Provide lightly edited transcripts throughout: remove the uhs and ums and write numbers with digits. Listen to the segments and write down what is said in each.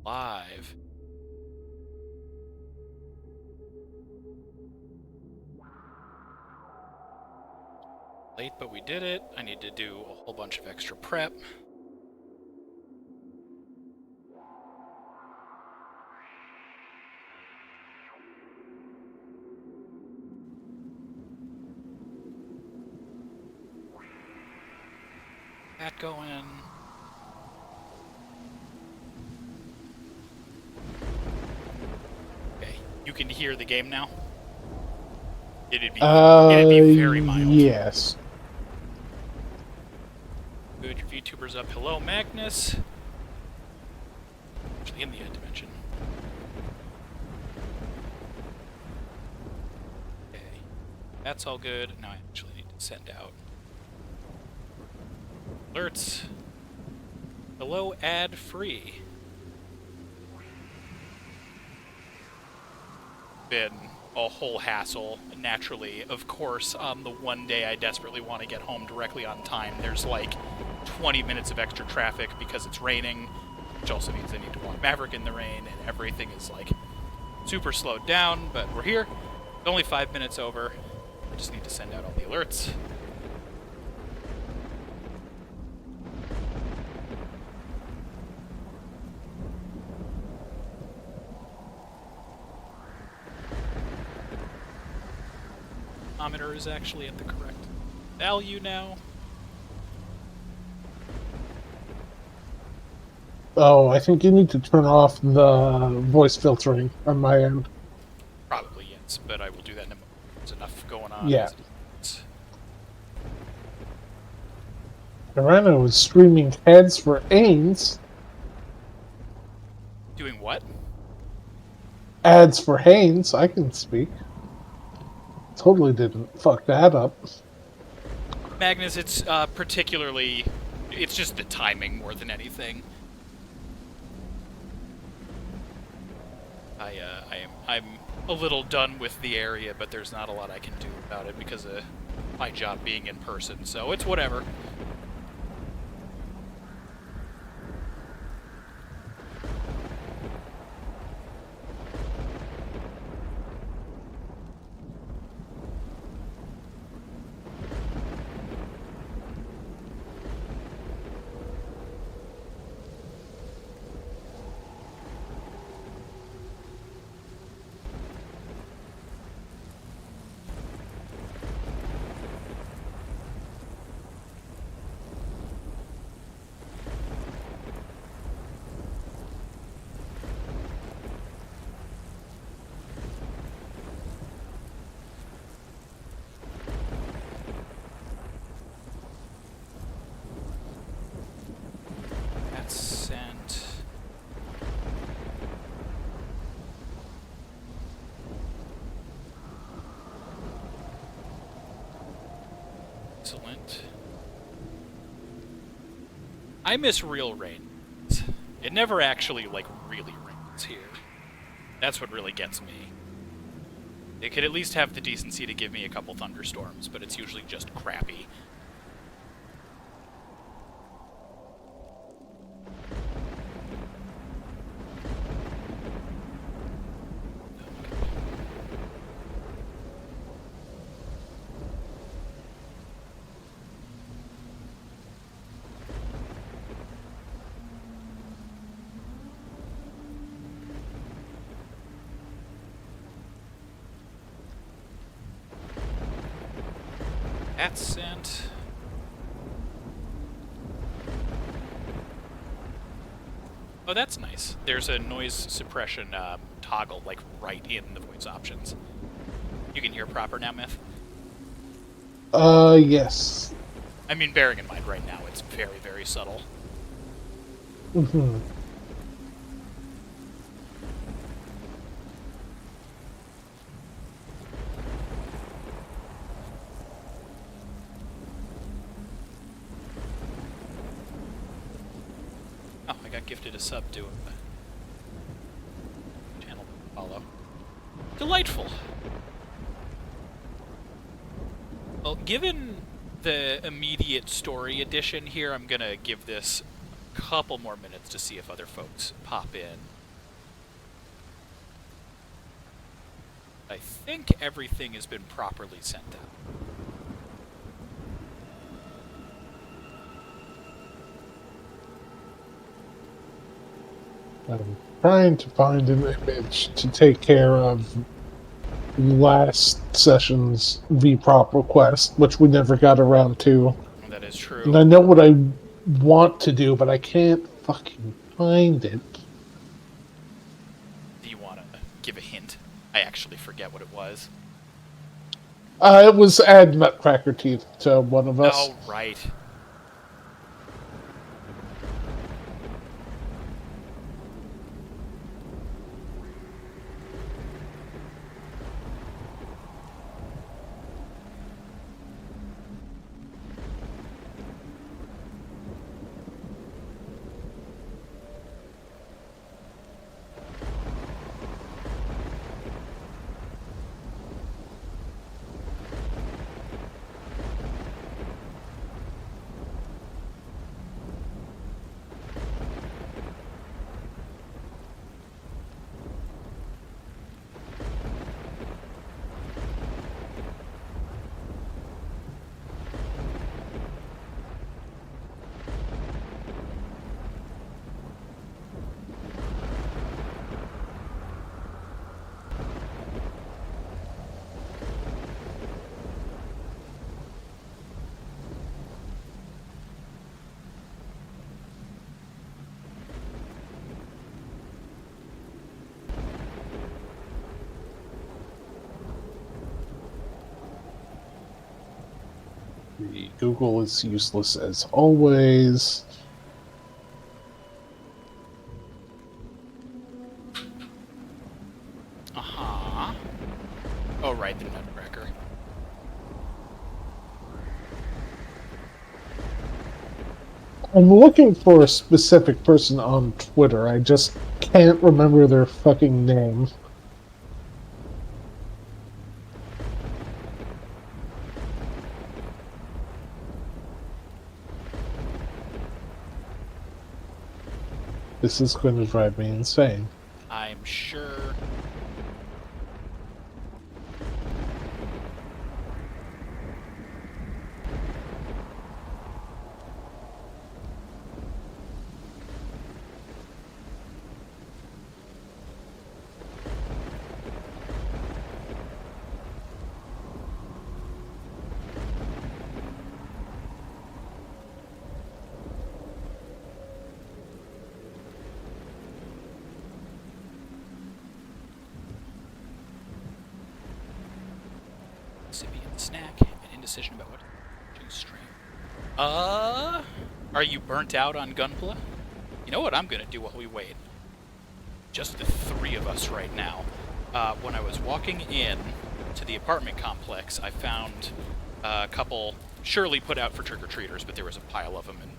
Live. Late, but we did it. I need to do a whole bunch of extra prep. That going. Okay, you can hear the game now? It'd be very mild. Yes. Good, your VTuber's up. Hello, Magnus. Actually, in the end dimension. Okay, that's all good. Now I actually need to send out alerts. Hello, ad-free. Been a whole hassle, naturally. Of course, on the one day I desperately want to get home directly on time, there's like 20 minutes of extra traffic because it's raining, which also means I need to walk Maverick in the rain, and everything is like super slowed down, but we're here. It's only 5 minutes over. I just need to send out all the alerts. Thermometer is actually at the correct value now. Oh, I think you need to turn off the voice filtering on my end. Probably, yes, but I will do that in a moment. There's enough going on. Yeah. Miranda was streaming heads for Ains. Doing what? Ads for Haynes, I can speak. Totally didn't fuck that up. Magnus, it's particularly... It's just the timing more than anything. I'm a little done with the area, but there's not a lot I can do about it because of my job being in person, so it's whatever. That's sent. Excellent. I miss real rain. It never actually, like, really rains here. That's what really gets me. They could at least have the decency to give me a couple thunderstorms, but it's usually just crappy. That's sent. Oh, that's nice. There's a noise suppression toggle, like, right in the voice options. You can hear proper now, Myth? Yes. I mean, bearing in mind right now, it's very, very subtle. Mm-hmm. Oh, I got gifted a sub to a channel to follow. Delightful. Well, given the immediate story edition here, I'm gonna give this a couple more minutes to see if other folks pop in. I think everything has been properly sent out. I'm trying to find an image to take care of last session's VProp request, which we never got around to. That is true. And I know what I want to do, but I can't fucking find it. Do you want to give a hint? I actually forget what it was. It was add Nutcracker teeth to one of us. Oh, right. Google is useless as always. Uh-huh. Oh, right, the Nutcracker. I'm looking for a specific person on Twitter. I just can't remember their fucking name. This is going to drive me insane. I'm sure. Sibian snack and indecision about what to stream. Are you burnt out on Gunpla? You know what I'm gonna do while we wait? Just the three of us right now. When I was walking in to the apartment complex, I found a couple surely put out for trick-or-treaters, but there was a pile of them, and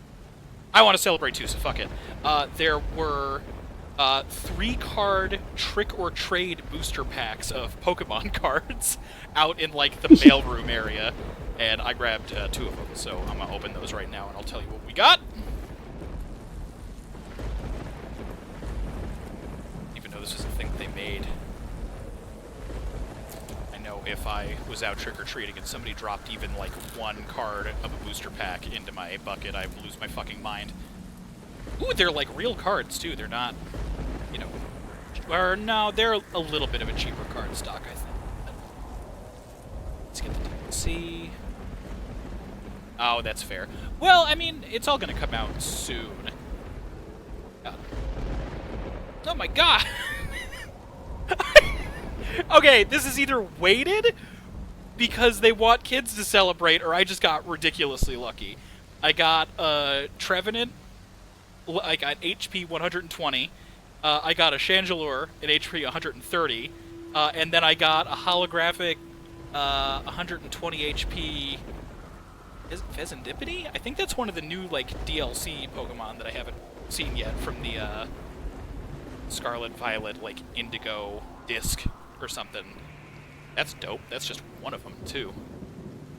I want to celebrate too, so fuck it. There were 3-card trick-or-trade booster packs of Pokemon cards out in, like, the mailroom area, and I grabbed 2 of them, so I'm gonna open those right now, and I'll tell you what we got. Even though this is a thing they made. I know if I was out trick-or-treating and somebody dropped even, like, 1 card of a booster pack into my bucket, I would lose my fucking mind. Ooh, they're, like, real cards, too. They're not, you know... Or, no, they're a little bit of a cheaper card stock, I think. Let's get the DLC. Oh, that's fair. Well, I mean, it's all gonna come out soon. Oh my god! Okay, this is either weighted because they want kids to celebrate, or I just got ridiculously lucky. I got a Trevenant, I got HP 120, I got a Chandelure at HP 130, and then I got a holographic 120 HP... Is it Pheasantipity? I think that's one of the new, like, DLC Pokemon that I haven't seen yet from the Scarlet Violet, like, Indigo disc or something. That's dope. That's just one of them, too.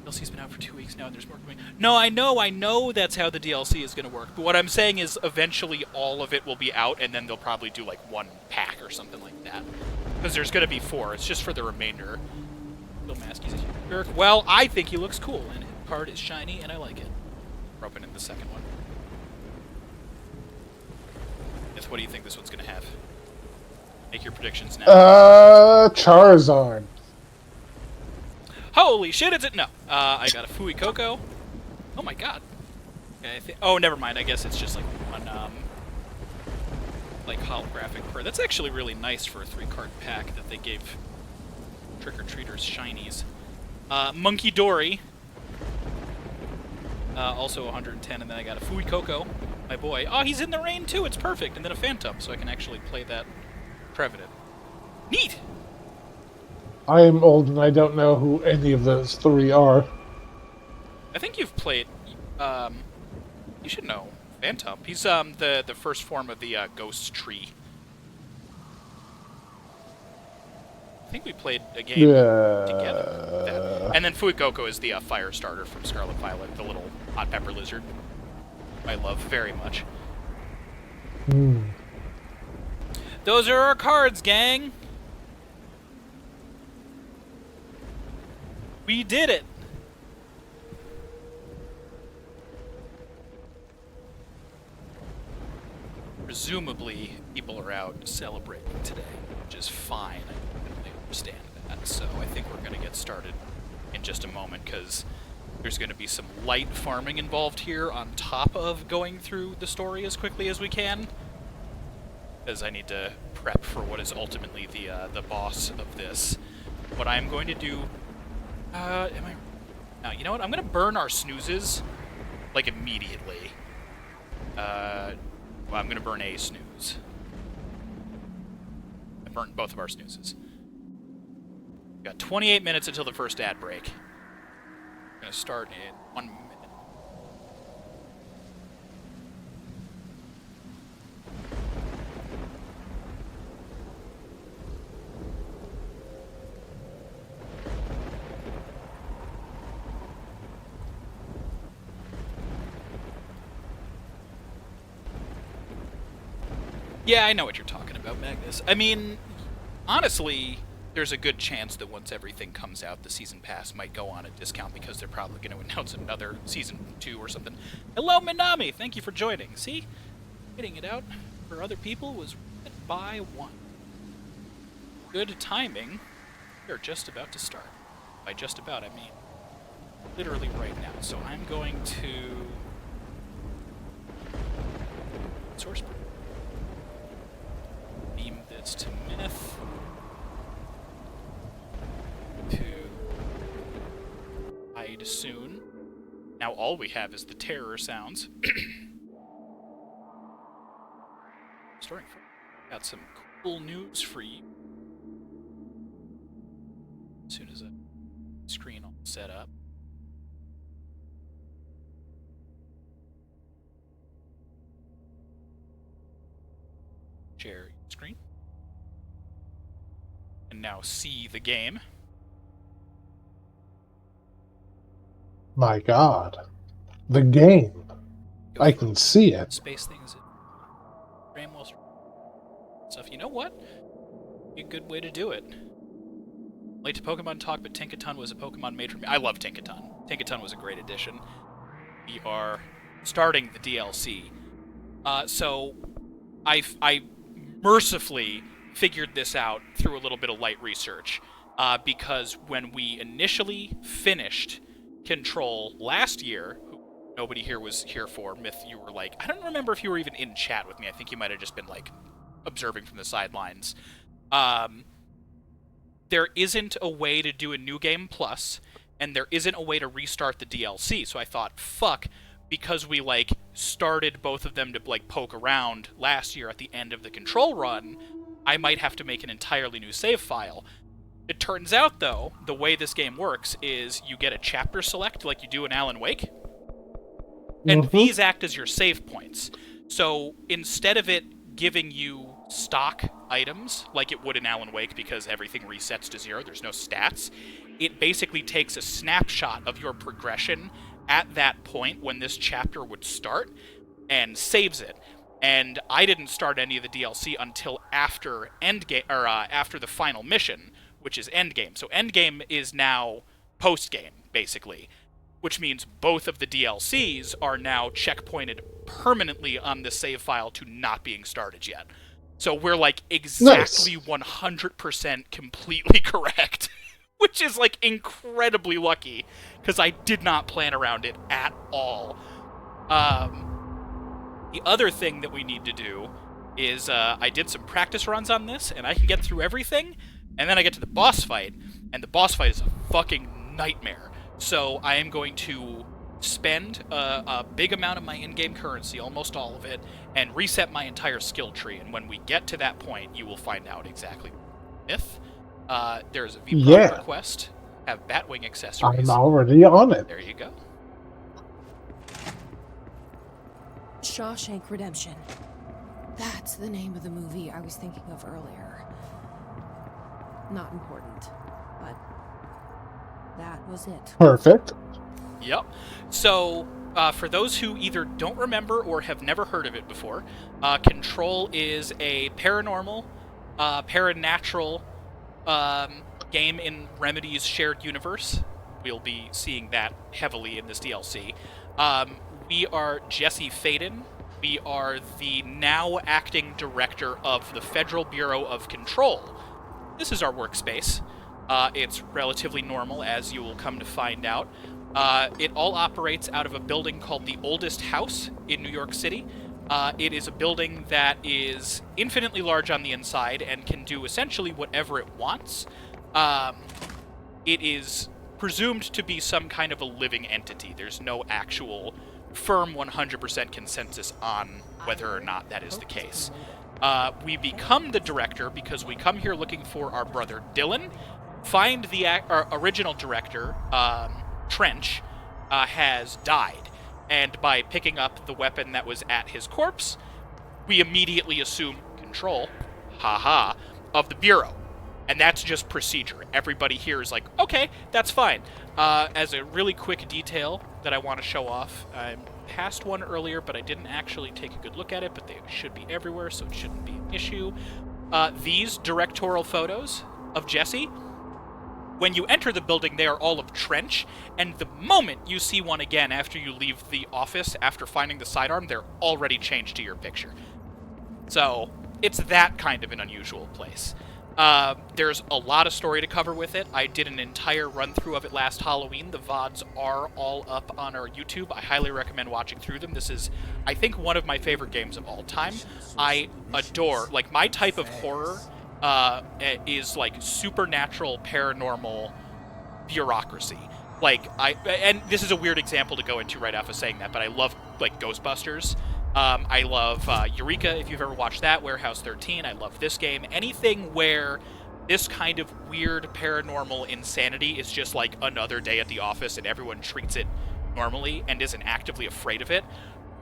DLC's been out for 2 weeks now, and there's more coming. No, I know that's how the DLC is going to work. But what I'm saying is, eventually, all of it will be out, and then they'll probably do like one pack or something like that. Because there's going to be 4. It's just for the remainder. Bill Maskey's a jerk. Well, I think he looks cool, and his card is shiny, and I like it. We're opening the second one. Yes, what do you think this one's going to have? Make your predictions now. Charizard. Holy shit, is it? No. I got a Fui Coco. Oh my god. Okay, oh, never mind. I guess it's just like one, like holographic card. That's actually really nice for a 3-card pack that they gave trick-or-treaters shinies. Monkey Dory. Also 110, and then I got a Fui Coco, my boy. Oh, he's in the rain too. It's perfect. And then a Phantom, so I can actually play that Trevenant. Neat! I am old and I don't know who any of those 3 are. I think you've played. You should know Phantom. He's the first form of the Ghost Tree. I think we played a game together. With that. And then Fuecoco is the fire starter from Scarlet Violet, the little hot pepper lizard. I love very much. Those are our cards, gang. We did it! Presumably, people are out celebrating today, which is fine. I completely understand that. So I think we're going to get started in just a moment, because there's going to be some light farming involved here on top of going through the story as quickly as we can. Because I need to prep for what is ultimately the boss of this. What I'm going to do... Now, you know what? I'm gonna burn our snoozes, like, immediately. Well, I'm gonna burn a snooze. I burnt both of our snoozes. We've got 28 minutes until the first ad break. We're gonna start in 1 minute. Yeah, I know what you're talking about, Magnus. I mean, honestly, there's a good chance that once everything comes out, the Season Pass might go on a discount because they're probably going to announce another Season 2 or something. Hello, Minami! Thank you for joining. See? Getting it out for other people was by 1. Good timing. We're just about to start. By just about, I mean literally right now. So I'm going to... source beam this to Myth. To hide soon. Now all we have is the terror sounds. Starting from... got some cool news for you. As soon as a screen all set up. Share screen. And now see the game. My god. The game. I can see it. Space things. Ramwell stuff. You know what? Be a good way to do it. Late to Pokemon Talk, but Tinkaton was a Pokemon made for me. I love Tinkaton. Tinkaton was a great addition. We are starting the DLC. So I mercifully figured this out through a little bit of light research. Because when we initially finished Control last year, who nobody here was here for, Myth, you were like, I don't remember if you were even in chat with me. I think you might have just been like observing from the sidelines. There isn't a way to do a New Game Plus, and there isn't a way to restart the DLC. So I thought, fuck, because we like started both of them to like poke around last year at the end of the Control run, I might have to make an entirely new save file. It turns out, though, the way this game works is you get a chapter select like you do in Alan Wake, and these act as your save points. So instead of it giving you stock items like it would in Alan Wake because everything resets to 0. There's no stats. It basically takes a snapshot of your progression at that point when this chapter would start and saves it. And I didn't start any of the DLC until after Endgame, or after the final mission, which is Endgame. So Endgame is now post-game, basically, which means both of the DLCs are now checkpointed permanently on the save file to not being started yet. So we're like exactly 100% completely correct, which is like incredibly lucky because I did not plan around it at all. The other thing that we need to do is I did some practice runs on this, and I can get through everything, and then I get to the boss fight, and the boss fight is a fucking nightmare. So I am going to spend a big amount of my in-game currency, almost all of it, and reset my entire skill tree, and when we get to that point, you will find out exactly myth. There's a VPROC request. Have Batwing accessories. I'm already on it. There you go. Shawshank Redemption. That's the name of the movie I was thinking of earlier. Not important, but that was it. Perfect. Yep. So, for those who either don't remember or have never heard of it before, Control is a paranormal, paranatural game in Remedy's shared universe. We'll be seeing that heavily in this DLC. We are Jesse Faden. We are the now acting director of the Federal Bureau of Control. This is our workspace. It's relatively normal, as you will come to find out. It all operates out of a building called the Oldest House in New York City. It is a building that is infinitely large on the inside and can do essentially whatever it wants. It is presumed to be some kind of a living entity. There's no actual firm 100% consensus on whether or not that is the case. We become the director because we come here looking for our brother Dylan, find the original director, Trench, has died, and by picking up the weapon that was at his corpse, we immediately assume control, of the Bureau. And that's just procedure. Everybody here is like, okay, that's fine. As a really quick detail that I want to show off, I passed one earlier, but I didn't actually take a good look at it, but they should be everywhere, so it shouldn't be an issue. These directorial photos of Jesse, when you enter the building, they are all of Trench, and the moment you see one again after you leave the office, after finding the sidearm, they're already changed to your picture. So, it's that kind of an unusual place. There's a lot of story to cover with it. I did an entire run-through of it last Halloween. The VODs are all up on our YouTube. I highly recommend watching through them. This is, I think, one of my favorite games of all time. I adore, like, my type of horror is, like, supernatural, paranormal bureaucracy. Like, and this is a weird example to go into right off of saying that, but I love, like, Ghostbusters. I love Eureka, if you've ever watched that, Warehouse 13. I love this game. Anything where this kind of weird paranormal insanity is just like another day at the office and everyone treats it normally and isn't actively afraid of it.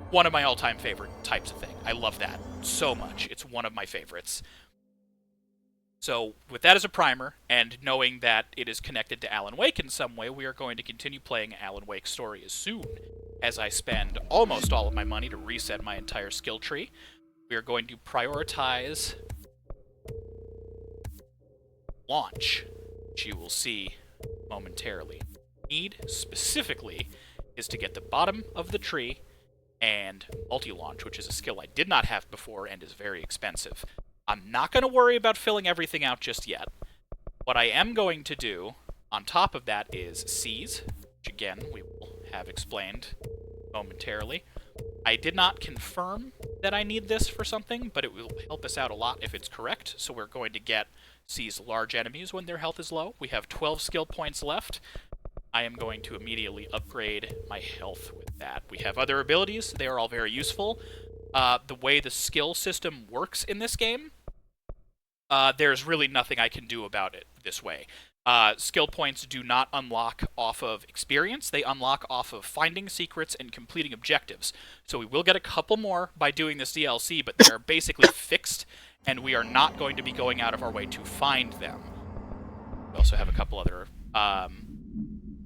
One of my all-time favorite types of thing. I love that so much. It's one of my favorites. So, with that as a primer, and knowing that it is connected to Alan Wake in some way, we are going to continue playing Alan Wake's story as soon as I spend almost all of my money to reset my entire skill tree. We are going to prioritize launch, which you will see momentarily. Need, specifically, is to get the bottom of the tree, and multi-launch, which is a skill I did not have before and is very expensive. I'm not going to worry about filling everything out just yet. What I am going to do on top of that is seize, which again we will have explained momentarily. I did not confirm that I need this for something, but it will help us out a lot if it's correct. So we're going to get seize large enemies when their health is low. We have 12 skill points left. I am going to immediately upgrade my health with that. We have other abilities. They are all very useful. The way the skill system works in this game, there's really nothing I can do about it this way. Skill points do not unlock off of experience. They unlock off of finding secrets and completing objectives. So we will get a couple more by doing this DLC, but they're basically fixed, and we are not going to be going out of our way to find them. We also have a couple other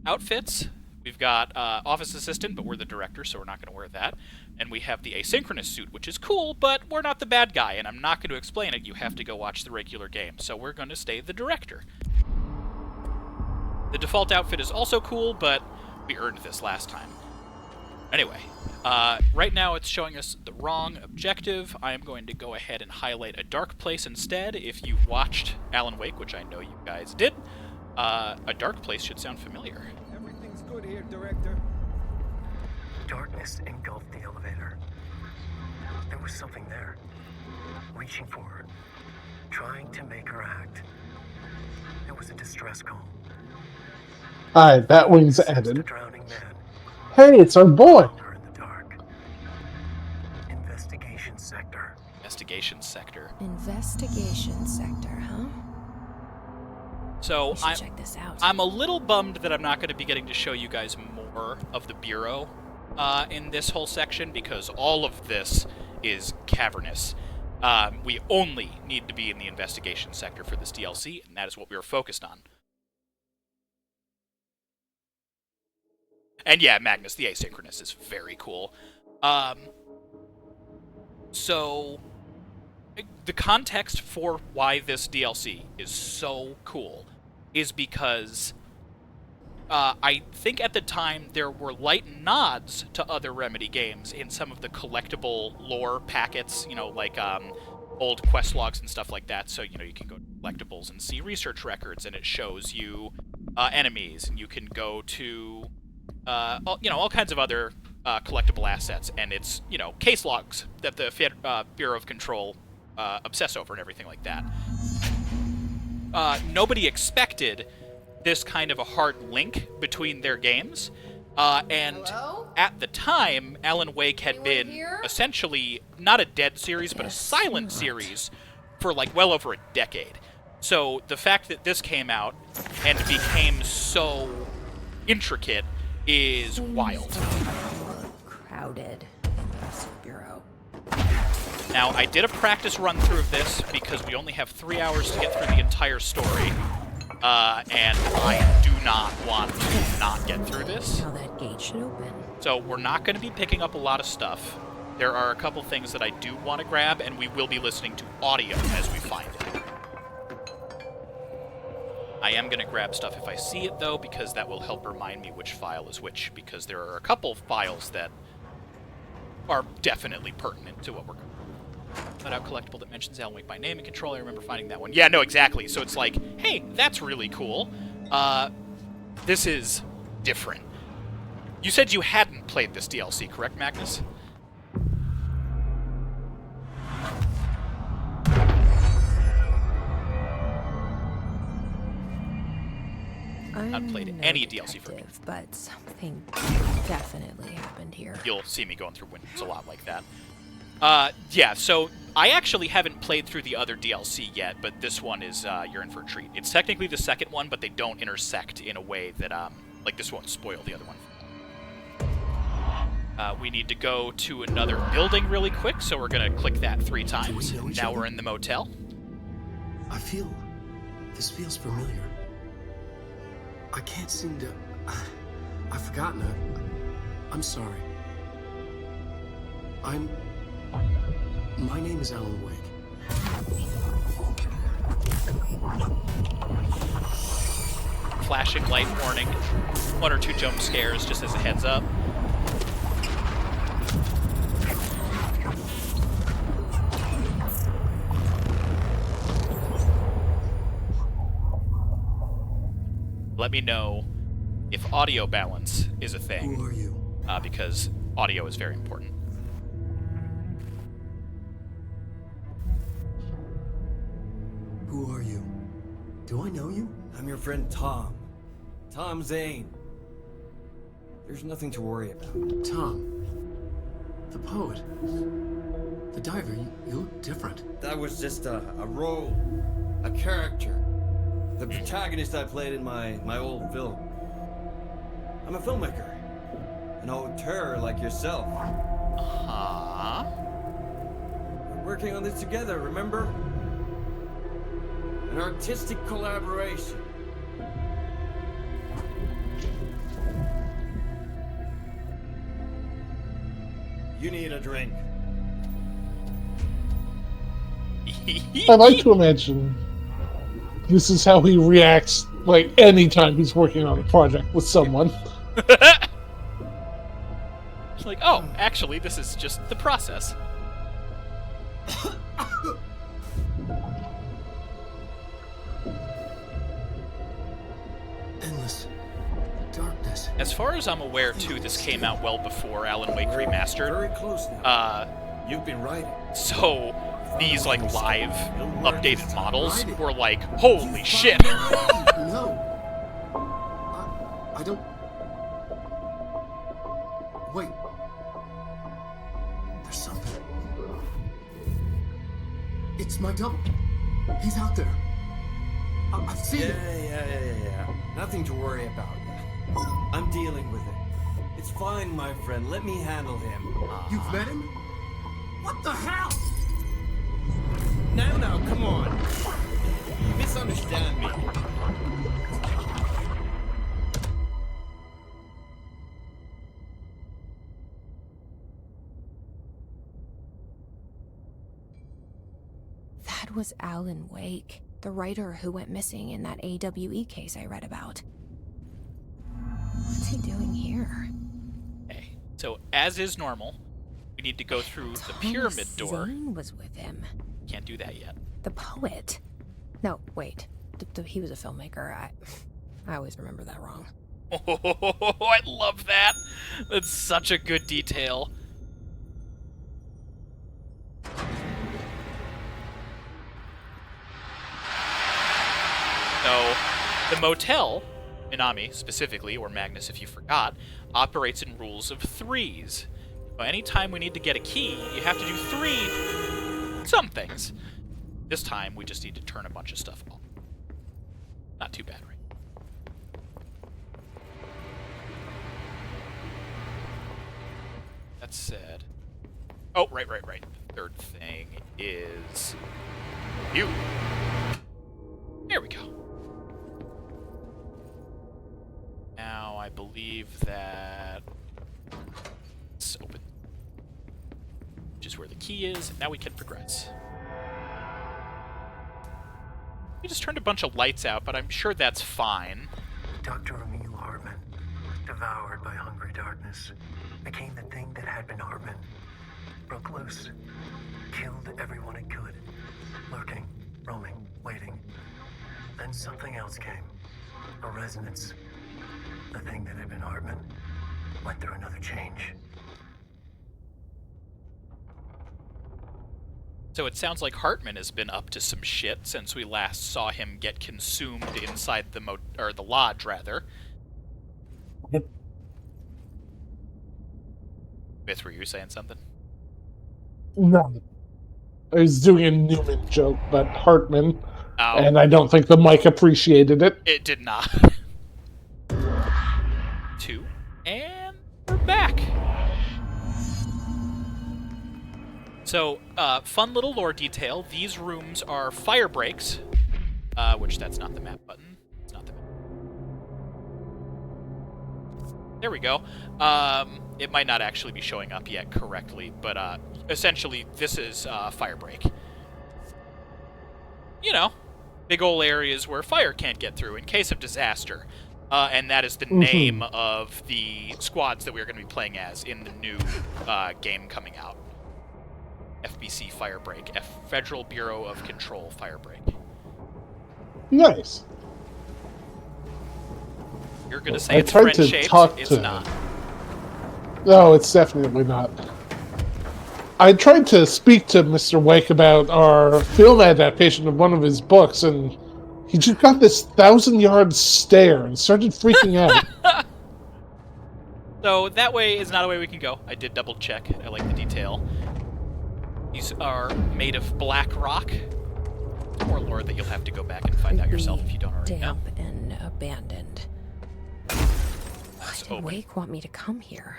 outfits. We've got Office Assistant, but we're the director, so we're not going to wear that. And we have the asynchronous suit, which is cool, but we're not the bad guy, and I'm not going to explain it. You have to go watch the regular game. So we're going to stay the director. The default outfit is also cool, but we earned this last time. Anyway, right now it's showing us the wrong objective. I am going to go ahead and highlight a dark place instead. If you've watched Alan Wake, which I know you guys did, a dark place should sound familiar. Everything's good here, Director. Darkness engulfed the elevator. There was something there, reaching for her, trying to make her act. It was a distress call. Alright, that wing's The ended. drowning man. Hey, it's our boy! Her in the dark. Investigation sector. Investigation sector. Investigation sector, huh? So We should check this out. I'm a little bummed that I'm not going to be getting to show you guys more of the Bureau in this whole section, because all of this is cavernous. We only need to be in the investigation sector for this DLC, and that is what we are focused on. And yeah, Magnus, the asynchronous is very cool. So, the context for why this DLC is so cool is because I think at the time there were light nods to other Remedy games in some of the collectible lore packets, you know, like old quest logs and stuff like that. So, you know, you can go to collectibles and see research records, and it shows you enemies, and you can go to all kinds of other collectible assets, and it's, you know, case logs that the Bureau of Control obsess over and everything like that. Nobody expected this kind of a hard link between their games, and Hello? at the time, Alan Wake had Anyone been here? essentially not a dead series, but a Yes, silent not. series for like well over a decade. So the fact that this came out and became so intricate is wild. Crowded in this bureau. Now, I did a practice run through of this because we only have 3 hours to get through the entire story, and I do not want to not get through this. Now that gate should open. So we're not going to be picking up a lot of stuff. There are a couple things that I do want to grab, and we will be listening to audio as we find it. I am going to grab stuff if I see it, though, because that will help remind me which file is which, because there are a couple files that are definitely pertinent to what we're going to do. Let out collectible that mentions Alan Wake by name and control. I remember finding that one. Yeah, no, exactly. So it's like, hey, that's really cool. This is different. You said you hadn't played this DLC, correct, Magnus? I'm played no any DLC for me. detective, but something definitely happened here. You'll see me going through windows a lot like that. Yeah, so I actually haven't played through the other DLC yet, but this one is, you're in for a treat. It's technically the second one, but they don't intersect in a way that, like, this won't spoil the other one. We need to go to another building really quick, so we're going to click that 3 times. know each Now other? we're in the motel. This feels familiar. I can't seem to... I've forgotten it. I'm sorry. My name is Alan Wake. Flashing light warning. 1 or 2 jump scares, just as a heads up. Let me know if audio balance is a thing, Who are you? because audio is very important. Who are you? Do I know you? I'm your friend Tom. Tom Zane. There's nothing to worry about. Tom. The poet. The diver. You look different. That was just a role, a character. The protagonist I played in my old film. I'm a filmmaker. An auteur like yourself. Huh? We're working on this together, remember? An artistic collaboration. You need a drink. I like to imagine this is how he reacts, like, anytime he's working on a project with someone. It's like, oh, actually, this is just the process. Endless darkness. As far as I'm aware, too, this came out well before Alan Wake Remastered. Very close now. You've been writing. So these, like, live updated models were like, holy shit! No. I don't... Wait. There's something. It's my double. He's out there. I've seen it. Yeah. Nothing to worry about. I'm dealing with it. It's fine, my friend. Let me handle him. You've met him? What the hell? Now, come on. You misunderstand me. That was Alan Wake, the writer who went missing in that AWE case I read about. What's he doing here? Okay, so as is normal, we need to go through the pyramid door. Zane was with him. Can't do that yet. The poet. No, wait. He was a filmmaker. I always remember that wrong. Oh, I love that. That's such a good detail. So, the motel, Minami specifically, or Magnus if you forgot, operates in rules of threes. So anytime we need to get a key, you have to do some things. This time, we just need to turn a bunch of stuff off. Not too bad, right? That said... Oh, right. The third thing is... you. There we go. Now, I believe that... Let's open... which is where the key is, and now we can progress. We just turned a bunch of lights out, but I'm sure that's fine. Dr. Emil Hartman, devoured by hungry darkness, became the thing that had been Hartman. Broke loose, killed everyone it could, lurking, roaming, waiting. Then something else came, a resonance. The thing that had been Hartman went through another change. So it sounds like Hartman has been up to some shit since we last saw him get consumed inside the the lodge, rather. Myth, were you saying something? No. I was doing a Newman joke, but Hartman, Oh, and I don't think the mic appreciated it. it did not. 2, and we're back. So, fun little lore detail. These rooms are fire breaks, which that's not the map button. It's not the map. There we go. It might not actually be showing up yet correctly, but essentially this is fire break. You know, big ol' areas where fire can't get through in case of disaster. And that is the name of the squads that we're going to be playing as in the new game coming out. FBC Firebreak, Federal Bureau of Control Firebreak. Nice. You're gonna say it's tried to friend-shaped? talk It's to- not. No, it's definitely not. I tried to speak to Mr. Wake about our film adaptation of one of his books, and he just got this 1,000-yard stare and started freaking out. So that way is not a way we can go. I did double check. I like the detail. These are made of black rock. More more lore that you'll have to go back and find out yourself if you don't already know. Damp and abandoned. Why Let's did open. Wake want me to come here?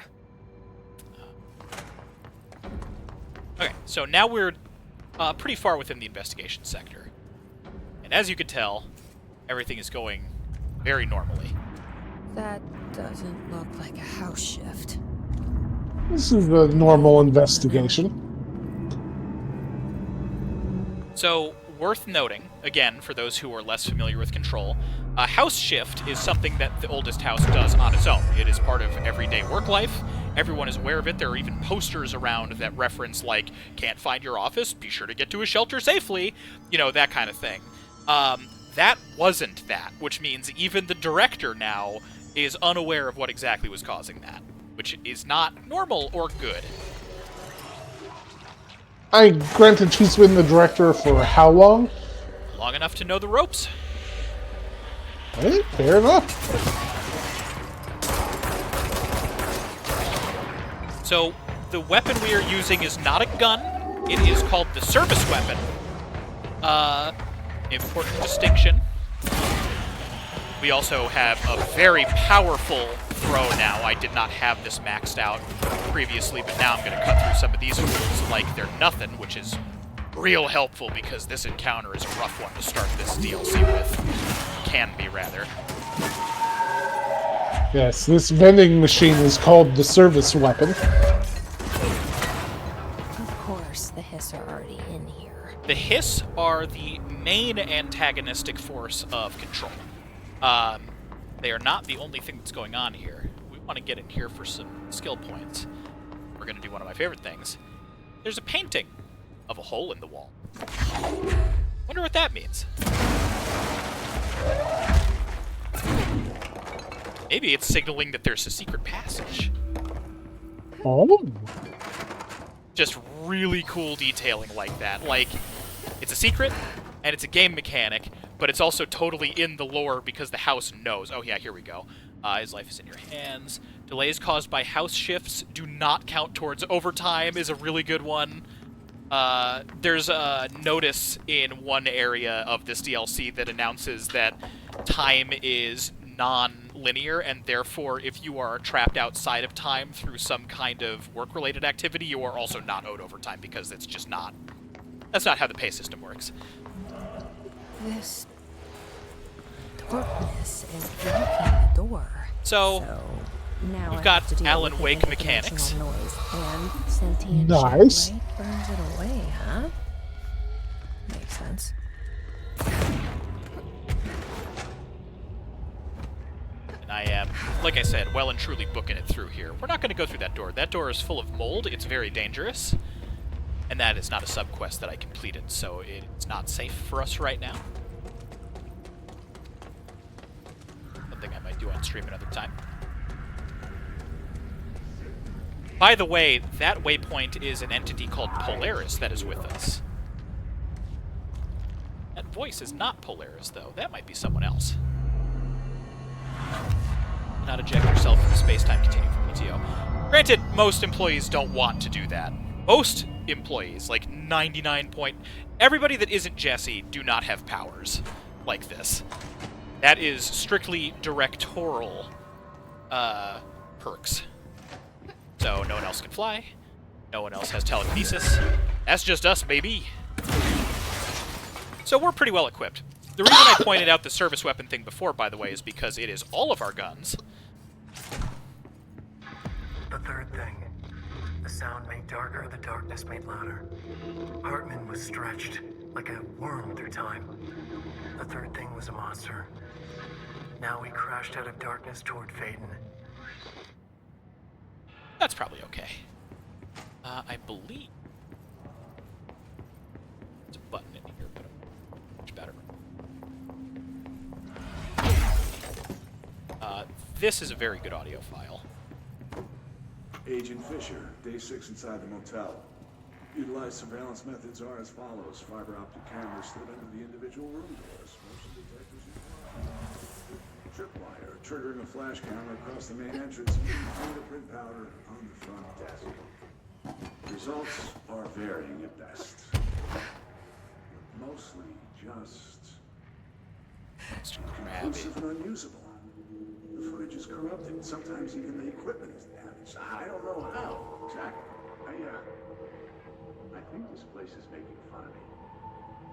Okay, so now we're pretty far within the investigation sector. And as you can tell, everything is going very normally. That doesn't look like a house shift. This is a normal investigation. So, worth noting, again, for those who are less familiar with Control, a house shift is something that the oldest house does on its own. It is part of everyday work life. Everyone is aware of it. There are even posters around that reference, like, can't find your office, be sure to get to a shelter safely, you know, that kind of thing. That wasn't that, which means even the director now is unaware of what exactly was causing that, which is not normal or good. Granted, she's been the director for how long? Long enough to know the ropes. Hey, fair enough. So, the weapon we are using is not a gun. It is called the service weapon. Important distinction. We also have a very powerful throw now. I did not have this maxed out previously, but now I'm going to cut through some of these moves like they're nothing, which is real helpful because this encounter is a rough one to start this DLC with. Can be, rather. Yes, this vending machine is called the service weapon. Of course, the Hiss are already in here. The Hiss are the main antagonistic force of Control. They are not the only thing that's going on here. We want to get in here for some skill points. We're going to do one of my favorite things. There's a painting of a hole in the wall. Wonder what that means. Maybe it's signaling that there's a secret passage. Oh. Just really cool detailing like that. Like, it's a secret, and it's a game mechanic, but it's also totally in the lore because the house knows. Oh yeah, here we go. His life is in your hands. Delays caused by house shifts do not count towards overtime is a really good one. There's a notice in one area of this DLC that announces that time is non-linear, and therefore if you are trapped outside of time through some kind of work-related activity, you are also not owed overtime because it's just not... That's not how the pay system works. This darkness is blocking the door. So now we've I got have to deal Alan with Wake the mechanics. interdimensional noise and sentient Nice. shit light burns it away, huh? Makes sense. And I am, like I said, well and truly booking it through here. We're not going to go through that door. That door is full of mold. It's very dangerous. And that is not a sub-quest that I completed, so it's not safe for us right now. Something I might do on stream another time. By the way, that waypoint is an entity called Polaris that is with us. That voice is not Polaris, though. That might be someone else. Do not eject yourself from the space-time continuum from PTO. Granted, most employees don't want to do that. Most employees, like 99 point... Everybody that isn't Jesse do not have powers like this. That is strictly directorial perks. So no one else can fly. No one else has telekinesis. That's just us, baby. So we're pretty well equipped. The reason I pointed out the service weapon thing before, by the way, is because it is all of our guns. The third thing. The sound made darker, the darkness made louder. Hartman was stretched, like a worm through time. The third thing was a monster. Now we crashed out of darkness toward Phaeton. That's probably okay. I believe there's a button in here, but much better. This is a very good audio file. Agent Fisher, day 6 inside the motel. Utilized surveillance methods are as follows. Fiber optic cameras slid into the individual room doors. Motion detectors used. Tripwire, triggering a flash camera across the main entrance and fingerprint powder on the front desk. Results are varying at best. Mostly just It's conclusive crabby. and unusable. The footage is corrupted. Sometimes even the equipment is damaged. I don't know how exactly. I think this place is making fun of me.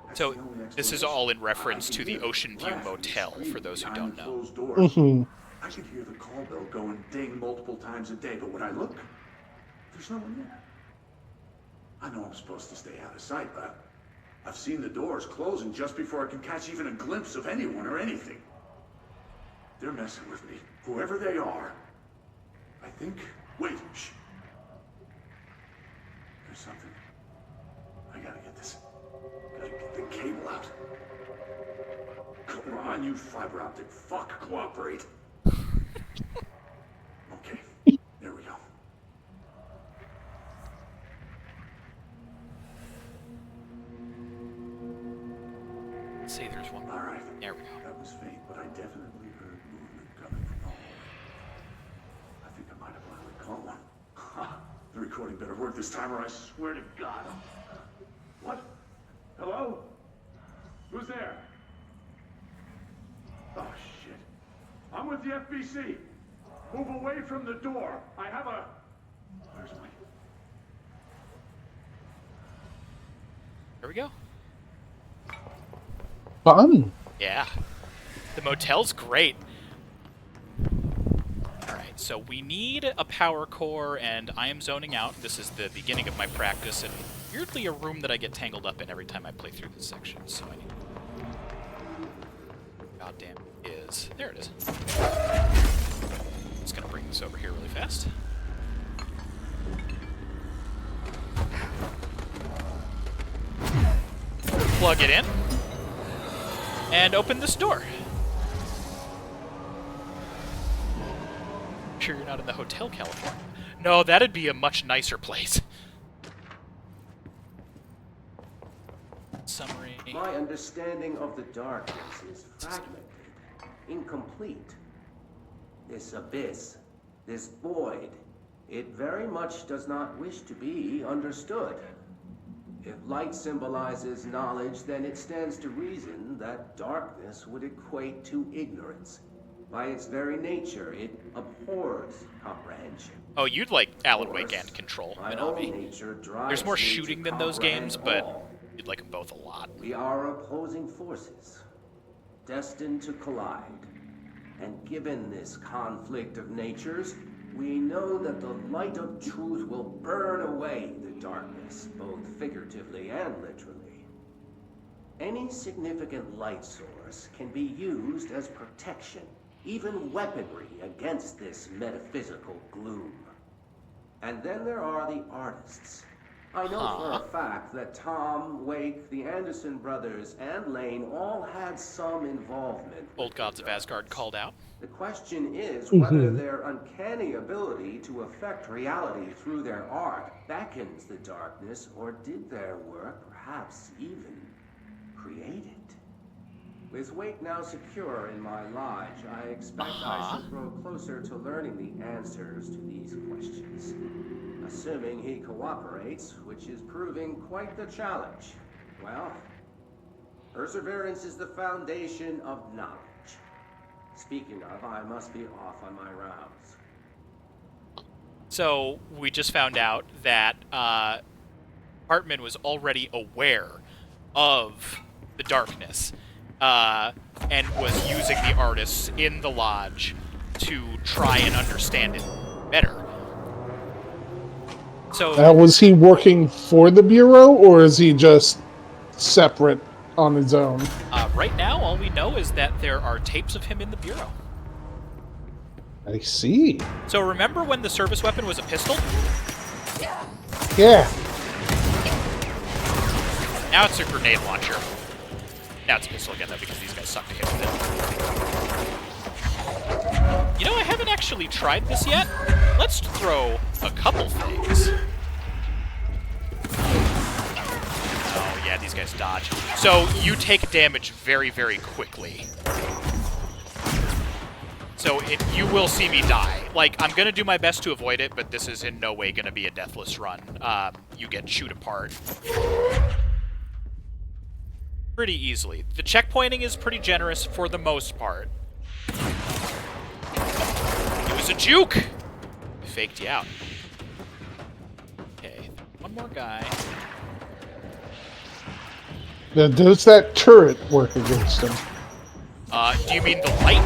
That's So the only this is explanation. all in I reference can to the hear Ocean View laughing, Motel, for screaming those who behind don't the know. closed doors. Mm-hmm. I can hear the call bell go and ding multiple times a day, but when I look, there's no one there. I know I'm supposed to stay out of sight, but I've seen the doors closing just before I can catch even a glimpse of anyone or anything. They're messing with me, whoever they are. I think... Wait, shh. There's something. I gotta get this. Gotta get the cable out. Come on, you fiber optic fuck, cooperate. Okay, there we go. Let's see, there's one. All right. There we go. That was faint, but I definitely heard movement coming from the hallway. I think I might have finally caught one. Ha! The recording better work this time, or I swear to God. What? Hello? Who's there? Oh, shit. I'm with the FBC. Move away from the door. I have a... Where's my... There we go. Fun. Yeah. The motel's great. Alright, so we need a power core, and I am zoning out. This is the beginning of my practice, and weirdly a room that I get tangled up in every time I play through this section, so I need... Goddamn is... There it is. Just gonna bring this over here really fast. Plug it in. And open this door. Sure you're not in the Hotel California. No, that'd be a much nicer place. Summary. My understanding of the darkness is fragmented, incomplete. This abyss, this void, it very much does not wish to be understood. If light symbolizes knowledge, then it stands to reason that darkness would equate to ignorance. By its very nature, it abhors comprehension. Oh, you'd like Alan Wake and Control, My own Minabi. nature drives There's more me to shooting than those games, comprehend but all. you'd like them both a lot. We are opposing forces, destined to collide. And given this conflict of natures, we know that the light of truth will burn away the darkness, both figuratively and literally. Any significant light source can be used as protection, even weaponry against this metaphysical gloom. And then there are the artists. I know for a fact that Tom, Wake, the Anderson brothers, and Lane all had some involvement. Old Gods of Asgard called out. The question is whether their uncanny ability to affect reality through their art beckons the darkness, or did their work perhaps even create it? With Wake now secure in my lodge, I expect I should grow closer to learning the answers to these questions. Assuming he cooperates, which is proving quite the challenge. Well, perseverance is the foundation of knowledge. Speaking of, I must be off on my rounds. So, we just found out that Hartman was already aware of the darkness, and was using the artists in the lodge to try and understand it better. So, Was he working for the Bureau, or is he just separate on his own? right now, all we know is that there are tapes of him in the Bureau. I see. So remember when the service weapon was a pistol? Yeah. Now it's a grenade launcher. Now it's a pistol again, though, because these guys suck to hit with it. You know, I haven't actually tried this yet. Let's throw a couple things. Oh, yeah, these guys dodge. So you take damage very, very quickly. So you will see me die. Like, I'm going to do my best to avoid it, but this is in no way going to be a deathless run. You get chewed apart. pretty easily. The checkpointing is pretty generous for the most part. It was a juke! Faked you out. Okay, one more guy. Now, does that turret work against him? Do you mean the light?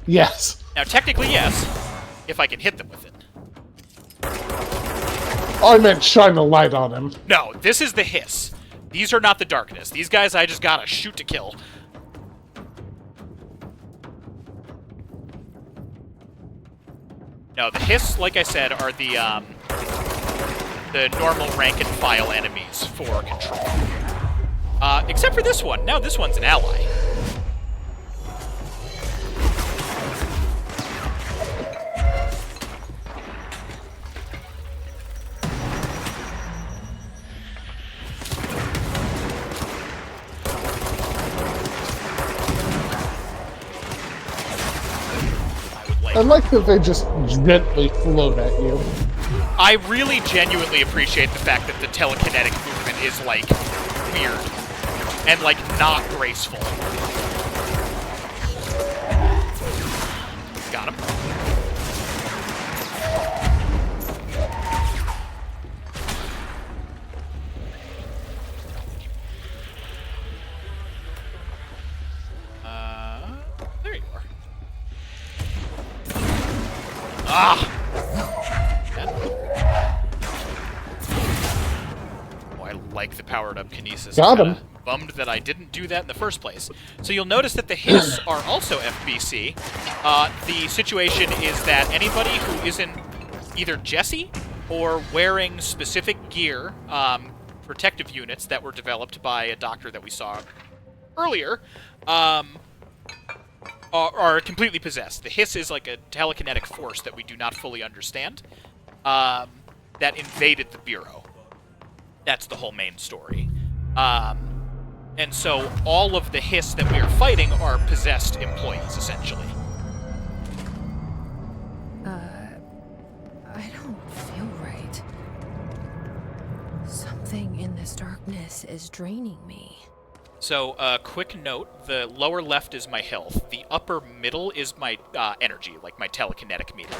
Yes. Now, technically, yes. If I can hit them with it. I meant shine a light on him. No, this is the hiss. These are not the darkness. These guys I just gotta shoot to kill. No, the hiss, like I said, are the normal rank and file enemies for control. Except for this one. Now this one's an ally. I like that they just gently float at you. I really genuinely appreciate the fact that the telekinetic movement is, like, weird. And, like, not graceful. Got him. There you are. Ah! Oh, I like the powered-up kinesis. Got him. Bummed that I didn't do that in the first place. So you'll notice that the hiss are also FBC. The situation is that anybody who isn't either Jesse or wearing specific gear, protective units that were developed by a doctor that we saw earlier, are completely possessed. The hiss is like a telekinetic force that we do not fully understand, that invaded the Bureau. That's the whole main story. And so all of the hiss that we are fighting are possessed employees, essentially. I don't feel right. Something in this darkness is draining me. So, quick note, the lower left is my health. The upper middle is my energy, like my telekinetic meter.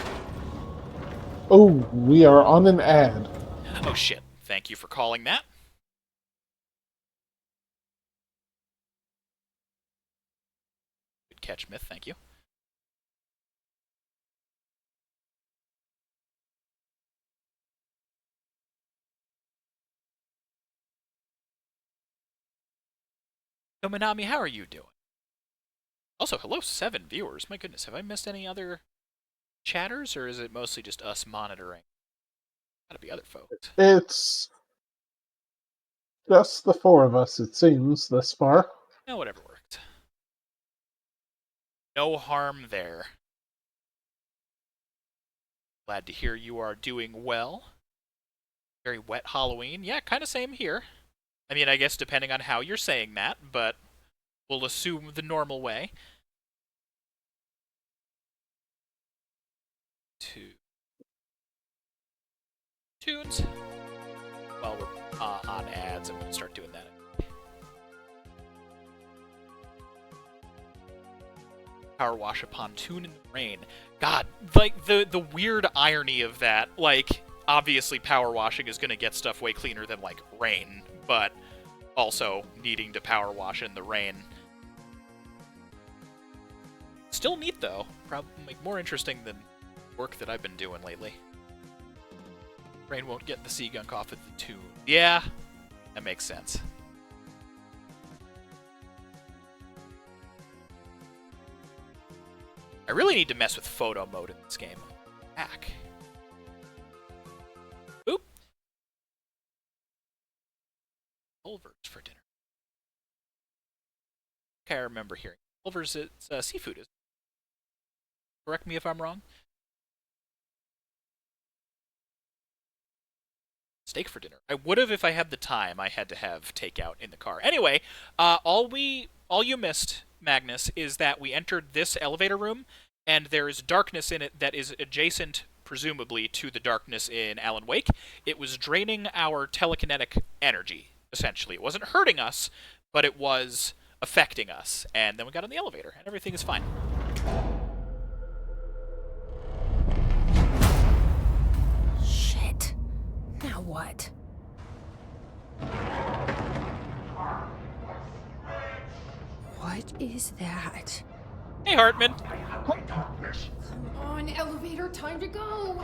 Oh, we are on an ad. Oh shit, thank you for calling that. Good catch, Myth, thank you. So, Minami, how are you doing? Also, hello, 7 viewers. My goodness, have I missed any other chatters, or is it mostly just us monitoring? Gotta be other folks. It's just the 4 of us, it seems, thus far. No, whatever worked. No harm there. Glad to hear you are doing well. Very wet Halloween. Yeah, kind of same here. I mean, I guess depending on how you're saying that, but we'll assume the normal way. 2 tunes. While we're on ads, I'm going to start doing that. Power wash a pontoon in the rain. God, like, the weird irony of that, like, obviously power washing is going to get stuff way cleaner than, like, rain, but also needing to power wash in the rain. Still neat, though. Probably like, more interesting than work that I've been doing lately. Rain won't get the sea gunk off at the tune. Yeah, that makes sense. I really need to mess with photo mode in this game. Back. Oop. Culver's for dinner. Okay, I remember hearing. Culver's, it's seafood, isn't it? Correct me if I'm wrong. Steak for dinner. I would have if I had the time. I had to have takeout in the car. Anyway, all you missed, Magnus, is that we entered this elevator room, and there is darkness in it that is adjacent, presumably, to the darkness in Alan Wake. It was draining our telekinetic energy, essentially. It wasn't hurting us, but it was affecting us. And then we got on the elevator, and everything is fine. Shit. Now what? What is that? Hey, Hartman. Come on, elevator, time to go!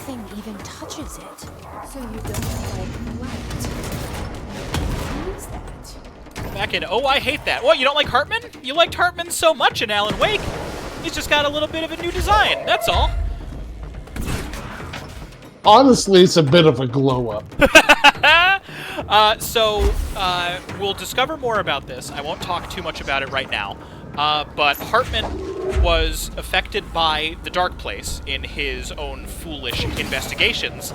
Nothing even touches it. So you don't like light. Who is that? Back in Oh, I Hate That. What, you don't like Hartman? You liked Hartman so much in Alan Wake. He's just got a little bit of a new design, that's all. Honestly, it's a bit of a glow-up. We'll discover more about this. I won't talk too much about it right now. But Hartman was affected by the Dark Place in his own foolish investigations.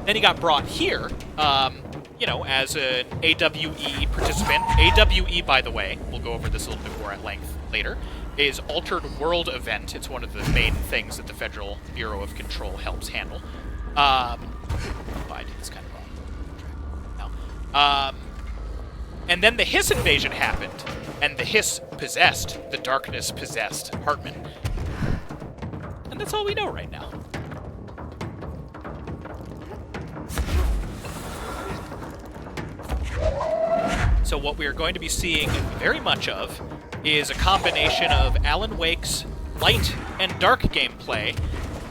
Then he got brought here, as an AWE participant. AWE, by the way, we'll go over this a little bit more at length later, is Altered World Event. It's one of the main things that the Federal Bureau of Control helps handle. I did this kind of wrong. No. And then the Hiss invasion happened, and the Hiss possessed, the darkness possessed Hartman. And that's all we know right now. So what we are going to be seeing very much of is a combination of Alan Wake's light and dark gameplay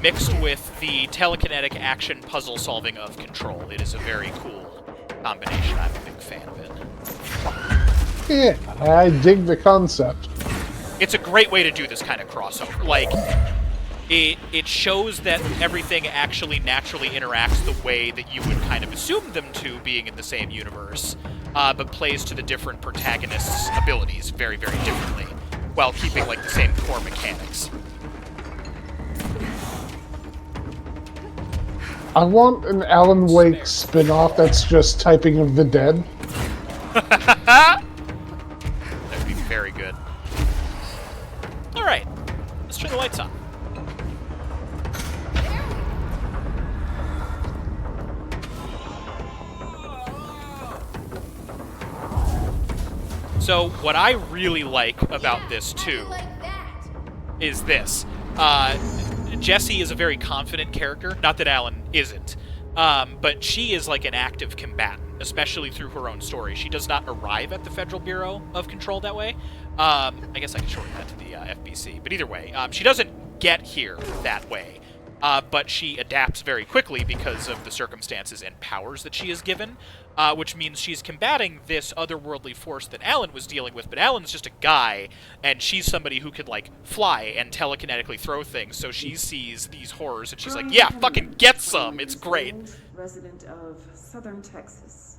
mixed with the telekinetic action puzzle solving of Control. It is a very cool combination. I'm a big fan of it. Yeah, I dig the concept. It's a great way to do this kind of crossover. Like, it shows that everything actually naturally interacts the way that you would kind of assume them to, being in the same universe, but plays to the different protagonists' abilities very, very differently, while keeping, like, the same core mechanics. I want an Alan Wake spin-off that's just typing of the dead. That would be very good. Alright, let's turn the lights on. So, what I really like about this, too, is this. Jessie is a very confident character. Not that Alan isn't. But she is like an active combatant, especially through her own story. She does not arrive at the Federal Bureau of Control that way. I guess I can shorten that to the FBC. But either way, she doesn't get here that way. But she adapts very quickly because of the circumstances and powers that she is given, which means she's combating this otherworldly force that Alan was dealing with, but Alan's just a guy, and she's somebody who could, like, fly and telekinetically throw things, so she sees these horrors, and she's like, yeah, fucking get some, it's great. Resident of Southern Texas.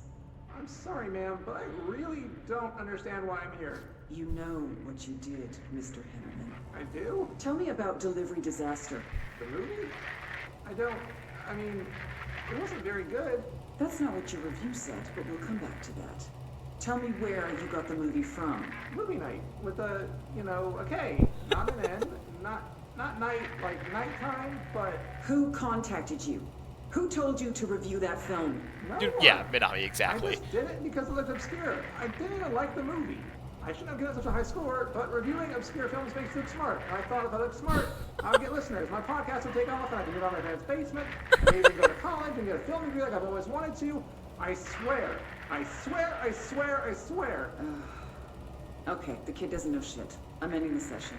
I'm sorry, ma'am, but I really don't understand why I'm here. You know what you did, Mr. Hennerman. I do? Tell me about Delivery Disaster. The movie? I mean, it wasn't very good. That's not what your review said, but we'll come back to that. Tell me where you got the movie from. Movie night with a, a K, not an N, not night, like nighttime, but... Who contacted you? Who told you to review that film? No Dude, one. yeah, Minami, exactly. I just did it because it looked obscure. I didn't even like the movie. I shouldn't have given such a high score, but reviewing obscure films makes you look smart. And I thought if I looked smart, I would get listeners. My podcast would take off, and I could move out of my dad's basement, maybe go to college and get a film degree like I've always wanted to. I swear. I swear, I swear, I swear. Okay, the kid doesn't know shit. I'm ending the session.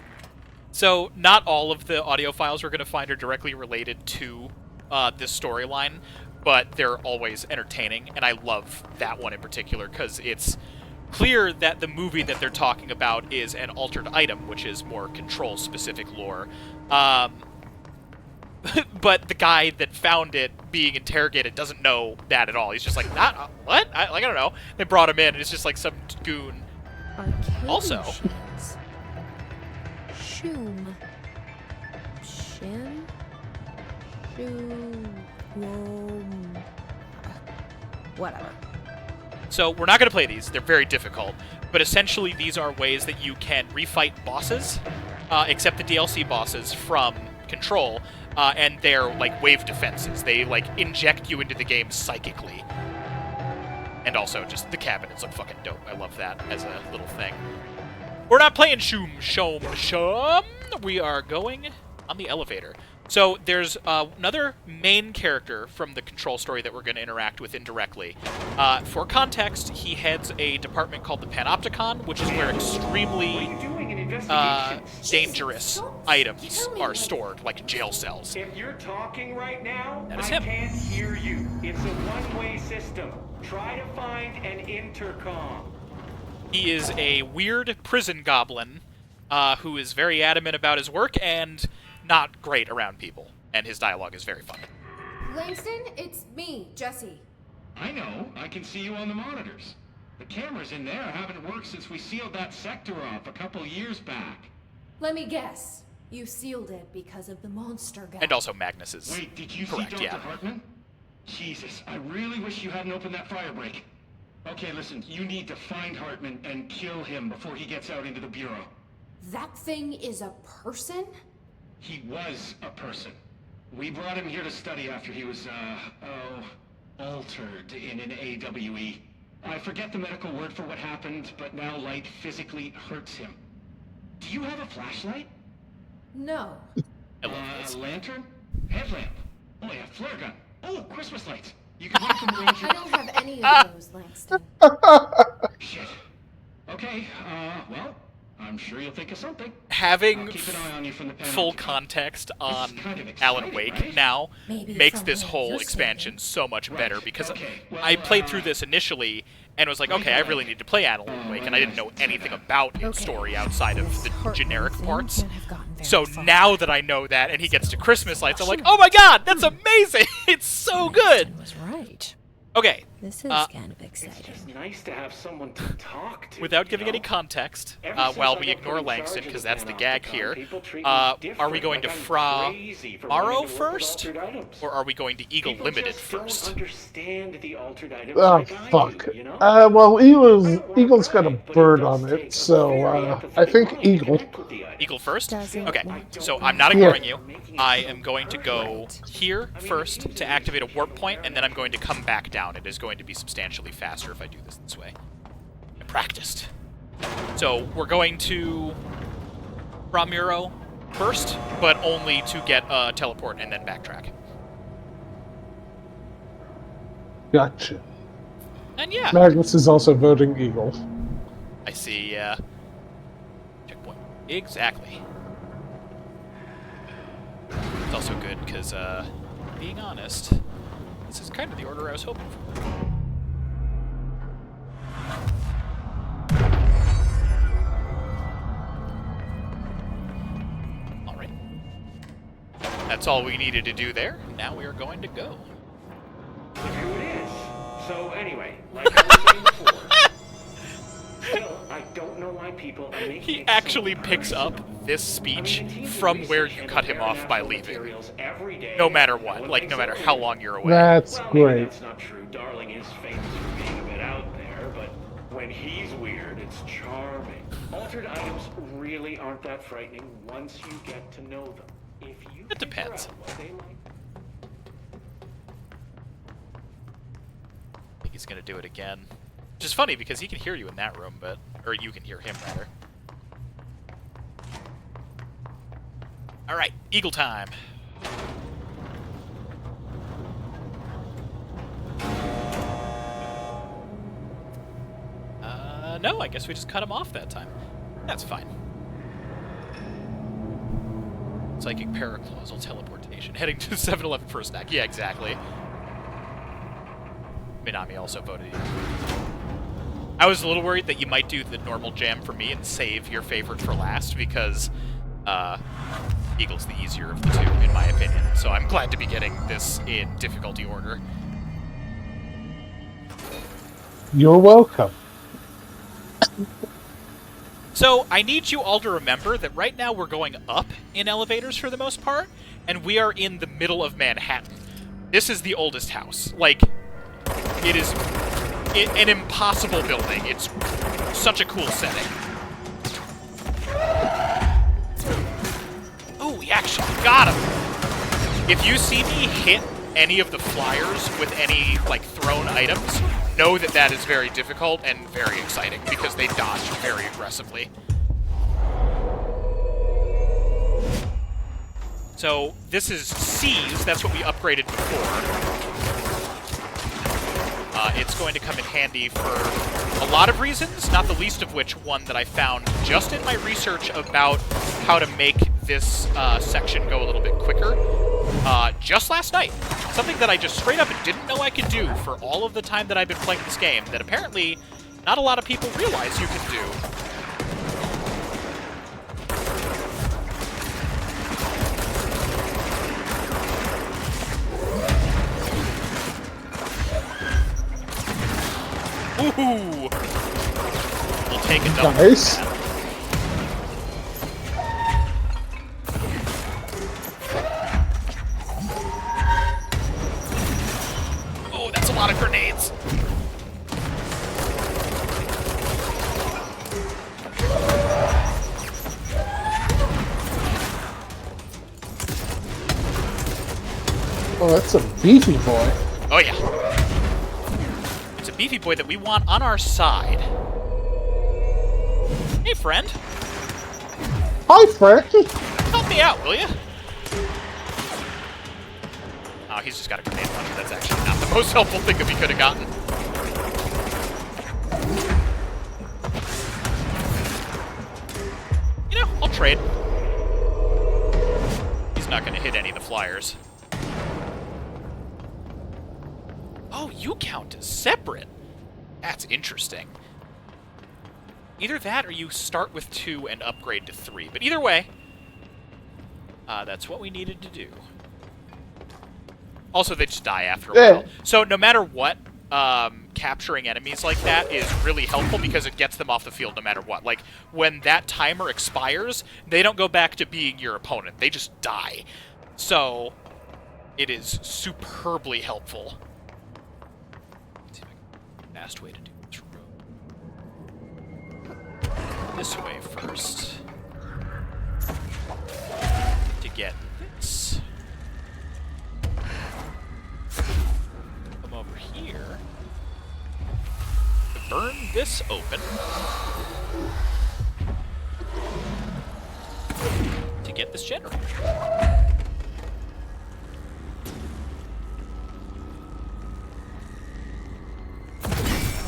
So, not all of the audio files we're going to find are directly related to this storyline, but they're always entertaining, and I love that one in particular, because it's clear that the movie that they're talking about is an altered item, which is more Control-specific lore. But the guy that found it being interrogated doesn't know that at all. He's just like, what? I don't know. They brought him in, and it's just like some goon. Also... Shoom. Shin? Shoom. Whatever. So we're not going to play these. They're very difficult. But essentially, these are ways that you can refight bosses, except the DLC bosses from Control, and they're like wave defenses. They like inject you into the game psychically. And also, just the cabinets look fucking dope. I love that as a little thing. We're not playing Shoom Shom Shum. We are going on the elevator. So there's another main character from the Control story that we're going to interact with indirectly. For context, he heads a department called the Panopticon, which is where extremely dangerous items are stored, like jail cells. If you're talking right now, That is I him. can't hear you. It's a one-way system. Try to find an intercom. He is a weird prison goblin who is very adamant about his work and not great around people. And his dialogue is very funny. Langston, it's me, Jesse. I know. I can see you on the monitors. The cameras in there haven't worked since we sealed that sector off a couple years back. Let me guess. You sealed it because of the monster guy. And also Magnus is Wait, did you correct, see Dr. yeah. Hartman? Jesus, I really wish you hadn't opened that fire break. Okay, listen, you need to find Hartman and kill him before he gets out into the Bureau. That thing is a person? He was a person. We brought him here to study after he was, altered in an AWE. I forget the medical word for what happened, but now light physically hurts him. Do you have a flashlight? No. Lantern? Headlamp? Oh yeah, flare gun. Oh, Christmas lights. You can run from range. I don't have any of those, Langston. Shit. Okay, well, I'm sure you'll think of something. Having I'll keep an eye on you from the full Panopticon. context on kind of Alan exciting, Wake right? now Maybe makes from this where whole you're expansion so much better, Right, because okay, well, I played through this initially and was like, okay, I really need to play Alan Wake, and I didn't know anything about its story outside of the generic parts. So now that I know that, and he gets to Christmas lights, I'm like, oh my god, that's amazing! It's so good! Was right. Okay, This is kind of exciting. It's nice to have someone to talk to. without you giving know? any context, Ever since while I we got ignore put in Langston, charge of because the that's the gag Panopticon, here, people treat me are we different, going to like I'm Fra crazy for Maro wanting to work with first, altered items. or are we going to Eagle People Limited just don't first? understand the altered items Oh, like I fuck. do, you know? Well, Eagle's got a brag, but bird it does on take it, a so very I empathetic think mind to Eagle. connect with the item. Eagle first? Doesn't Okay, want to so be I'm not Yeah. ignoring you. I am going to go here first to activate a warp point, and then I'm going to come back down. It is going to be substantially faster if I do this way. I practiced. So we're going to Ramiro first, but only to get a teleport and then backtrack. Gotcha. And yeah, Magnus is also voting Eagle. I see, checkpoint. Exactly. It's also good, because, being honest, this is kind of the order I was hoping for. Alright. That's all we needed to do there. Now we are going to go. Look who it is. So anyway, like I was saying before, still, I don't know why people are making He it so actually picks personal. up this I mean, speech the teams from of where research you handle cut him their off by natural leaving. materials every day. No matter No what, one like thinks no matter of how it. long you're away. That's Well, maybe great. that's not true. Darling is famous for being a bit out there, but when he's weird, it's charming. Altered items really aren't that frightening once you get to know them. If you It figure depends. out what they like. I think he's gonna do it again. Which is funny because he can hear you in that room, but or you can hear him rather. Alright, Eagle time. No, I guess we just cut him off that time. That's fine. Psychic paraclausal teleportation. Heading to 7-Eleven for a snack. Yeah, exactly. Minami also voted. I was a little worried that you might do the normal jam for me and save your favorite for last, because Eagle's the easier of the two, in my opinion. So I'm glad to be getting this in difficulty order. You're welcome. So, I need you all to remember that right now we're going up in elevators for the most part, and we are in the middle of Manhattan. This is the oldest house. Like, it is an impossible building. It's such a cool setting. Oh, we actually got him! If you see me hit any of the flyers with any, like, thrown items, know that that is very difficult and very exciting, because they dodge very aggressively. So, this is C's, that's what we upgraded before. It's going to come in handy for a lot of reasons, not the least of which one that I found just in my research about how to make this section go a little bit quicker. Just last night. Something that I just straight up didn't know I could do for all of the time that I've been playing this game, that apparently not a lot of people realize you can do. Woohoo! We'll take a double. Nice. Oh, that's a lot of grenades. Oh, that's a beefy boy. Oh, yeah. It's a beefy boy that we want on our side. Hey, friend. Hi, friend. Help me out, will you? Oh, he's just got a grenade launcher. That's actually not the most helpful thing that we could have gotten. You know, I'll trade. He's not going to hit any of the flyers. Oh, you count as separate. That's interesting. Either that or you start with 2 and upgrade to 3. But either way, that's what we needed to do. Also, they just die after a while. So no matter what, capturing enemies like that is really helpful because it gets them off the field no matter what. Like, when that timer expires, they don't go back to being your opponent. They just die. So, it is superbly helpful. Let's see if I can find a fast way to do this room. This way first. To get this. Come over here. To burn this open. To get this generator.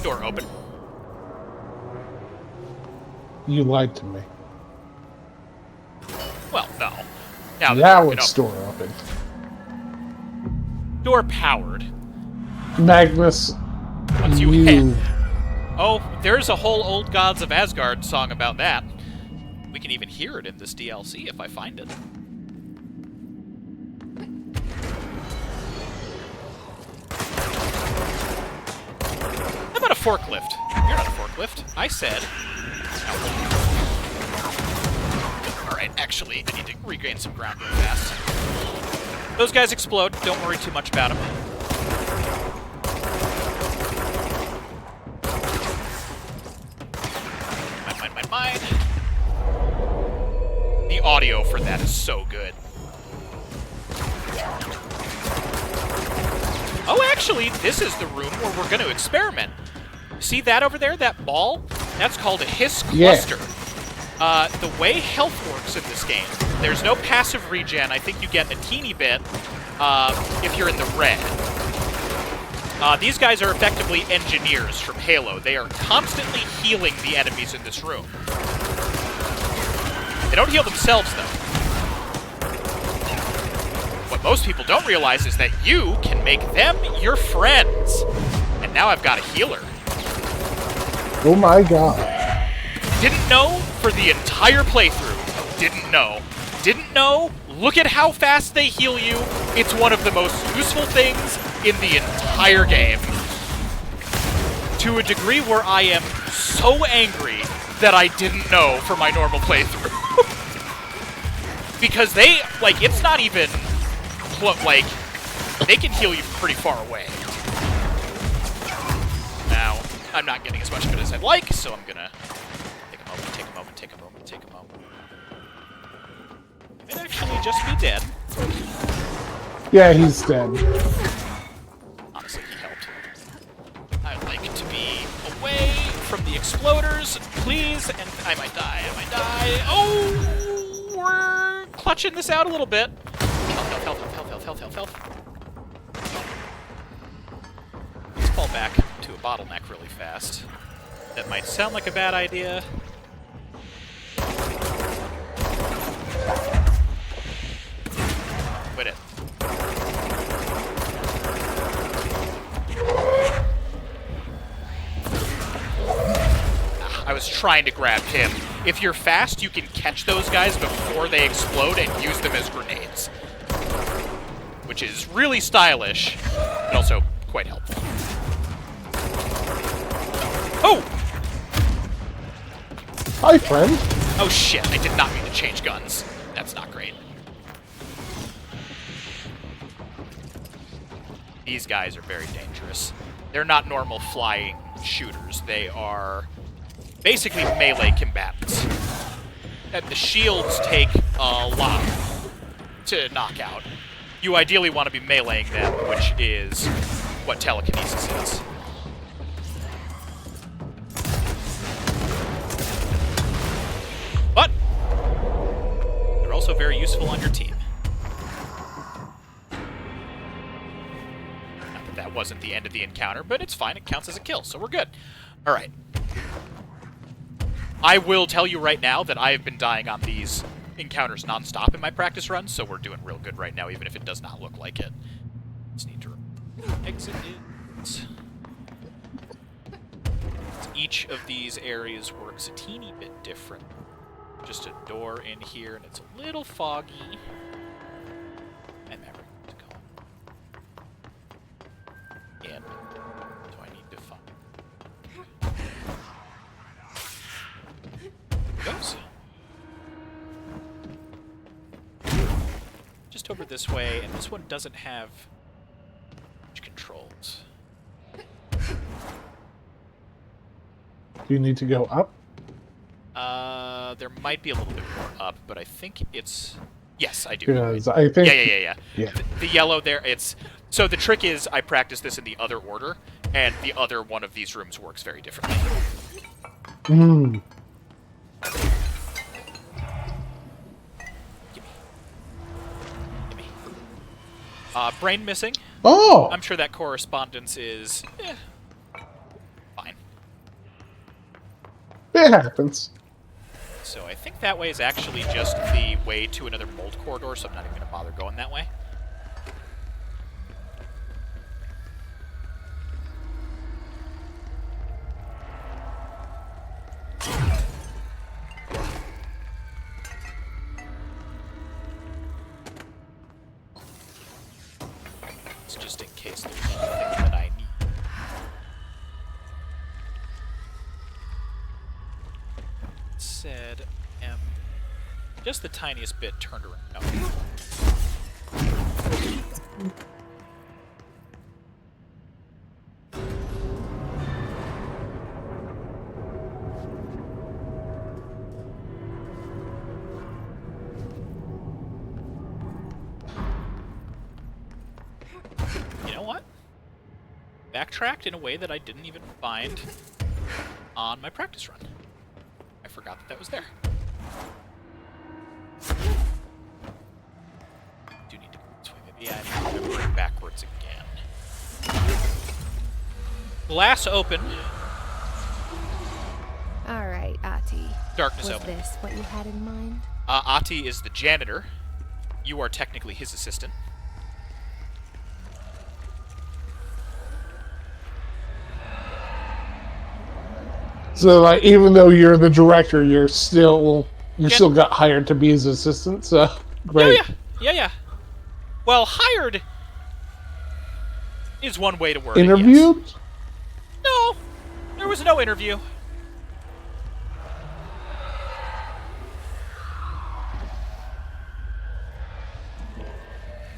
Door open. You lied to me. Well, no. Now it's door open. Door powered. Magnus, Once you hit. Oh, there's a whole Old Gods of Asgard song about that. We can even hear it in this DLC if I find it. How about a forklift? You're not a forklift. I said... Alright, actually, I need to regain some ground real fast. Those guys explode. Don't worry too much about them. Mine. The audio for that is so good. Oh, actually, this is the room where we're going to experiment. See that over there, that ball? That's called a hiss cluster. Yeah. The way health works in this game, there's no passive regen. I think you get a teeny bit if you're in the red. These guys are effectively engineers from Halo. They are constantly healing the enemies in this room. They don't heal themselves, though. What most people don't realize is that you can make them your friends. And now I've got a healer. Oh my god. Didn't know for the entire playthrough. Didn't know. Didn't know. Look at how fast they heal you. It's one of the most useful things in the entire game. To a degree where I am so angry that I didn't know for my normal playthrough. Because they, like, it's not even, like, they can heal you from pretty far away. Now, I'm not getting as much of it as I'd like, so I'm gonna take a moment, take a moment, take a moment, take a moment. It actually just be dead. Yeah, he's dead. Honestly, he helped. I'd like to be away from the exploders, please, and I might die, Oh! We're clutching this out a little bit. Health. Let's fall back to a bottleneck really fast. That might sound like a bad idea. Quit it. I was trying to grab him. If you're fast, you can catch those guys before they explode and use them as grenades. Which is really stylish, but also quite helpful. Oh! Hi, friend. Oh shit, I did not mean to change guns. That's not great. These guys are very dangerous. They're not normal flying shooters. They are basically melee combatants. And the shields take a lot to knock out. You ideally want to be meleeing them, which is what telekinesis is. But they're also very useful on your team. Not that that wasn't the end of the encounter, but it's fine. It counts as a kill, so we're good. All right. I will tell you right now that I have been dying on these encounters non-stop in my practice runs, so we're doing real good right now, even if it does not look like it. Just need to exit it. Each of these areas works a teeny bit different. Just a door in here, and it's a little foggy. I'm ever to go in. Do I need to find? Goes. Just over this way, and this one doesn't have much controls. Do you need to go up? There might be a little bit more up, but I think it's... Yes, I do. Because I think... Yeah. The yellow there, it's... So the trick is I practice this in the other order, and the other one of these rooms works very differently. Hmm. Gimme. Brain missing. Oh! I'm sure that correspondence is... fine. It happens. So I think that way is actually just the way to another mold corridor, so I'm not even going to bother going that way. It's just in case there's anything that I need. Said am just the tiniest bit turned around. No. You know what? Backtracked in a way that I didn't even find on my practice run. I forgot that that was there. Do need to go this way. Maybe I need to go backwards again. Glass open. All right, Ati. Darkness Was open. this what you had in mind? Ati is the janitor. You are technically his assistant. So, like, even though you're the director, you're still got hired to be his assistant. So, great. Yeah. Well, hired is one way to word Interviewed? it. Yes. No, there was no interview.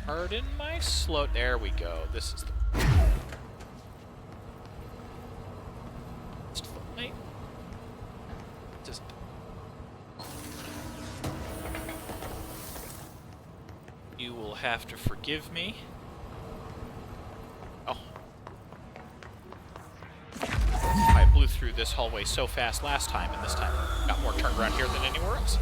Pardon my slow. There we go. This is the. Wait. Just. You will have to forgive me. Oh. I blew through this hallway so fast last time, and this time got more turned around here than anywhere else.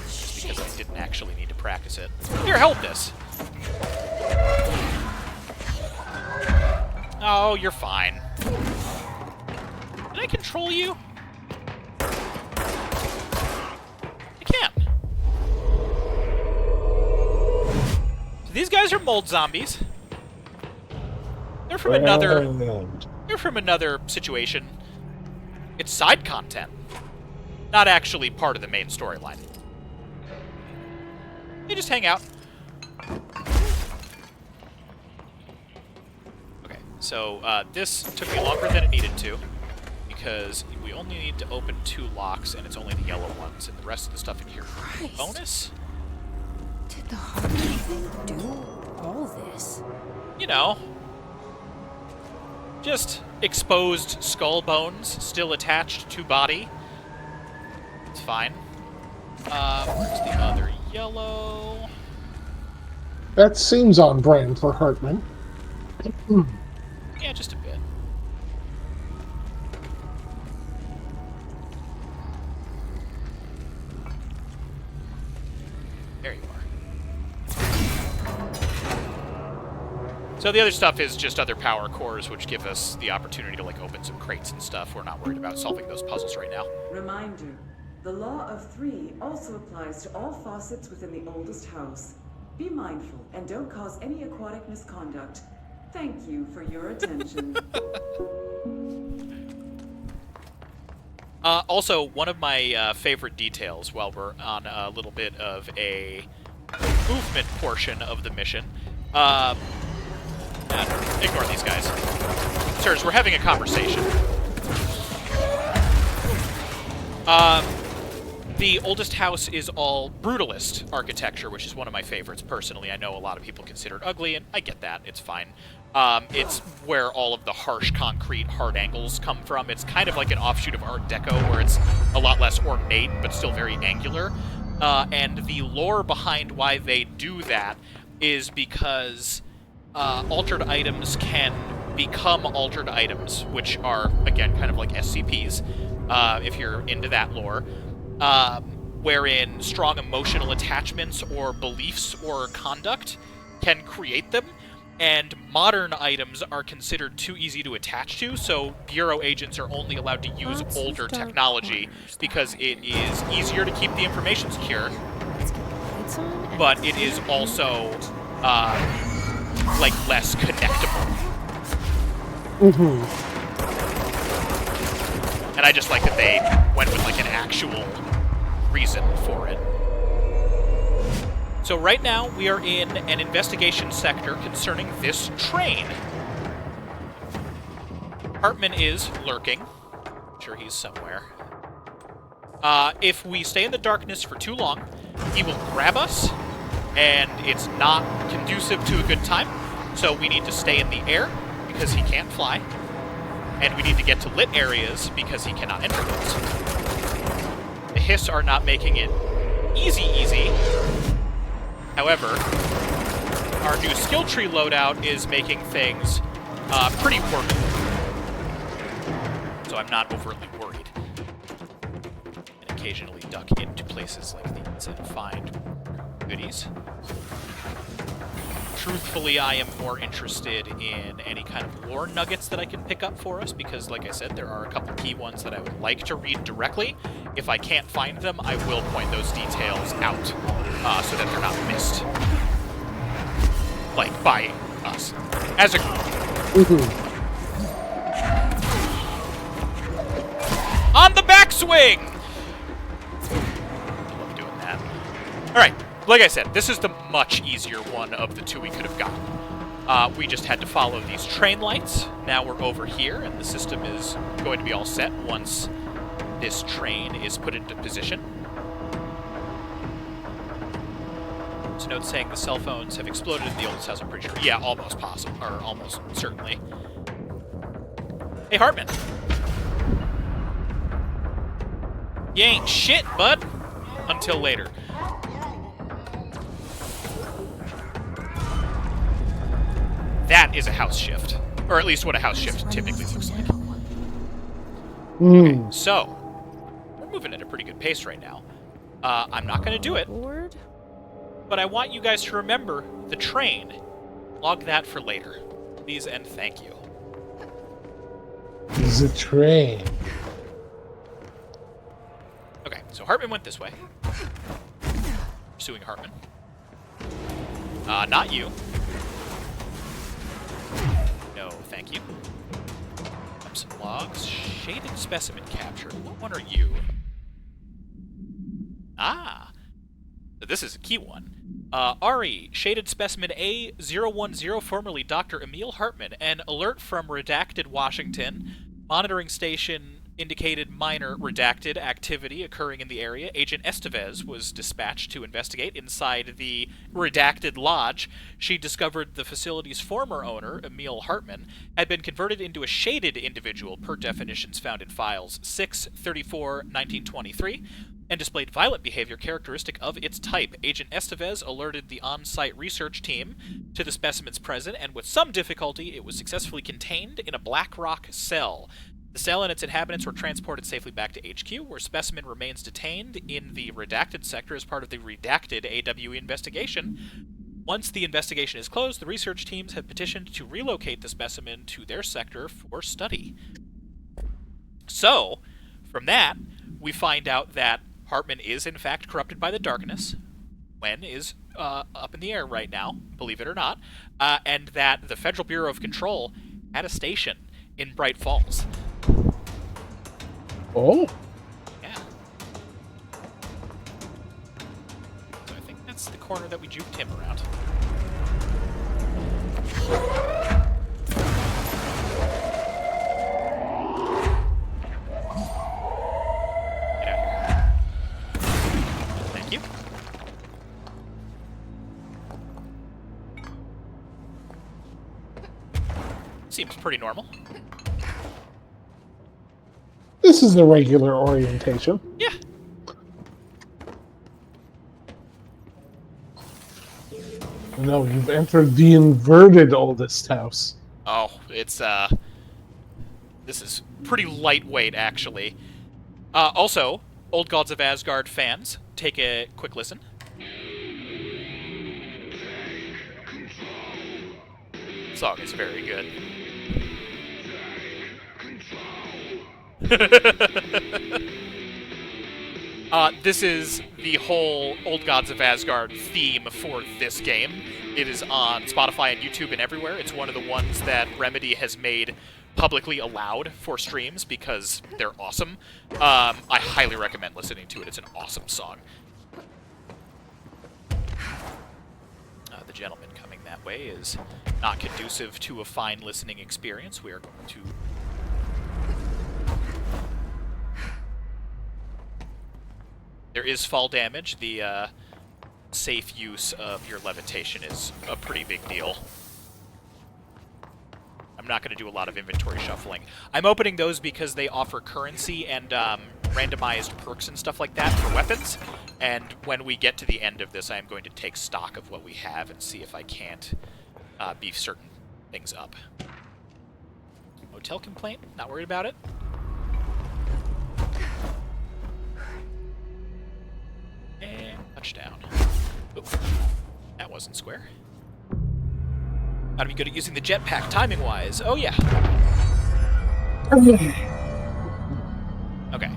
Just because I didn't actually need to practice it. Here, hold this! Oh, you're fine. Can I control you? I can't. So these guys are mold zombies. They're from another situation. It's side content. Not actually part of the main storyline. They just hang out. Okay, so this took me longer than it needed to, because we only need to open 2 locks, and it's only the yellow ones, and the rest of the stuff in here is bonus. Did the Hartman thing do all this? You know, just exposed skull bones still attached to body. It's fine. Where's the other yellow? That seems on brand for Hartman. Yeah, just a bit. There you are. So the other stuff is just other power cores, which give us the opportunity to, like, open some crates and stuff. We're not worried about solving those puzzles right now. Reminder, the law of 3 also applies to all faucets within the oldest house. Be mindful and don't cause any aquatic misconduct. Thank you for your attention. Also, one of my favorite details, while we're on a little bit of a movement portion of the mission, ignore these guys. Sirs, we're having a conversation. The oldest house is all brutalist architecture, which is one of my favorites, personally. I know a lot of people consider it ugly, and I get that. It's fine. It's where all of the harsh concrete hard angles come from. It's kind of like an offshoot of Art Deco, where it's a lot less ornate, but still very angular. And the lore behind why they do that is because altered items can become altered items, which are, again, kind of like SCPs, if you're into that lore. Wherein strong emotional attachments or beliefs or conduct can create them, and modern items are considered too easy to attach to, so Bureau agents are only allowed to use older technology because it is easier to keep the information secure, but it is also, like, less connectable. Mm-hmm. And I just like that they went with, like, an actual reason for it. So right now, we are in an investigation sector concerning this train. Hartman is lurking. I'm sure he's somewhere. If we stay in the darkness for too long, he will grab us, and it's not conducive to a good time. So we need to stay in the air, because he can't fly. And we need to get to lit areas, because he cannot enter those. The Hiss are not making it easy. However, our new skill tree loadout is making things pretty workable. So I'm not overtly worried. And occasionally duck into places like these and find goodies. Truthfully, I am more interested in any kind of lore nuggets that I can pick up for us, because, like I said, there are a couple key ones that I would like to read directly. If I can't find them, I will point those details out, so that they're not missed. Like, by us. As a group. Mm-hmm. On the backswing! I love doing that. Alright. Like I said, this is the much easier one of the two we could have gotten. We just had to follow these train lights. Now we're over here, and the system is going to be all set once this train is put into position. There's a note saying the cell phones have exploded in the oldest house, I'm pretty sure. Yeah, almost possible, or almost certainly. Hey, Hartman. You ain't shit, bud. Until later. That is a house shift. Or at least what a house shift typically looks like. Hmm. So, we're moving at a pretty good pace right now. I'm not going to do it, but I want you guys to remember the train. Log that for later. Please and thank you. There's a train. Okay, so Hartman went this way. Pursuing Hartman. Not you. No, thank you. Up some logs. Shaded specimen captured. What one are you? Ah! So this is a key one. Ari, shaded specimen A010, formerly Dr. Emil Hartman. An alert from redacted Washington. Monitoring station indicated minor redacted activity occurring in the area. Agent Estevez was dispatched to investigate. Inside the redacted lodge, she discovered the facility's former owner, Emil Hartman, had been converted into a shaded individual per definitions found in files 634-1923, and displayed violent behavior characteristic of its type. Agent Estevez alerted the on-site research team to the specimens present, and with some difficulty, it was successfully contained in a black rock cell. The cell and its inhabitants were transported safely back to HQ, where specimen remains detained in the redacted sector as part of the redacted AWE investigation. Once the investigation is closed, the research teams have petitioned to relocate the specimen to their sector for study. So, from that, we find out that Hartman is in fact corrupted by the darkness. When is up in the air right now, believe it or not, and that the Federal Bureau of Control had a station in Bright Falls. Oh. Yeah. So I think that's the corner that we juked him around. Get out here. Thank you. Seems pretty normal. This is the regular orientation. Yeah. No, you've entered the inverted oldest house. Oh, it's, this is pretty lightweight, actually. Also, Old Gods of Asgard fans, take a quick listen. The song is very good. This is the whole Old Gods of Asgard theme for this game. It is on Spotify and YouTube and everywhere. It's one of the ones that Remedy has made publicly allowed for streams because they're awesome. I highly recommend listening to it. It's an awesome song. The gentleman coming that way is not conducive to a fine listening experience. We are going to... There is fall damage. The safe use of your levitation is a pretty big deal. I'm not going to do a lot of inventory shuffling. I'm opening those because they offer currency and randomized perks and stuff like that for weapons. And when we get to the end of this, I'm going to take stock of what we have and see if I can't beef certain things up. Hotel complaint? Not worried about it. And touchdown. Oop. That wasn't square. Gotta be good at using the jetpack timing-wise. Oh, yeah. Okay.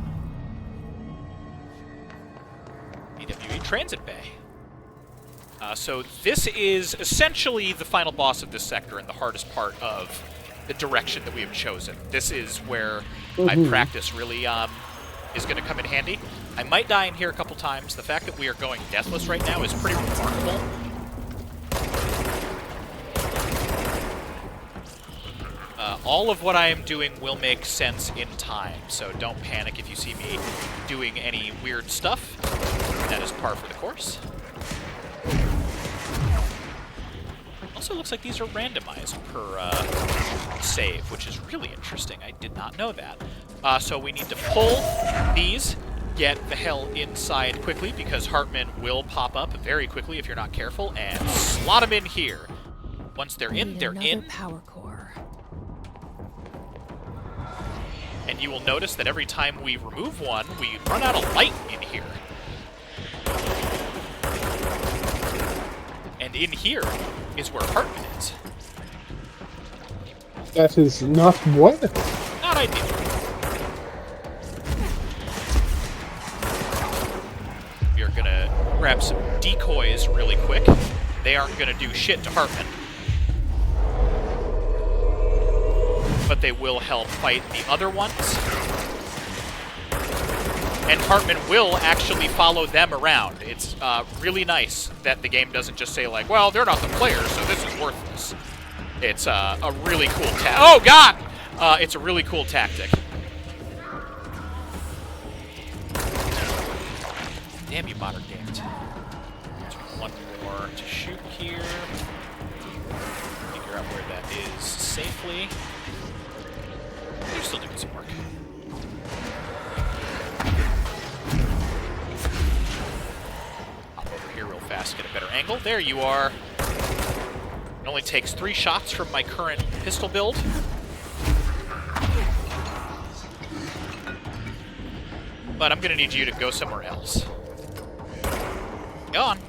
AWE Transit Bay. So this is essentially the final boss of this sector and the hardest part of the direction that we have chosen. This is where my practice really is going to come in handy. I might die in here a couple times. The fact that we are going deathless right now is pretty remarkable. All of what I am doing will make sense in time, so don't panic if you see me doing any weird stuff. That is par for the course. Also looks like these are randomized per save, which is really interesting. I did not know that. So we need to pull these, get the hell inside quickly, because Hartman will pop up very quickly if you're not careful, and slot him in here. Once they're in, they're in. Power core. And you will notice that every time we remove one, we run out of light in here. And in here is where Hartman is. That is not what? Not ideal. We are gonna grab some decoys really quick. They aren't gonna do shit to Hartman. But they will help fight the other ones. And Hartman will actually follow them around. It's really nice that the game doesn't just say, like, well, they're not the players, so this is worthless. It's a really cool tactic. Oh, God! It's a really cool tactic. Damn you, modern games. One more to shoot here. Figure out where that is safely. You're still doing some work. Hop over here real fast, get a better angle. There you are. It only takes 3 shots from my current pistol build. But I'm gonna need you to go somewhere else. Go on.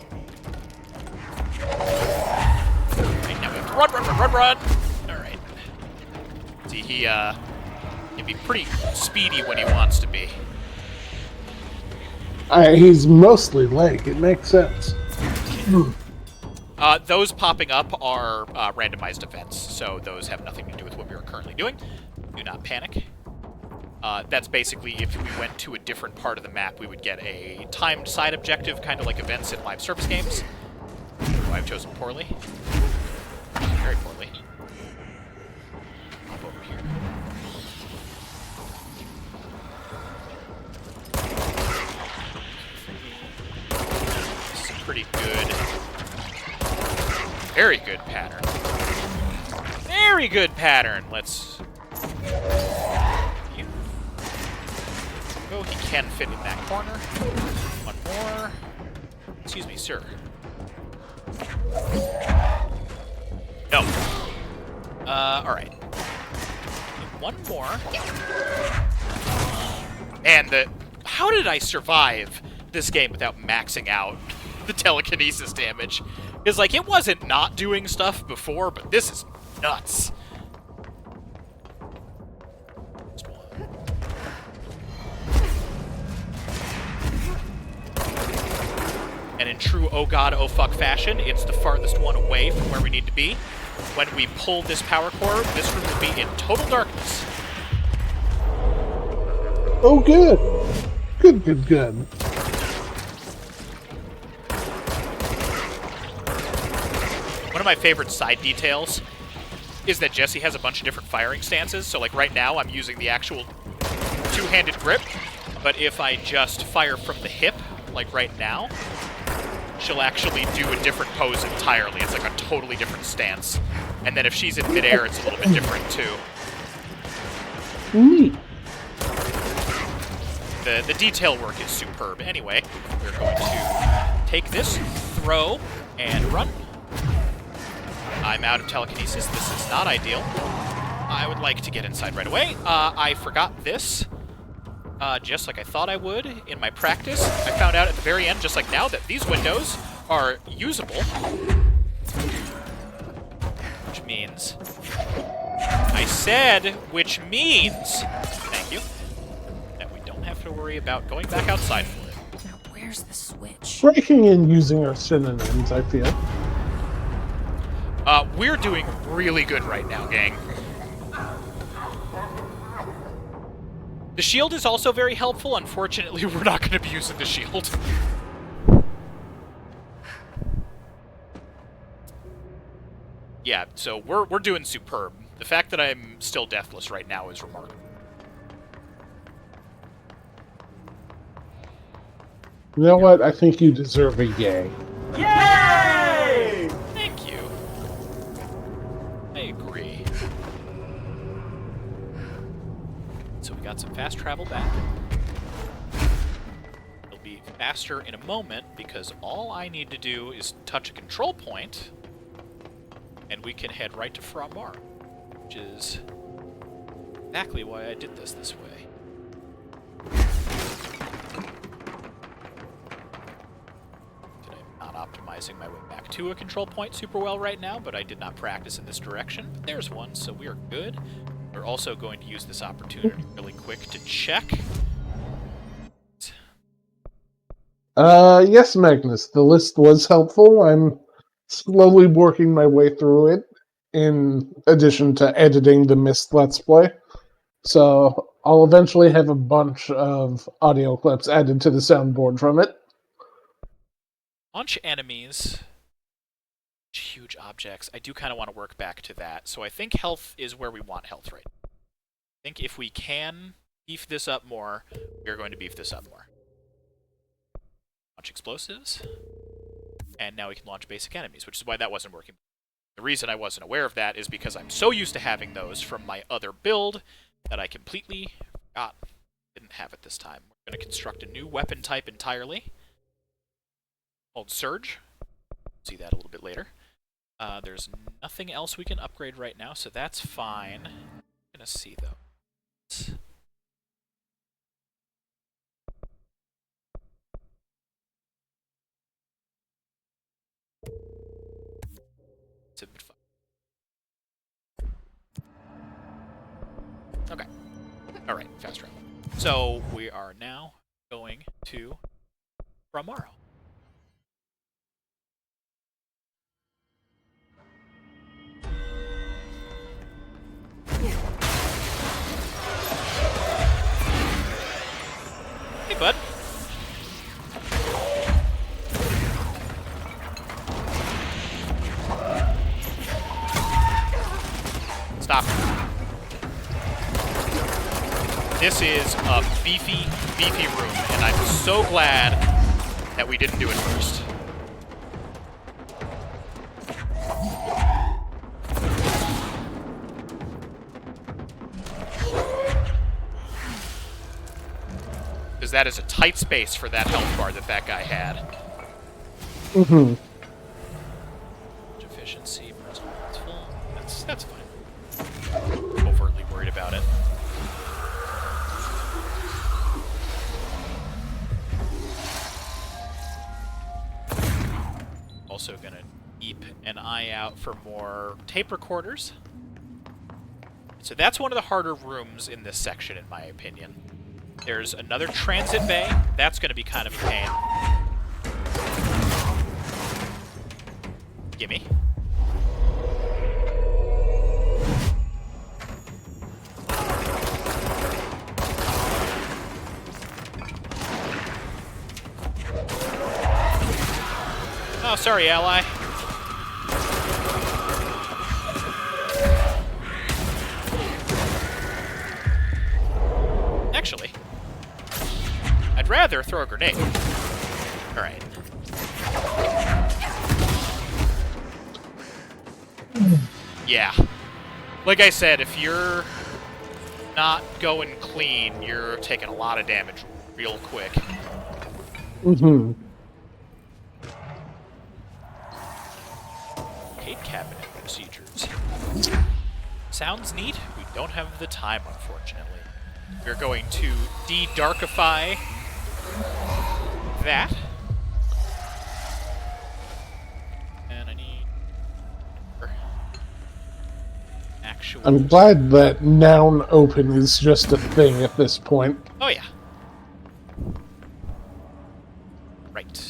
Right, now we have to run! Alright. See, he can be pretty speedy when he wants to be. He's mostly leg. It makes sense. Those popping up are randomized events, so those have nothing to do with what we are currently doing. Do not panic. That's basically if we went to a different part of the map, we would get a timed side objective, kind of like events in live service games. Oh, I've chosen poorly. Very poorly. Hop over here. This is a pretty good, very good pattern. Very good pattern. Let's... Oh, he can fit in that corner. One more. Excuse me, sir. No. Alright. One more. And how did I survive this game without maxing out the telekinesis damage? Because, like, it wasn't not doing stuff before, but this is nuts. And in true oh god, oh fuck fashion, it's the farthest one away from where we need to be. When we pull this power core, this room will be in total darkness. Oh, good. Good. One of my favorite side details is that Jesse has a bunch of different firing stances. So, like, right now I'm using the actual two-handed grip, but if I just fire from the hip, like right now, she'll actually do a different pose entirely. It's like a totally different stance. And then if she's in midair, it's a little bit different too. Neat. The detail work is superb. Anyway, we're going to take this, throw, and run. I'm out of telekinesis. This is not ideal. I would like to get inside right away. I forgot this. Just like I thought I would in my practice. I found out at the very end, just like now, that these windows are usable. Which means... I said, which means... Thank you. That we don't have to worry about going back outside for it. Now where's the switch? Breaking and using are synonyms, I feel. We're doing really good right now, gang. The shield is also very helpful. Unfortunately, we're not going to be using the shield. Yeah, so we're doing superb. The fact that I'm still deathless right now is remarkable. You know what? I think you deserve a yay. Yay! Thank you. I agree. So we got some fast travel back. It'll be faster in a moment because all I need to do is touch a control point and we can head right to Framar, which is exactly why I did this way. I'm not optimizing my way back to a control point super well right now, but I did not practice in this direction. But there's one, so we are good. We're also going to use this opportunity really quick to check. Yes, Magnus, the list was helpful. I'm slowly working my way through it, in addition to editing the Mist Let's Play. So I'll eventually have a bunch of audio clips added to the soundboard from it. Launch enemies. Huge objects. I do kind of want to work back to that. So I think health is where we want health right now. I think if we can beef this up more, we're going to beef this up more. Launch explosives. And now we can launch basic enemies, which is why that wasn't working. The reason I wasn't aware of that is because I'm so used to having those from my other build that I completely forgot. Didn't have it this time. We're going to construct a new weapon type entirely. Called Surge. See that a little bit later. There's nothing else we can upgrade right now, so that's fine. I'm going to see, though. It's a bit fun. Okay. Alright, fast travel. So, we are now going to Ramaro. Hey, bud. Stop. This is a beefy, beefy room, and I'm so glad that we didn't do it first. Because that is a tight space for that health bar that guy had. Mm-hmm. Efficiency, full. That's fine. Overtly worried about it. Also gonna keep an eye out for more tape recorders. So that's one of the harder rooms in this section, in my opinion. There's another transit bay. That's gonna be kind of a pain. Gimme. Oh, sorry, ally. Actually, I'd rather throw a grenade. Alright. Yeah. Like I said, if you're not going clean, you're taking a lot of damage real quick. Mm-hmm. Cabinet procedures. Sounds neat. We don't have the time, unfortunately. We're going to de-darkify that. And I need actual... I'm glad that noun open is just a thing at this point. Oh, yeah. Right.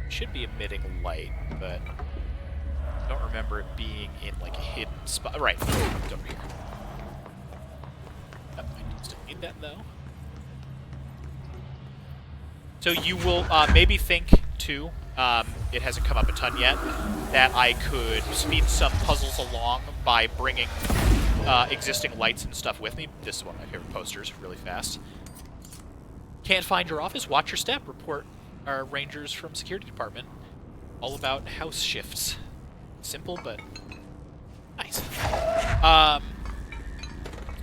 Should be emitting light, but I don't remember it being in like a hidden spot. Right, it's over here. I might still need that though. So you will maybe think too. It hasn't come up a ton yet. That I could speed some puzzles along by bringing existing lights and stuff with me. This is one of my favorite posters. Really fast. Can't find your office? Watch your step. Report our rangers from security department. All about house shifts. Simple, but nice.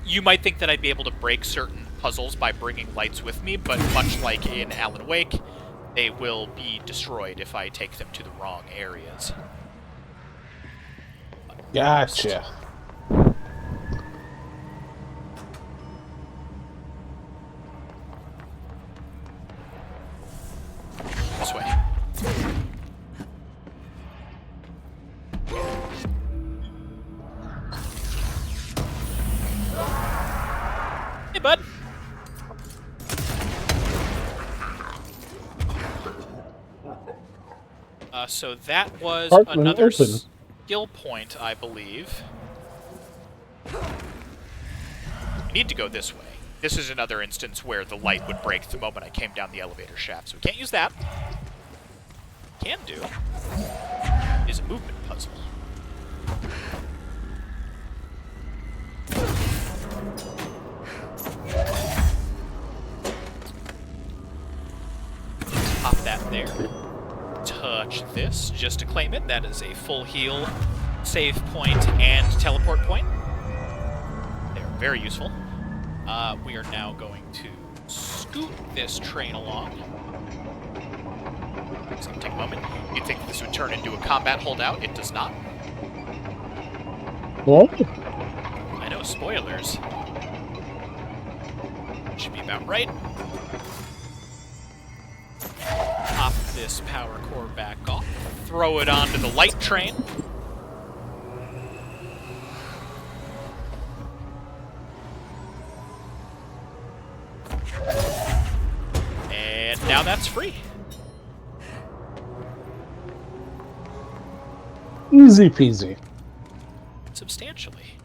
You might think that I'd be able to break certain puzzles by bringing lights with me, but much like in Alan Wake, they will be destroyed if I take them to the wrong areas. Gotcha. This way. Hey, bud. So that was Hartman another open. skill point, I believe. We need to go this way. This is another instance where the light would break the moment I came down the elevator shaft, so we can't use that. Can do is a movement puzzle. Pop that there. Touch this just to claim it. That is a full heal, save point, and teleport point. They're very useful. We are now going to scoot this train along. It's going to take a moment. You'd think this would turn into a combat holdout. It does not. What? I know, spoilers. Should be about right. Pop this power core back off. Throw it onto the light train. And now that's free. Easy peasy. Substantially.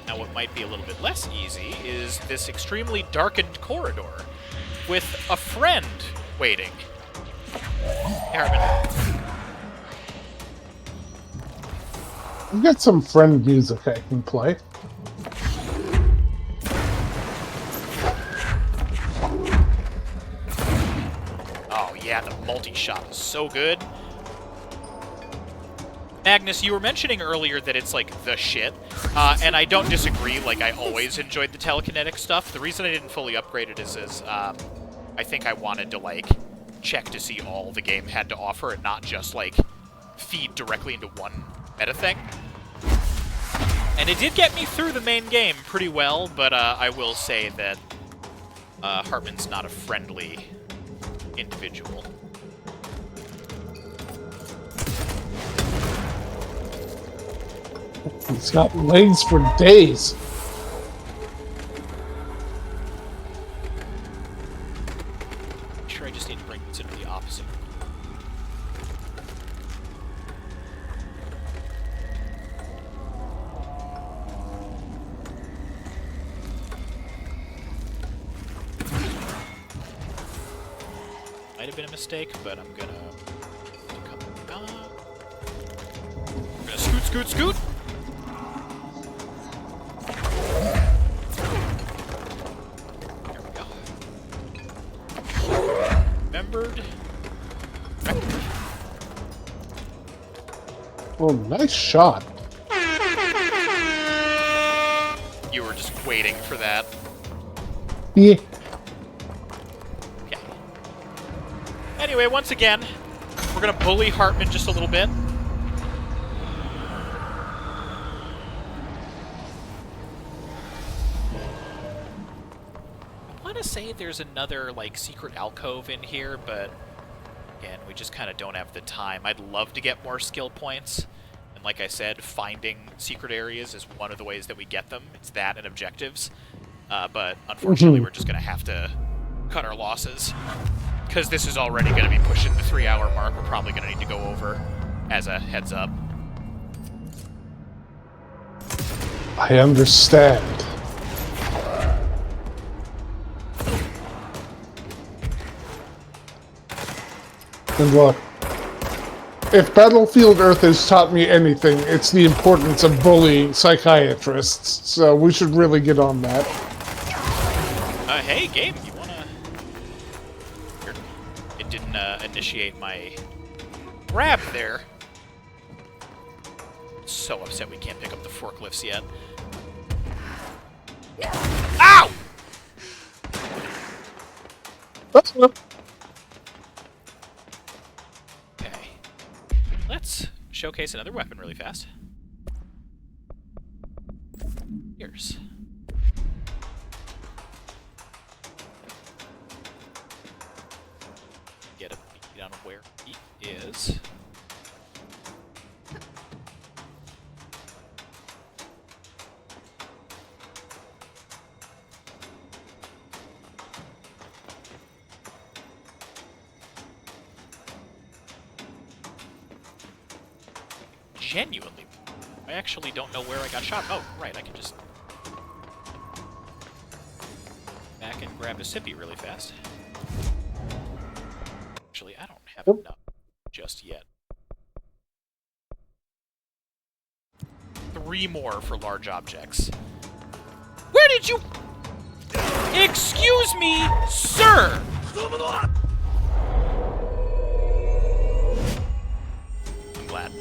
Now what might be a little bit less easy is this extremely darkened corridor with a friend waiting. Hey, Hartman. I've got some friend music I can play. Oh yeah, the multi-shot is so good. Magnus, you were mentioning earlier that it's like the shit, and I don't disagree. Like, I always enjoyed the telekinetic stuff. The reason I didn't fully upgrade it is I think I wanted to like check to see all the game had to offer and not just like feed directly into one meta thing. And it did get me through the main game pretty well, but I will say that Hartman's not a friendly individual. He's got legs for days. Sure, I just need to bring this into the opposite. Might have been a mistake, but I'm gonna come back. I'm gonna scoot, scoot, scoot. There we go. Remembered. Oh, nice shot. You were just waiting for that. Yeah. Okay. Anyway, once again, we're gonna bully Hartman just a little bit. I want to say there's another, like, secret alcove in here, but again, we just kind of don't have the time. I'd love to get more skill points, and like I said, finding secret areas is one of the ways that we get them. It's that and objectives, but unfortunately we're just going to have to cut our losses, because this is already going to be pushing the 3-hour mark. We're probably going to need to go over as a heads up. I understand. Good luck. If Battlefield Earth has taught me anything, it's the importance of bullying psychiatrists. So we should really get on that. Hey, game, you wanna... It didn't initiate my grab there. So upset we can't pick up the forklifts yet. Ow! That's enough. Okay. Let's showcase another weapon really fast. Here's. Get a beat on where he is. Genuinely, I actually don't know where I got shot. Oh, right, I can just back and grab a sippy really fast. Actually, I don't have enough just yet. 3 more for large objects. Where did you... Excuse me, sir! I'm glad.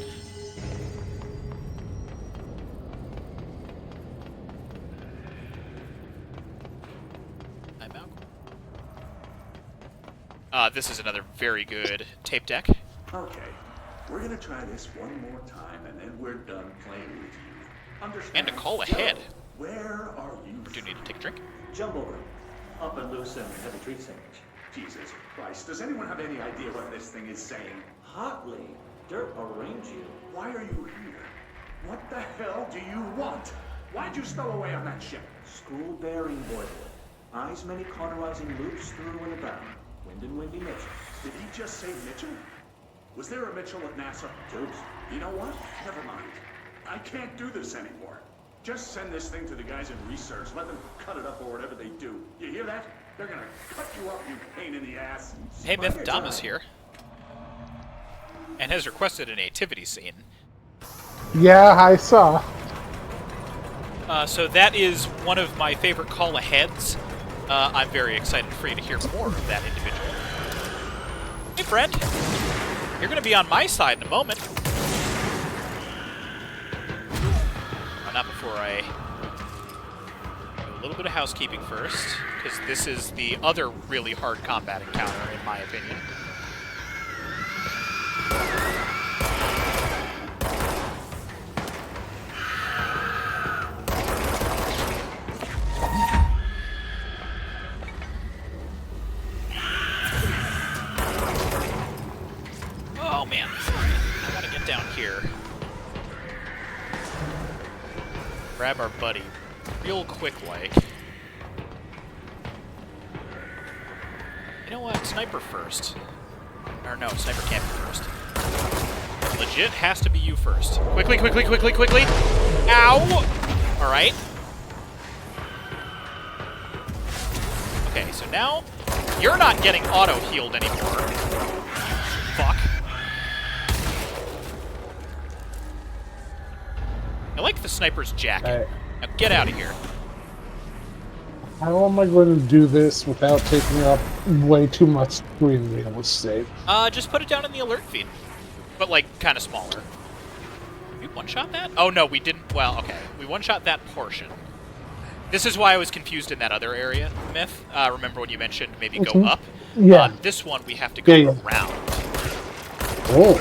I'm out. This is another very good tape deck. Okay, we're gonna try this one more time, and then we're done playing with you. Understand? And a call ahead. Where are you? Do you need to take a drink? Jumbo room. Up and loose and heavy treat sandwich. Jesus Christ, does anyone have any idea what this thing is saying? Hotly. Dirt arrange you. Why are you here? What the hell do you want? Why'd you stow away on that ship? School bearing boiler. Eyes many cauterizing loops through and about. Wind and windy Mitchell. Did he just say Mitchell? Was there a Mitchell at NASA? Tubes. You know what? Never mind. I can't do this anymore. Just send this thing to the guys in research. Let them cut it up or whatever they do. You hear that? They're gonna cut you up, you pain in the ass. Hey, Myth, Dom is here. And has requested a nativity scene. Yeah, I saw. So that is one of my favorite call-aheads. I'm very excited for you to hear more of that individual. Hey, friend. You're going to be on my side in a moment. Oh, not before I do a little bit of housekeeping first, because this is the other really hard combat encounter, in my opinion. Oh man, I gotta get down here. Grab our buddy real quick like. You know what? Sniper first. Or no, sniper can't be first. Legit has to be you first. Quickly, quickly, quickly, quickly! Ow! Alright. Okay, so now you're not getting auto-healed anymore. Fuck. I like the sniper's jacket. Now get out of here. How am I going to do this without taking up way too much screen real estate? Just put it down in the alert feed. But, like, kind of smaller. Did we one-shot that? Oh, no, we didn't. Well, okay. We one-shot that portion. This is why I was confused in that other area, Myth. Remember when you mentioned maybe go up? Yeah. This one, we have to go around. Oh.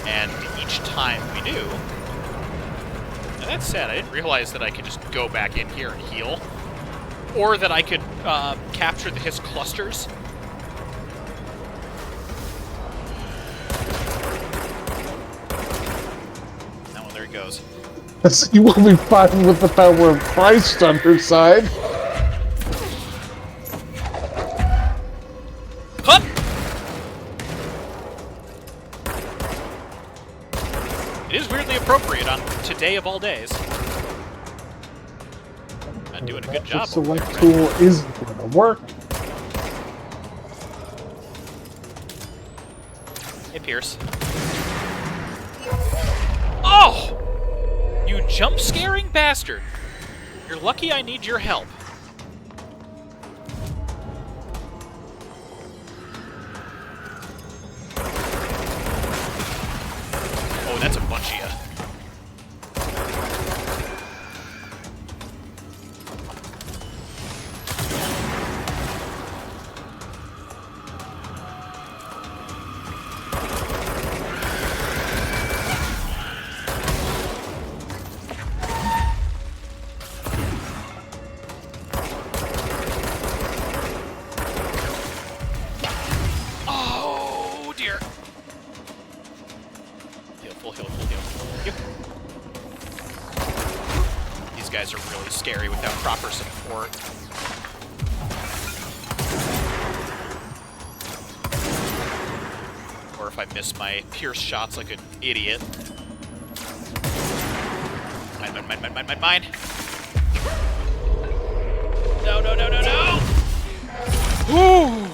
And each time we do... Now, that said, I didn't realize that I could just go back in here and heal. Or that I could capture the Hiss clusters. Oh, there he goes. You will be fine with the power of Christ on her side. Hup! It is weirdly appropriate on today of all days. Not doing a good job. The select tool isn't going to work. Hey, Pierce. Oh! You jump-scaring bastard! You're lucky I need your help. Oh, that's a bunch of ya. Guys are really scary without proper support. Or if I miss my Pierce shots like an idiot. Mine. No. Woo!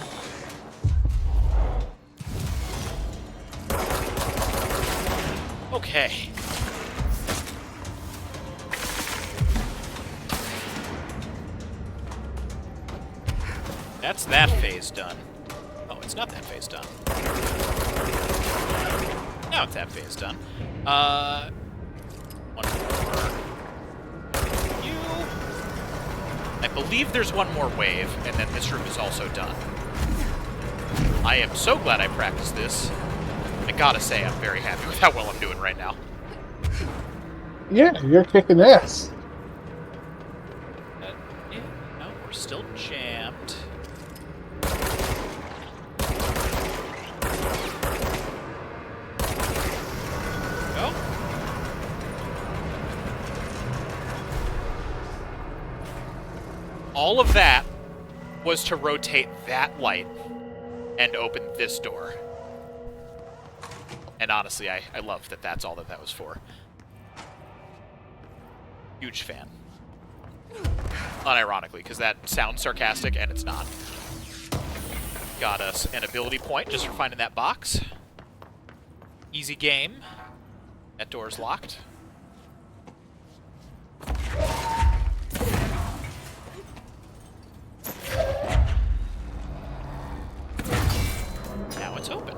Okay. That's that phase done. Oh, it's not that phase done. Now it's that phase done. One more. You. I believe there's one more wave, and then this room is also done. I am so glad I practiced this. I gotta say, I'm very happy with how well I'm doing right now. Yeah, you're kicking ass. Yeah, no, we're still jammed. Go. All of that was to rotate that light and open this door. And honestly, I love that that's all that was for. Huge fan. Unironically, because that sounds sarcastic, and it's not. Got us an ability point just for finding that box. Easy game. That door's locked. Now it's open.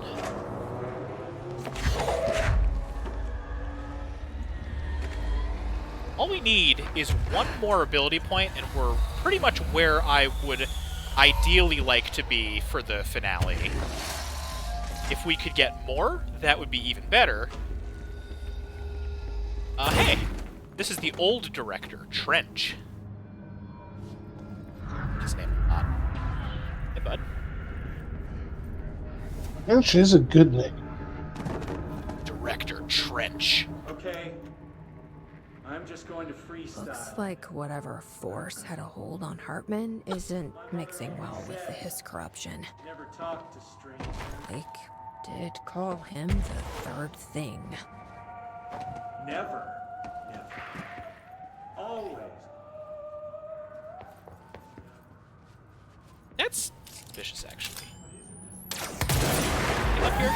All we need is one more ability point, and we're pretty much where I would ideally like to be for the finale. If we could get more, that would be even better. Hey! This is the old director, Trench. His name is not. Hey, bud. Trench is a good name. Director Trench. Okay. I'm just going to freestyle. Looks like whatever force had a hold on Hartman isn't mixing well with his corruption. Never talk to strangers. Blake did call him the third thing. Never. Always. That's suspicious, actually. Get up here.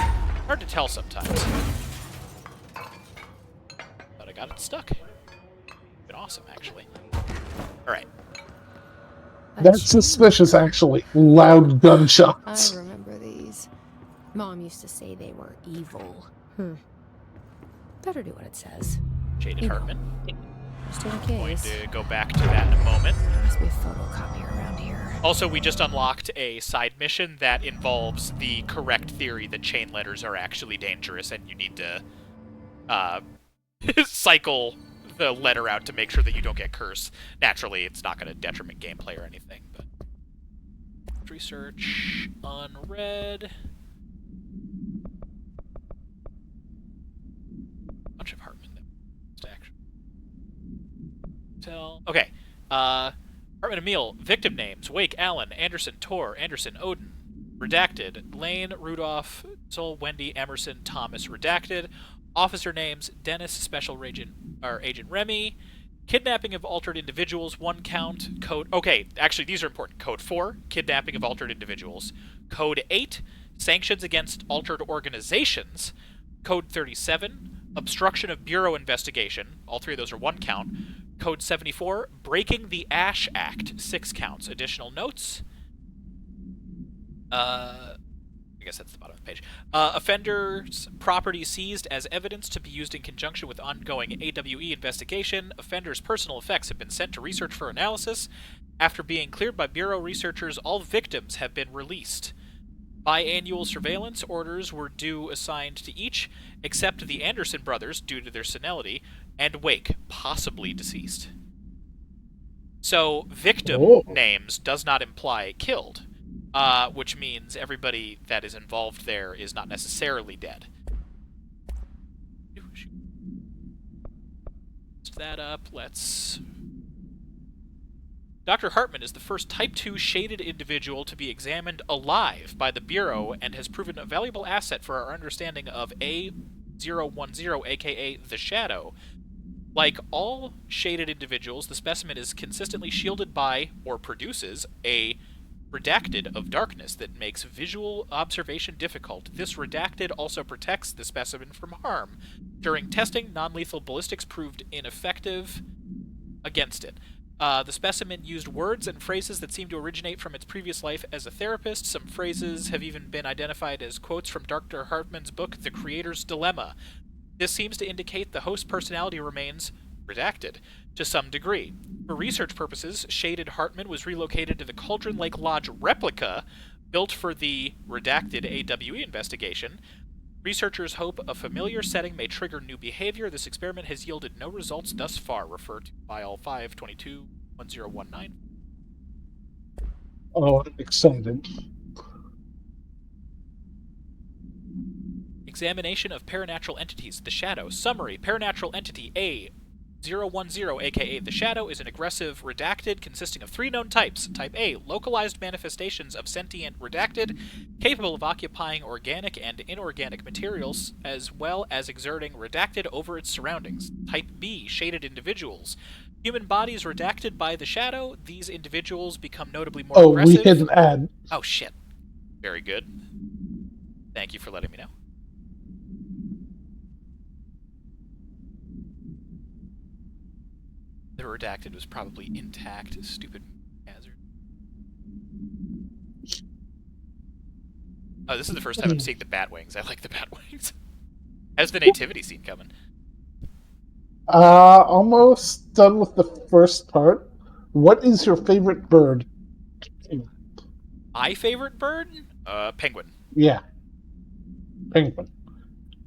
Hard to tell sometimes. But I got it stuck. Been awesome, actually. Alright. That's suspicious, actually. Loud gunshots. I remember these. Mom used to say they were evil. Better do what it says. Jaded Hartman. Just in Going case. to go back to that in a moment. There must be a photocopy around here. Also, we just unlocked a side mission that involves the correct theory that chain letters are actually dangerous, and you need to cycle the letter out to make sure that you don't get cursed. Naturally, it's not going to detriment gameplay or anything, but... Research unread. Bunch of Hartman. Okay. Hartman Emil. Victim names. Wake, Allen, Anderson, Tor, Anderson, Odin. Redacted. Lane, Rudolph, Sol, Wendy, Emerson, Thomas. Redacted. Officer names. Dennis, Special Agent Remy. Kidnapping of altered individuals. 1 count. Code... Okay, actually, these are important. Code 4. Kidnapping of altered individuals. Code 8. Sanctions against altered organizations, Code 37, obstruction of Bureau investigation, all three of those are 1 count. Code 74, breaking the Ash Act, 6 counts. Additional notes. I guess that's the bottom of the page. Offenders' property seized as evidence to be used in conjunction with ongoing AWE investigation. Offenders' personal effects have been sent to research for analysis. After being cleared by Bureau researchers, all victims have been released. Biannual surveillance orders were due assigned to each, except the Anderson brothers, due to their senility, and Wake, possibly deceased. So, victim names does not imply killed, which means everybody that is involved there is not necessarily dead. That up, let's... Dr. Hartman is the first Type 2 shaded individual to be examined alive by the Bureau and has proven a valuable asset for our understanding of A010, aka the Shadow. Like all shaded individuals, the specimen is consistently shielded by, or produces, a redacted of darkness that makes visual observation difficult. This redacted also protects the specimen from harm. During testing, non-lethal ballistics proved ineffective against it. The specimen used words and phrases that seem to originate from its previous life as a therapist. Some phrases have even been identified as quotes from Dr. Hartman's book, The Creator's Dilemma. This seems to indicate the host personality remains redacted to some degree. For research purposes, shaded Hartman was relocated to the Cauldron Lake Lodge replica built for the redacted AWE investigation. Researchers hope a familiar setting may trigger new behavior. This experiment has yielded no results thus far. Refer to file 522-1019. Oh, I'm excited. Examination of paranatural entities. The Shadow. Summary. Paranatural entity A010, aka the Shadow, is an aggressive redacted consisting of 3 known types. Type A, localized manifestations of sentient redacted, capable of occupying organic and inorganic materials, as well as exerting redacted over its surroundings. Type B, shaded individuals. Human bodies redacted by the Shadow. These individuals become notably more aggressive. We hit an ad. Oh, shit. Very good. Thank you for letting me know. The redacted was probably intact. Stupid hazard. Oh, this is the first time I'm seeing the bat wings. I like the bat wings. How's the nativity scene coming? Almost done with the first part. What is your favorite bird? My favorite bird? Penguin. Yeah. Penguin.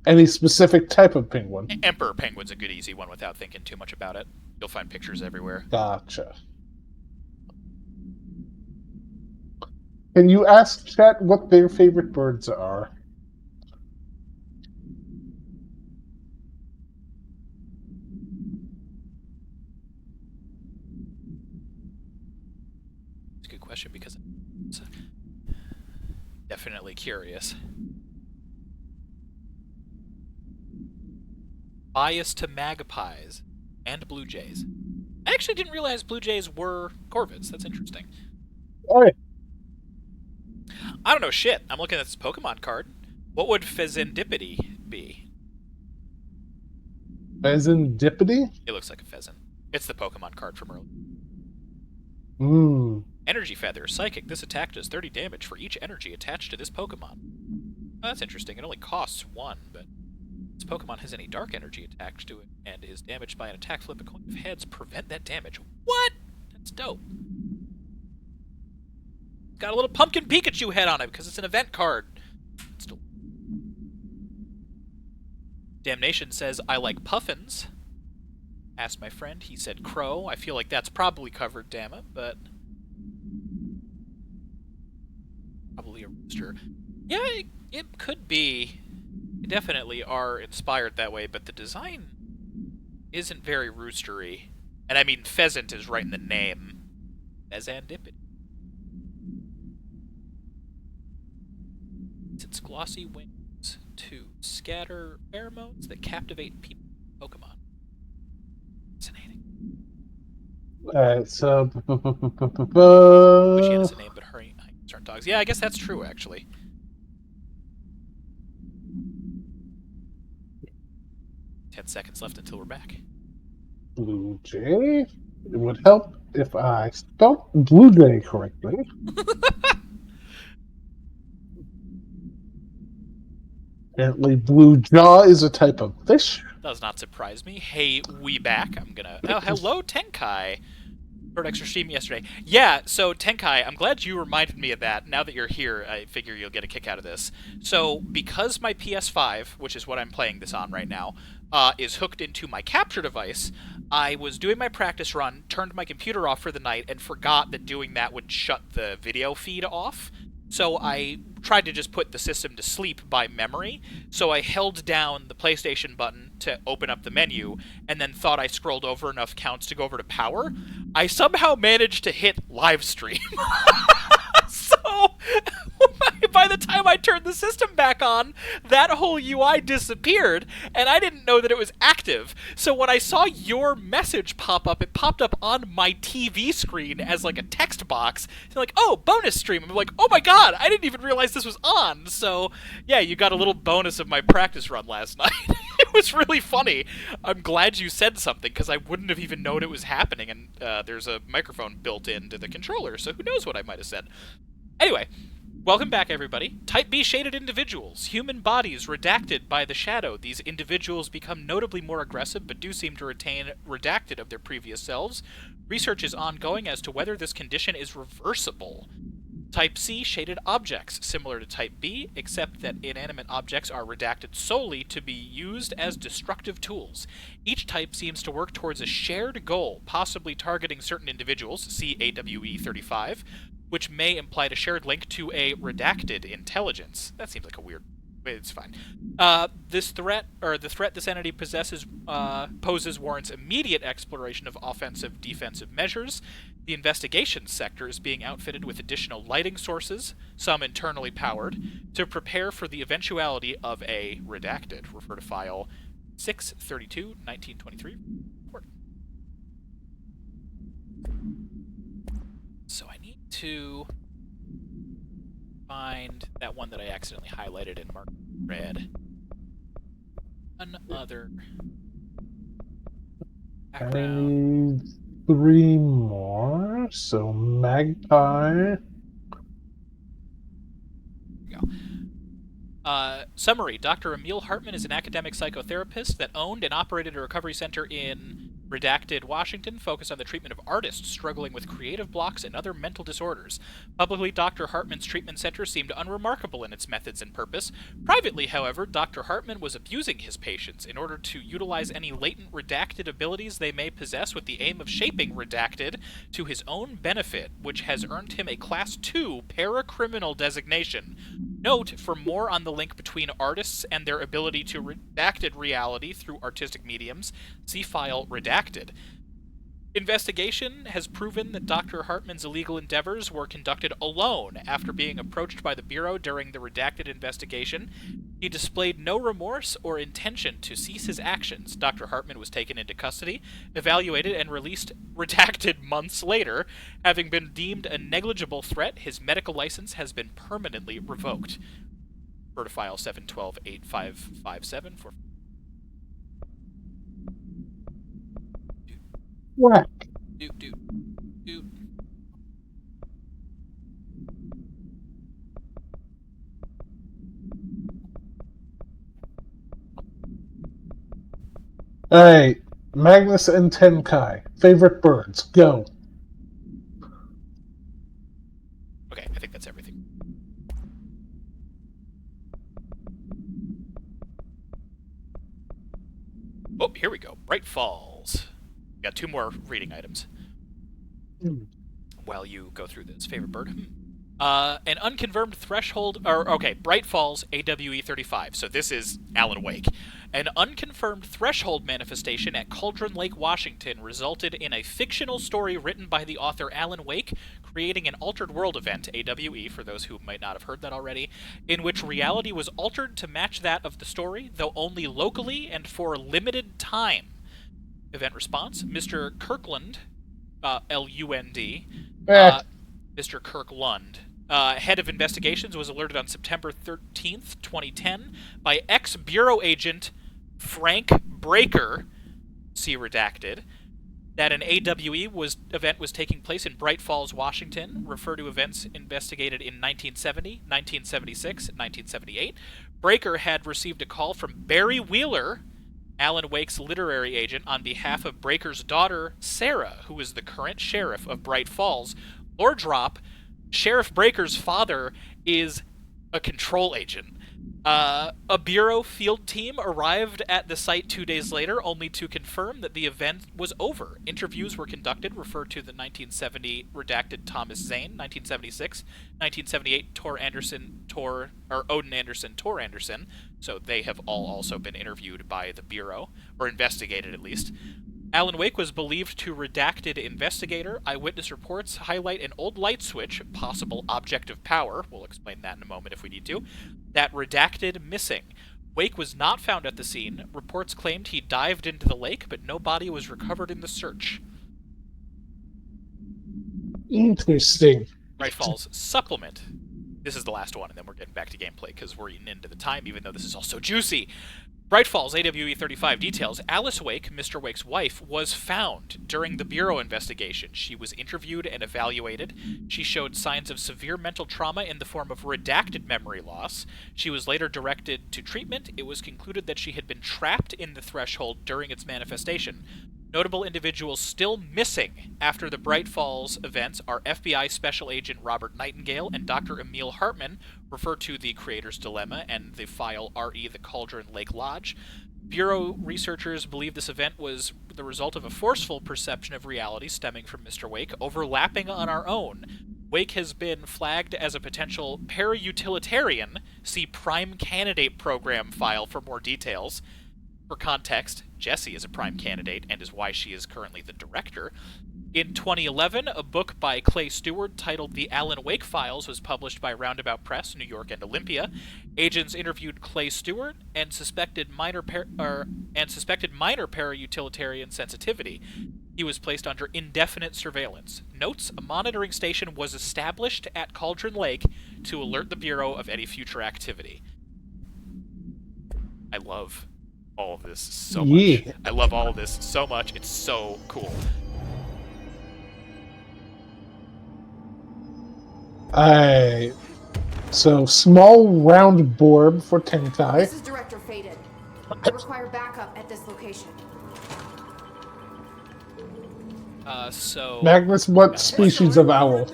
Any specific type of penguin? Emperor penguin's a good easy one without thinking too much about it. You'll find pictures everywhere. Gotcha. Can you ask chat what their favorite birds are? It's a good question because it's definitely curious. Bias to magpies and blue jays. I actually didn't realize blue jays were corvids. That's interesting. Alright. I don't know shit. I'm looking at this Pokemon card. What would Pheasantipede be? Pheasantipede? It looks like a pheasant. It's the Pokemon card from earlier. Energy Feather. Psychic. This attack does 30 damage for each energy attached to this Pokemon. Oh, that's interesting. It only costs 1, but this Pokemon has any dark energy attached to it and is damaged by an attack. Flip a coin of heads. Prevent that damage. What? That's dope. Got a little pumpkin Pikachu head on it because it's an event card. Still. Damnation says, I like puffins. Asked my friend. He said crow. I feel like that's probably covered, damn it, but... Probably a rooster. Yeah, it could be. They definitely are inspired that way, but the design isn't very roostery. And I mean, pheasant is right in the name. Pheasantipede. Its glossy wings to scatter pheromones that captivate people. Pokemon. Fascinating. So... Wish he had a name, but hurry aren't dogs. Yeah, I guess that's true, actually. 10 seconds left until we're back. Blue Jay? It would help if I spelled Blue Jay correctly. Apparently, blue jaw is a type of fish. Does not surprise me. Hey, we back. I'm gonna... Oh, hello, Tenkai. Heard extra stream yesterday. Yeah, so Tenkai, I'm glad you reminded me of that. Now that you're here, I figure you'll get a kick out of this. So, because my PS5, which is what I'm playing this on right now, is hooked into my capture device, I was doing my practice run, turned my computer off for the night, and forgot that doing that would shut the video feed off. So I tried to just put the system to sleep by memory, so I held down the PlayStation button to open up the menu, and then thought I scrolled over enough counts to go over to power. I somehow managed to hit live stream. So, by the time I turned the system back on, that whole UI disappeared, and I didn't know that it was active. So when I saw your message pop up, it popped up on my TV screen as like a text box. It's like, oh, bonus stream. I'm like, oh my god, I didn't even realize this was on. So, yeah, you got a little bonus of my practice run last night. It was really funny. I'm glad you said something, because I wouldn't have even known it was happening, and there's a microphone built into the controller, so who knows what I might have said. Anyway, welcome back, everybody. Type B shaded individuals. Human bodies redacted by the shadow. These individuals become notably more aggressive, but do seem to retain redacted of their previous selves. Research is ongoing as to whether this condition is reversible. Type C shaded objects, similar to Type B, except that inanimate objects are redacted solely to be used as destructive tools. Each type seems to work towards a shared goal, possibly targeting certain individuals, see AWE 35, which may imply a shared link to a redacted intelligence. That seems like a weird... It's fine. The threat this entity poses warrants immediate exploration of offensive, defensive measures. The investigations sector is being outfitted with additional lighting sources, some internally powered, to prepare for the eventuality of a redacted. Refer to file 632-1923. So I need to find that one that I accidentally highlighted and marked red. One other background. I need 3 more, so Magpie. Summary. Dr. Emil Hartman is an academic psychotherapist that owned and operated a recovery center in Redacted, Washington, focused on the treatment of artists struggling with creative blocks and other mental disorders. Publicly, Dr. Hartman's treatment center seemed unremarkable in its methods and purpose. Privately, however, Dr. Hartman was abusing his patients in order to utilize any latent redacted abilities they may possess with the aim of shaping Redacted to his own benefit, which has earned him a Class 2 paracriminal designation. Note, for more on the link between artists and their ability to redacted reality through artistic mediums, see file Redacted. Investigation has proven that Dr. Hartman's illegal endeavors were conducted alone after being approached by the Bureau during the Redacted investigation. He displayed no remorse or intention to cease his actions. Dr. Hartman was taken into custody, evaluated, and released redacted months later. Having been deemed a negligible threat, his medical license has been permanently revoked. Refer to file 712-8557 for... What? Doot. Alright, Magnus and Tenkai. Favorite birds. Go. Okay, I think that's everything. Oh, here we go. Bright Falls. Got 2 more reading items. While you go through this. Favorite bird? An unconfirmed threshold... Bright Falls, AWE 35. So this is Alan Wake. An unconfirmed threshold manifestation at Cauldron Lake, Washington resulted in a fictional story written by the author Alan Wake, creating an altered world event, AWE, for those who might not have heard that already, in which reality was altered to match that of the story, though only locally and for a limited time. Event response, Mr. Kirkland, L-U-N-D, Mr. Kirkland, head of investigations, was alerted on September 13th, 2010, by ex-Bureau agent Frank Breaker, see redacted, that an AWE event was taking place in Bright Falls, Washington, refer to events investigated in 1970, 1976, and 1978. Breaker had received a call from Barry Wheeler, Alan Wake's literary agent, on behalf of Breaker's daughter, Sarah, who is the current sheriff of Bright Falls. Lore drop, Sheriff Breaker's father is a control agent. A Bureau field team arrived at the site 2 days later, only to confirm that the event was over. Interviews were conducted, referred to the 1970 redacted Thomas Zane, 1976, 1978 Odin Anderson, Tor Anderson. So they have all also been interviewed by the Bureau, or investigated at least. Alan Wake was believed to redacted investigator. Eyewitness reports highlight an old light switch, possible object of power, we'll explain that in a moment if we need to, that redacted missing. Wake was not found at the scene. Reports claimed he dived into the lake, but no body was recovered in the search. Interesting. Bright Falls supplement. This is the last one, and then we're getting back to gameplay because we're eating into the time, even though this is also juicy. Bright Falls AWE 35 details, Alice Wake, Mr. Wake's wife, was found during the Bureau investigation. She was interviewed and evaluated. She showed signs of severe mental trauma in the form of redacted memory loss. She was later directed to treatment. It was concluded that she had been trapped in the threshold during its manifestation. Notable individuals still missing after the Bright Falls events are FBI Special Agent Robert Nightingale and Dr. Emil Hartman, referred to the Creator's Dilemma and the file RE the Cauldron Lake Lodge. Bureau researchers believe this event was the result of a forceful perception of reality stemming from Mr. Wake, overlapping on our own. Wake has been flagged as a potential para-utilitarian. See Prime Candidate Program file for more details. For context, Jessie is a prime candidate and is why she is currently the director. In 2011, a book by Clay Stewart titled The Alan Wake Files was published by Roundabout Press, New York, and Olympia. Agents interviewed Clay Stewart and suspected minor para-utilitarian sensitivity. He was placed under indefinite surveillance. Notes, a monitoring station was established at Cauldron Lake to alert the Bureau of any future activity. I love all of this so much. Yeah. I love all of this so much. It's so cool. So small round borb for Tenkai. This is Director Faded. I require backup at this location. Magnus, what species of owl?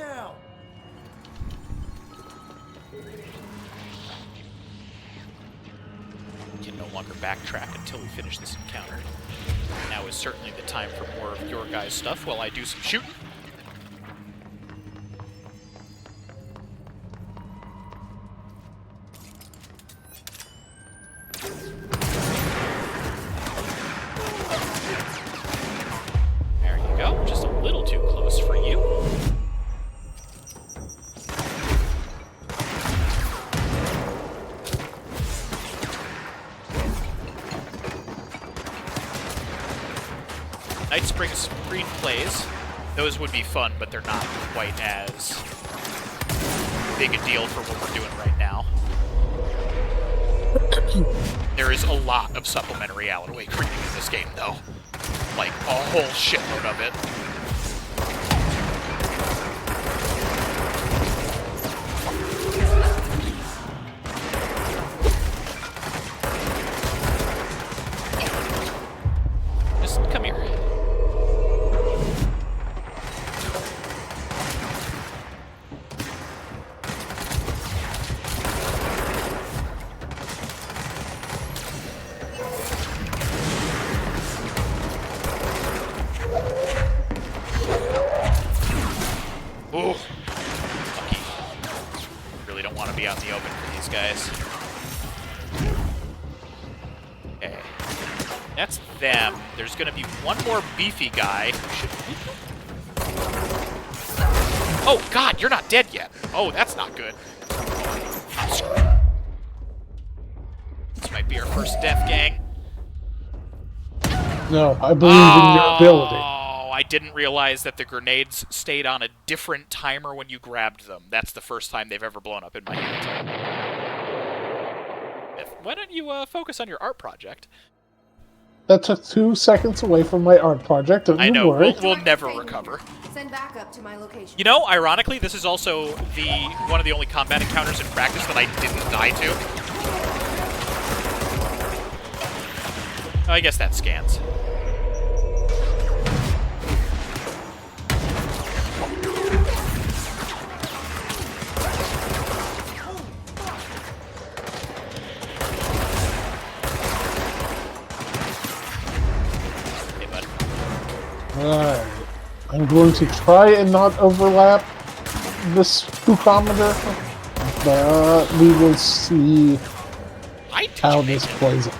Can no longer backtrack until we finish this encounter. Now is certainly the time for more of your guys' stuff while I do some shooting. There you go, just a little too close for you. Night Spring screenplays, those would be fun, but they're not quite as big a deal for what we're doing right now. There is a lot of supplementary Alan Wake reading in this game, though. Like, a whole shitload of it. Just come here. Ooh, lucky. Really don't want to be out in the open for these guys. Okay. That's them. There's going to be one more beefy guy who should... Oh, God, you're not dead yet. Oh, that's not good. This might be our first death, gang. No, I believe in your ability. Oh, I didn't realize that the grenades stayed on a different timer when you grabbed them. That's the first time they've ever blown up in my hand. Why don't you focus on your art project? That took 2 seconds away from my art project. Don't I you know, worry. we'll never recover. Send backup to my location. You know, ironically, this is also one of the only combat encounters in practice that I didn't die to. Oh, I guess that scans. Alright. I'm going to try and not overlap this spookometer, but we will see how this plays out.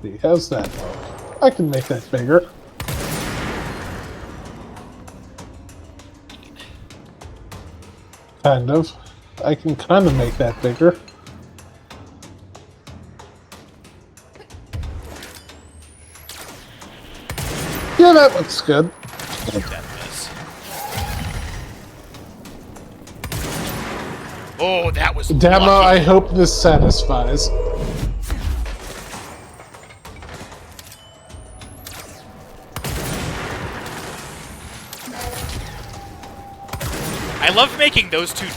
See, how's that? I can make that bigger. Kind of. I can kind of make that bigger. Yeah, that looks good. Oh, that was Demo, lucky. I hope this satisfies. I love making those two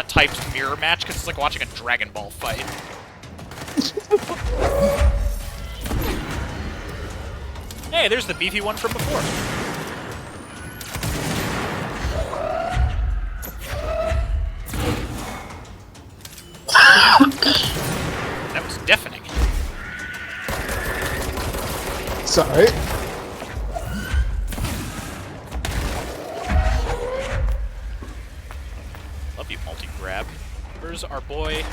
types mirror match because it's like watching a Dragon Ball fight. Hey, there's the beefy one from before. That was deafening. Sorry. Love you, multi-grab. Where's our boy?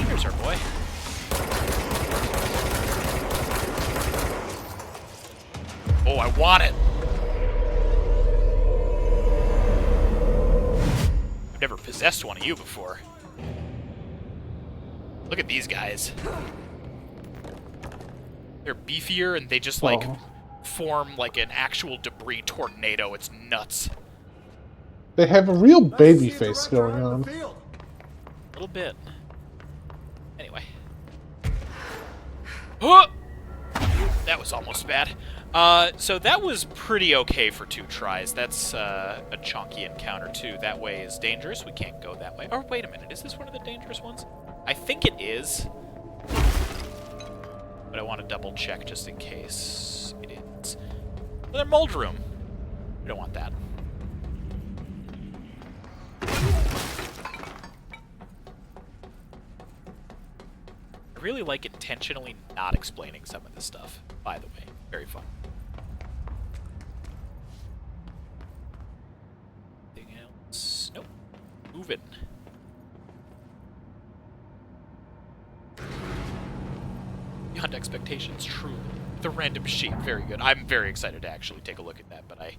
Here's our boy. Oh, I want it! I've never possessed one of you before. Look at these guys. They're beefier and they just, like, form like an actual debris tornado. It's nuts. They have a real baby face going on. A little bit. Anyway. Oh! That was almost bad. So that was pretty okay for 2 tries. That's a chunky encounter, too. That way is dangerous. We can't go that way. Or wait a minute. Is this one of the dangerous ones? I think it is. But I want to double check just in case it is. Another mold room. We don't want that. I really like intentionally not explaining some of this stuff, by the way. Very fun. Anything else? Nope. Moving. Beyond expectations, truly. The random sheet, very good. I'm very excited to actually take a look at that, but I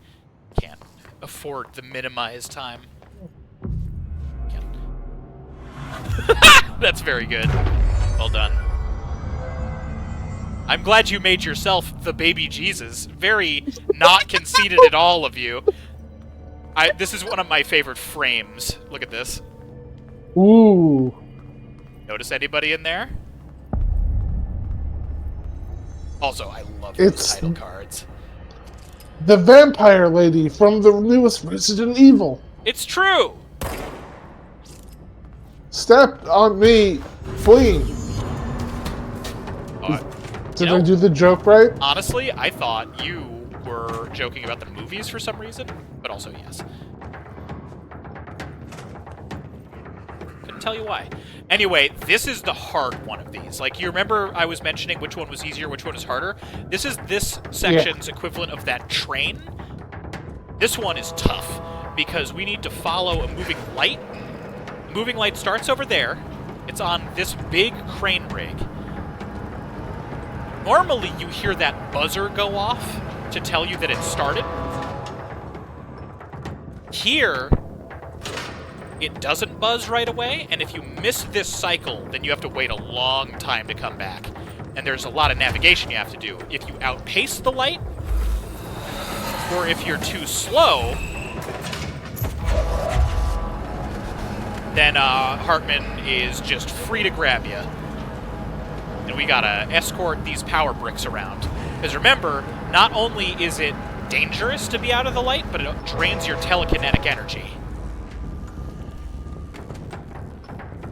can't afford the minimized time. Can't. That's very good. Well done. I'm glad you made yourself the baby Jesus. Very not conceited at all of you. This is one of my favorite frames. Look at this. Ooh. Notice anybody in there? Also, I love those title cards. The vampire lady from the newest Resident Evil. It's true! Step on me, fleeing. Did I do the joke right? Honestly, I thought you were joking about the movies for some reason, but also yes. Couldn't tell you why. Anyway, this is the hard one of these. Like, you remember I was mentioning which one was easier, which one is harder? This is this section's equivalent of that train. This one is tough, because we need to follow a moving light. The moving light starts over there. It's on this big crane rig. Normally, you hear that buzzer go off to tell you that it started. Here, it doesn't buzz right away, and if you miss this cycle, then you have to wait a long time to come back. And there's a lot of navigation you have to do. If you outpace the light, or if you're too slow, then Hartman is just free to grab you. And we gotta escort these power bricks around. Because remember, not only is it dangerous to be out of the light, but it drains your telekinetic energy.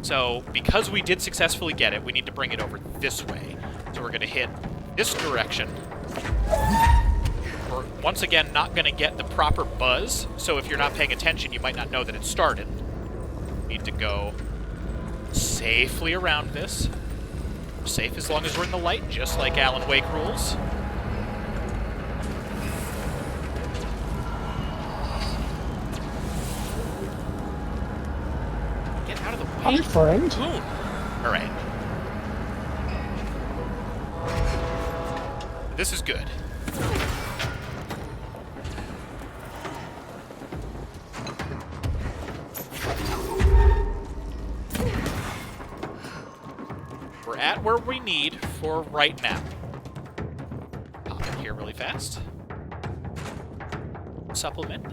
So, because we did successfully get it, we need to bring it over this way. So we're gonna hit this direction. We're, once again, not gonna get the proper buzz, so if you're not paying attention, you might not know that it started. Need to go safely around this. We're safe as long as we're in the light, just like Alan Wake rules. Get out of the way. Hi, friend. Boom. All right. This is good. We're at where we need for right now. Pop in here really fast. Supplement.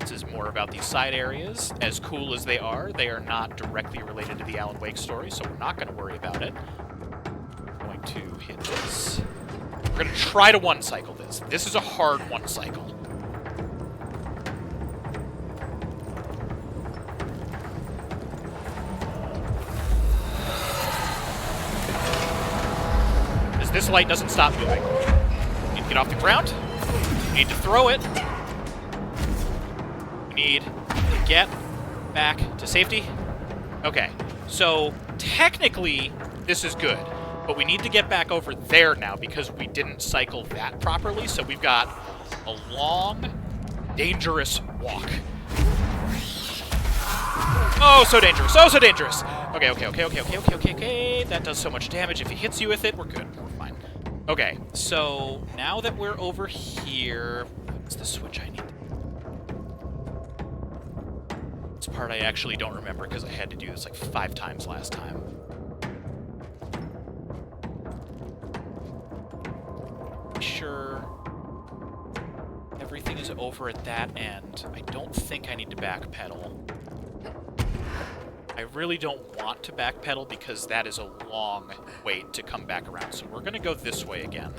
This is more about these side areas. As cool as they are not directly related to the Alan Wake story, so we're not going to worry about it. I'm going to hit this. We're going to try to one-cycle this. This is a hard one-cycle. As this light doesn't stop moving. You need to get off the ground. You need to throw it. We need to get back to safety. Okay, so technically this is good. But we need to get back over there now because we didn't cycle that properly, so we've got a long, dangerous walk. Oh, so dangerous. Oh, so dangerous. Okay. That does so much damage. If he hits you with it, we're good. We're fine. Okay, so now that we're over here, what's the switch I need? This part I actually don't remember because I had to do this like 5 times last time. Sure everything is over at that end. I don't think I need to backpedal. I really don't want to backpedal because that is a long wait to come back around. So we're going to go this way again.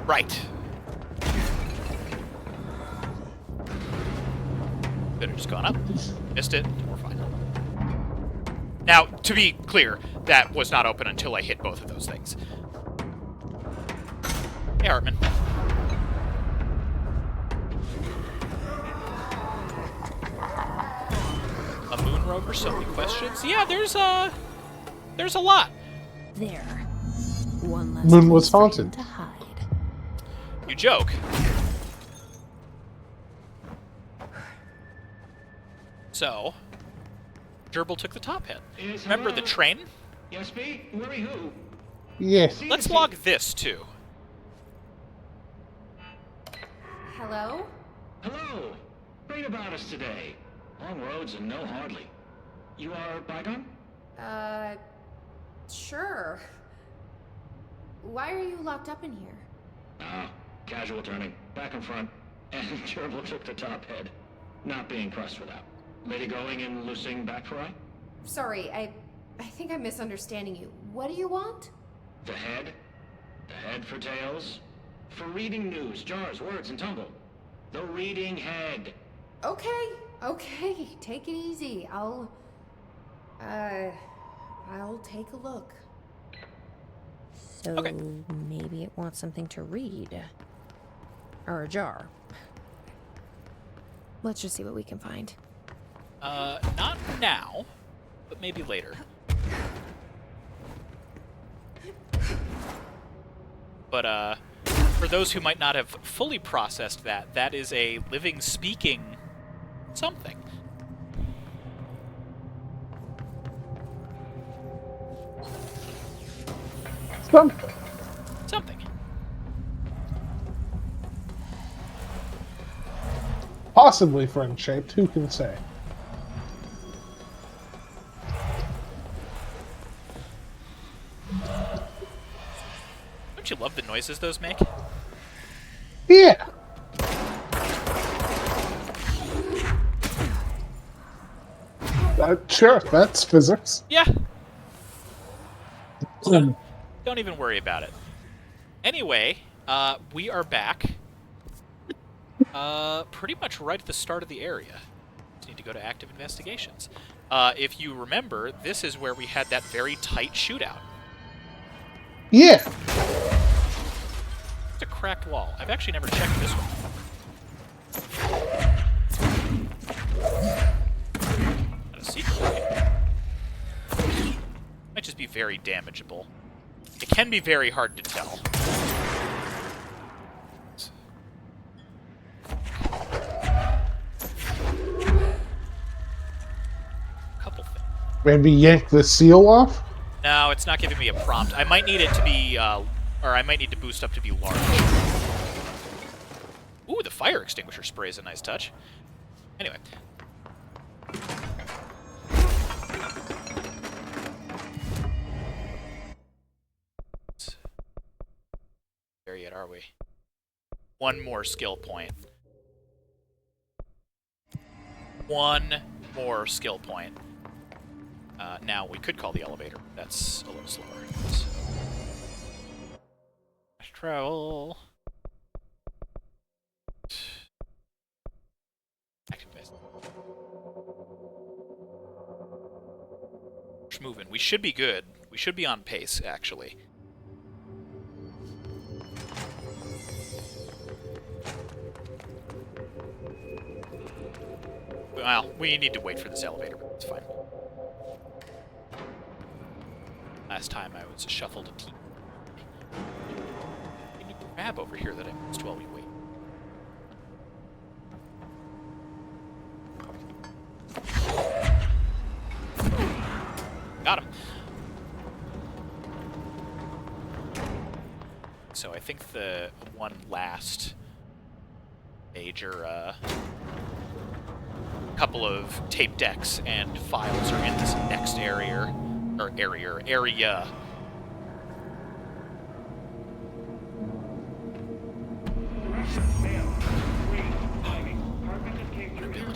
Right. Could have just gone up. Missed it. We're fine. Now, to be clear, that was not open until I hit both of those things. Hey, Hartman. A moon rover, so many questions. Yeah, there's a lot. There. One less Moon was place for him haunted. to hide. You joke. So, Gerbil took the top hit. Yes, Remember the hello? train? Yes, me? Worry who? Yes. Let's log this, too. Hello? Hello. Great about us today. Long roads and no hardly. You are Bygone? Sure. Why are you locked up in here? Ah, casual turning. Back and front. And Gerbil took the top head. Not being pressed for that. Lady going and loosing back for eye? Sorry, I think I'm misunderstanding you. What do you want? The head? The head for tails? For reading news, jars, words, and tumble. The reading head. Okay, take it easy. I'll take a look. So maybe it wants something to read. Or a jar. Let's just see what we can find. Not now, but maybe later. But, for those who might not have fully processed that, that is a living, speaking something. Something. Something. Possibly friend-shaped, who can say? Don't you love the noises those make? Yeah. Sure, that's physics. Yeah. Don't even worry about it. Anyway, we are back. Pretty much right at the start of the area. Just need to go to active investigations. If you remember, this is where we had that very tight shootout. Yeah. It's a cracked wall. I've actually never checked this one. Not a secret way. Might just be very damageable. It can be very hard to tell. Couple things. Maybe yank the seal off? No, it's not giving me a prompt. I might need it to be, or I might need to boost up to be large. Ooh, the fire extinguisher spray is a nice touch. Anyway. There yet, are we? One more skill point. One more skill point. Now, we could call the elevator. That's a little slower. So. Fast travel. Activate. We're moving. We should be good. We should be on pace, actually. Well, we need to wait for this elevator, but it's fine. Last time I was shuffled a team. A new crab over here that I missed while we wait. Got him. So I think the one last major couple of tape decks and files are in this next area.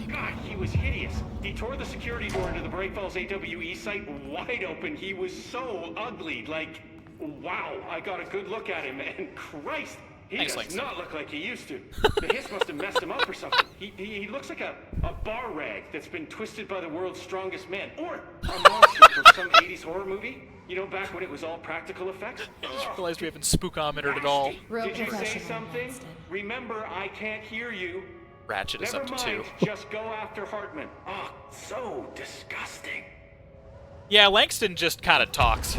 God, he was hideous. He tore the security door into the Bright Falls AWE site wide open. He was so ugly. Like, wow, I got a good look at him, and Christ, he does not look like he used to. The hiss must have messed him up or something. He looks like a bar rag that's been twisted by the world's strongest man. Or a monster from some 80s horror movie. You know, back when it was all practical effects? I just realized we haven't spookometered at all. Did you say something? Remember, I can't hear you. Ratchet is up to 2. Never mind, just go after Hartman. Oh, so disgusting. Yeah, Langston just kind of talks.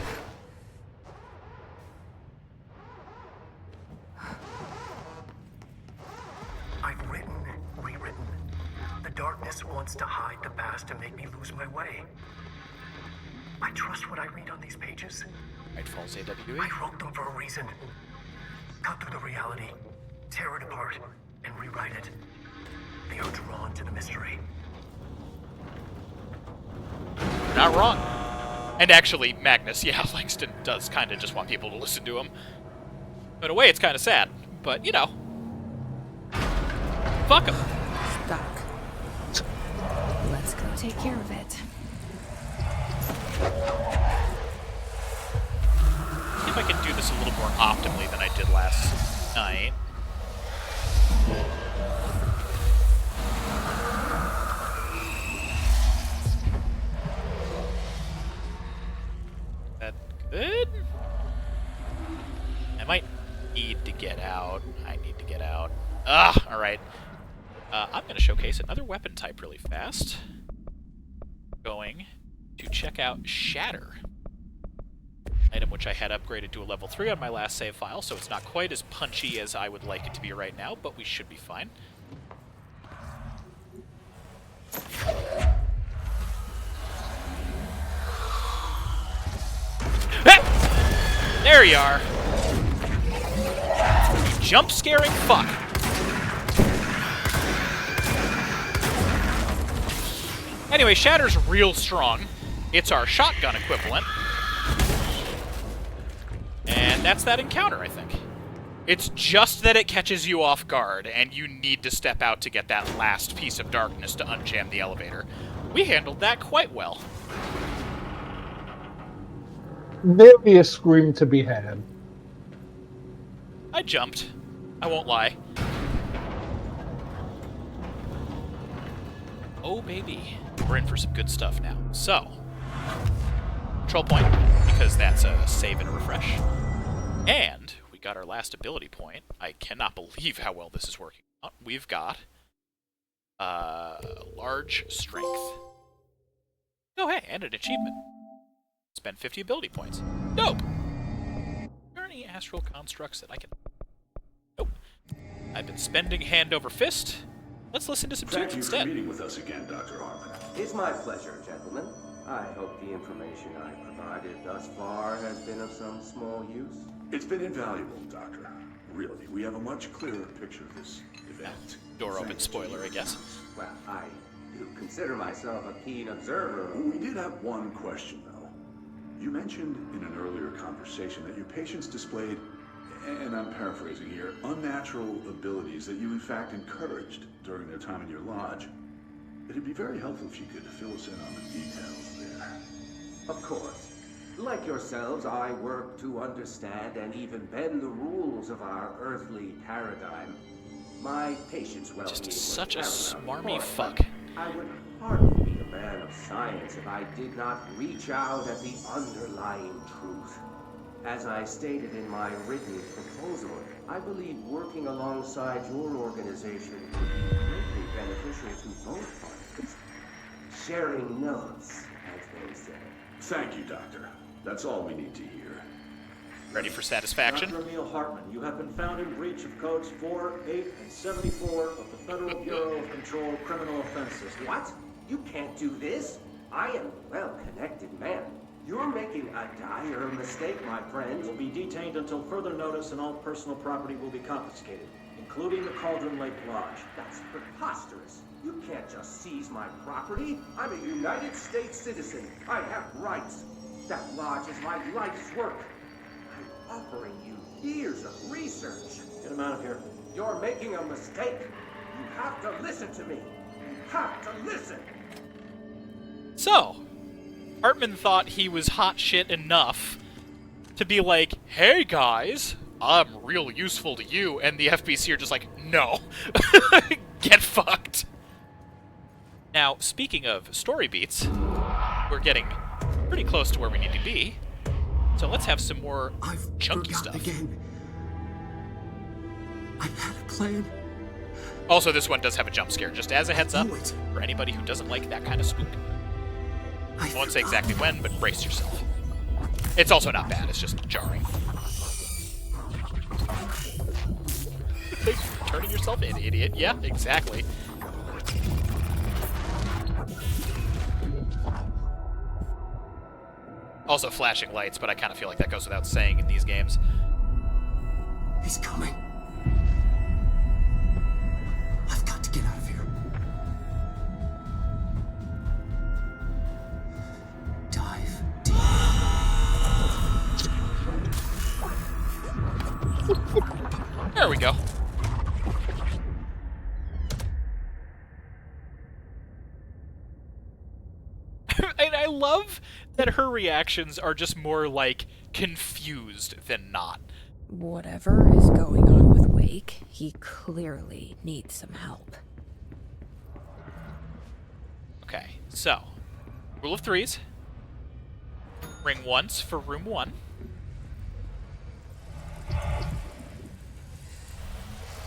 I've written, rewritten. The darkness wants to hide the past and make me lose my way. I trust what I read on these pages. Bright Falls AWE. I wrote them for a reason. Cut through the reality, tear it apart, and rewrite it. They are drawn to the mystery. Not wrong. And actually, Magnus, yeah, Langston does kind of just want people to listen to him. In a way, it's kind of sad, but, you know. Fuck him. Stuck. Let's go take care of it. See if I can do this a little more optimally than I did last night. That good? I might need to get out. I need to get out. Alright. I'm going to showcase another weapon type really fast. Going to check out Shatter. Item which I had upgraded to a level 3 on my last save file, so it's not quite as punchy as I would like it to be right now, but we should be fine. Ah! There There you are. You jump scaring fuck. Anyway, Shatter's real strong. It's our shotgun equivalent. And that's that encounter, I think. It's just that it catches you off guard, and you need to step out to get that last piece of darkness to unjam the elevator. We handled that quite well. There'll be a scream to be had. I jumped. I won't lie. Oh, baby. We're in for some good stuff now. So, control point, because that's a save and a refresh. And we got our last ability point. I cannot believe how well this is working out. We've got large strength. Oh, hey, and an achievement. Spend 50 ability points. Dope! Are there any astral constructs that I can... Nope. I've been spending hand over fist. Let's listen to some tunes instead. Thank you for meeting with us again, Dr. Harmon. It's my pleasure, gentlemen. I hope the information I provided thus far has been of some small use. It's been invaluable, Doctor. Really, we have a much clearer picture of this event. Door open spoiler, I guess. Well, I do consider myself a keen observer. We did have one question, though. You mentioned in an earlier conversation that your patients displayed, and I'm paraphrasing here, unnatural abilities that you in fact encouraged during their time in your lodge. It'd be very helpful if you could fill us in on the details there. Of course. Like yourselves, I work to understand and even bend the rules of our earthly paradigm. My patients' well-being Just was such a paramount, smarmy of course, fuck. but I would hardly be a man of science if I did not reach out at the underlying truth. As I stated in my written proposal, I believe working alongside your organization would be greatly beneficial to both parties. Sharing notes, as they say. Thank you, Doctor. That's all we need to hear. Ready for satisfaction? Dr. Emil Hartman, you have been found in breach of codes 4, 8, and 74 of the Federal Bureau of Control Criminal Offense System. What? You can't do this. I am a well-connected man. You're making a dire mistake, my friend. You will be detained until further notice, and all personal property will be confiscated, including the Cauldron Lake Lodge. That's preposterous. You can't just seize my property. I'm a United States citizen. I have rights. That lodge is my life's work. I'm offering you years of research. Get him out of here. You're making a mistake. You have to listen to me. You have to listen. So, Hartman thought he was hot shit enough to be like, hey guys, I'm real useful to you, and the FBC are just like, no. Get fucked. Now, speaking of story beats, we're getting pretty close to where we need to be, so let's have some more chunky stuff. Again. I had a plan. Also, this one does have a jump scare, just as a heads up, for anybody who doesn't like that kind of spook. I won't say exactly when, but brace yourself. It's also not bad, it's just jarring. Turning yourself in, idiot. Yeah, exactly. Also flashing lights, but I kind of feel like that goes without saying in these games. He's coming. I've got to get out of here. Dive deep. There we go. And I love that her reactions are just more like confused than not. Whatever is going on with Wake, he clearly needs some help. Okay, so, rule of threes. Ring once for room 1.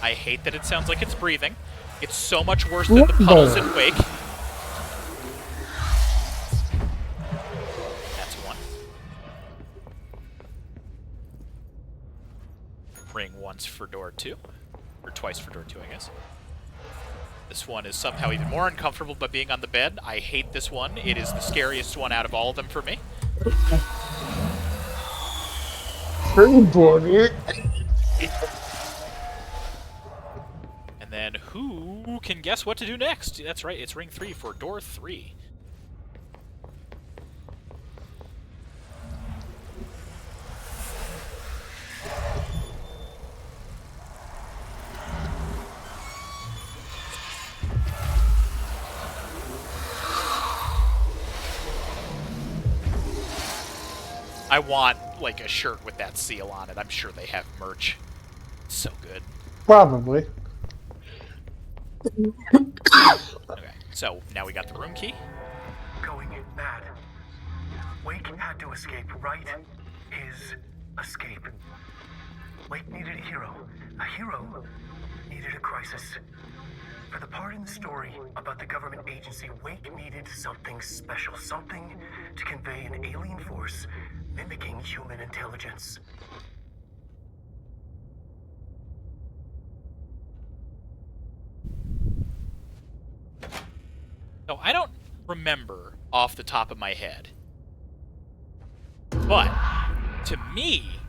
I hate that it sounds like it's breathing. It's so much worse than the puddles in Wake. That's 1. Ring once for door 2. Or twice for door 2, I guess. This one is somehow even more uncomfortable by being on the bed. I hate this one. It is the scariest one out of all of them for me. Springboard. And then who can guess what to do next? That's right, it's ring 3 for door 3. I want, like, a shirt with that seal on it. I'm sure they have merch. So good. Probably. Okay, so now we got the room key. Going mad. Wake had to escape, right? His escape. Wake needed a hero. A hero needed a crisis. For the part in the story about the government agency, Wake needed something special. Something to convey an alien force mimicking human intelligence. So I don't remember off the top of my head, but to me,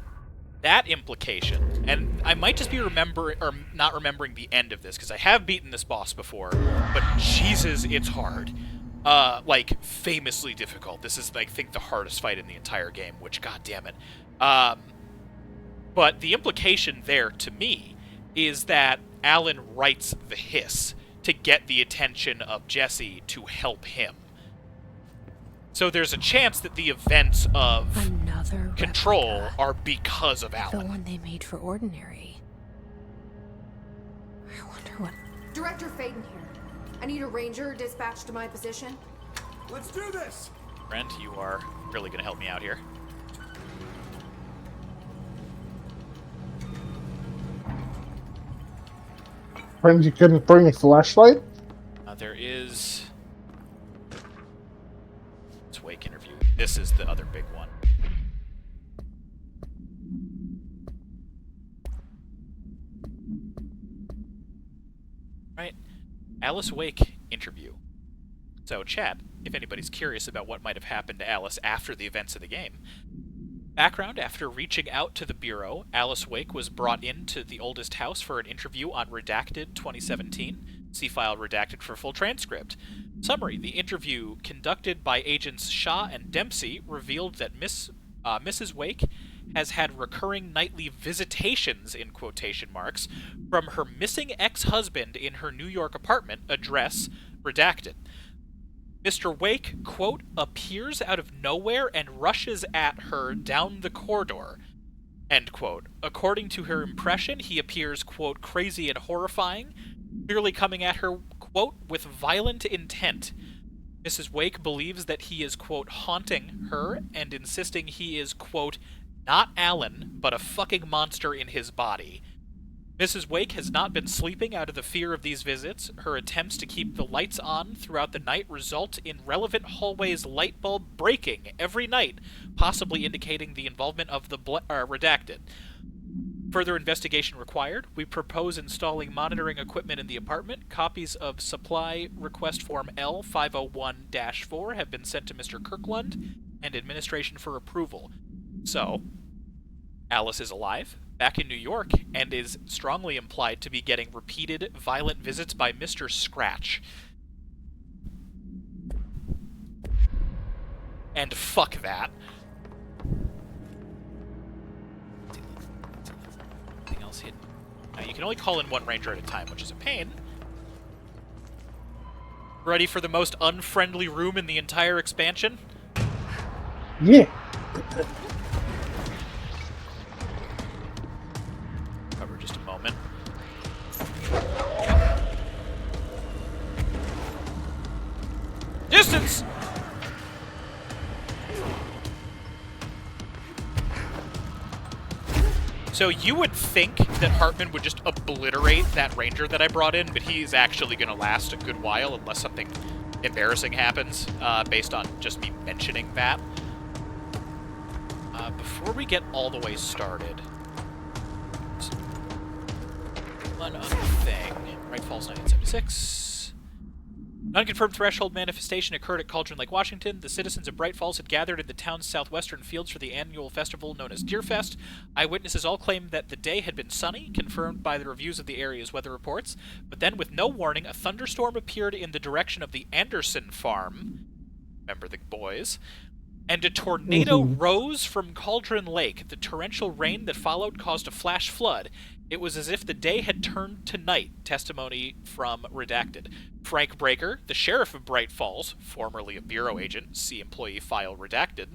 that implication, and I might just be not remembering the end of this, because I have beaten this boss before, but Jesus, it's hard. Like, famously difficult. This is, I think, the hardest fight in the entire game, which, god damn it. But the implication there, to me, is that Alan writes the hiss to get the attention of Jesse to help him. So there's a chance that the events of Another Control replica. are because of Alan. The one they made for Ordinary. I wonder what... Director Faden here. I need a ranger dispatched to my position. Let's do this! Brent, you are really going to help me out here. Friends, you couldn't bring a flashlight? There is... Let's Wake interview. This is the other big one. Right. Alice Wake interview. So, chat, if anybody's curious about what might have happened to Alice after the events of the game. Background: after reaching out to the Bureau, Alice Wake was brought into the oldest house for an interview on Redacted 2017. See file Redacted for full transcript. Summary: the interview, conducted by agents Shaw and Dempsey, revealed that Mrs. Wake has had recurring nightly visitations, in quotation marks, from her missing ex-husband in her New York apartment, address Redacted. Mr. Wake, quote, appears out of nowhere and rushes at her down the corridor, end quote. According to her impression, he appears, quote, crazy and horrifying, clearly coming at her, quote, with violent intent. Mrs. Wake believes that he is, quote, haunting her and insisting he is, quote, not Alan, but a fucking monster in his body. Mrs. Wake has not been sleeping out of the fear of these visits. Her attempts to keep the lights on throughout the night result in relevant hallways light bulb breaking every night, possibly indicating the involvement of the Redacted. Further investigation required. We propose installing monitoring equipment in the apartment. Copies of Supply Request Form L501-4 have been sent to Mr. Kirkland and administration for approval. So, Alice is alive, back in New York, and is strongly implied to be getting repeated violent visits by Mr. Scratch. And fuck that. Anything else hidden? Now, you can only call in one ranger at a time, which is a pain. Ready for the most unfriendly room in the entire expansion? Yeah. Cover just a moment. Distance! So you would think that Hartman would just obliterate that ranger that I brought in, but he's actually going to last a good while unless something embarrassing happens, based on just me mentioning that. Before we get all the way started, one other thing. Right Falls 1976. An unconfirmed threshold manifestation occurred at Cauldron Lake, Washington. The citizens of Bright Falls had gathered in the town's southwestern fields for the annual festival known as Deerfest. Eyewitnesses all claimed that the day had been sunny, confirmed by the reviews of the area's weather reports. But then, with no warning, a thunderstorm appeared in the direction of the Anderson farm. Remember the boys. And a tornado rose from Cauldron Lake. The torrential rain that followed caused a flash flood. It was as if the day had turned to night, testimony from Redacted. Frank Breaker, the sheriff of Bright Falls, formerly a bureau agent, see employee file Redacted,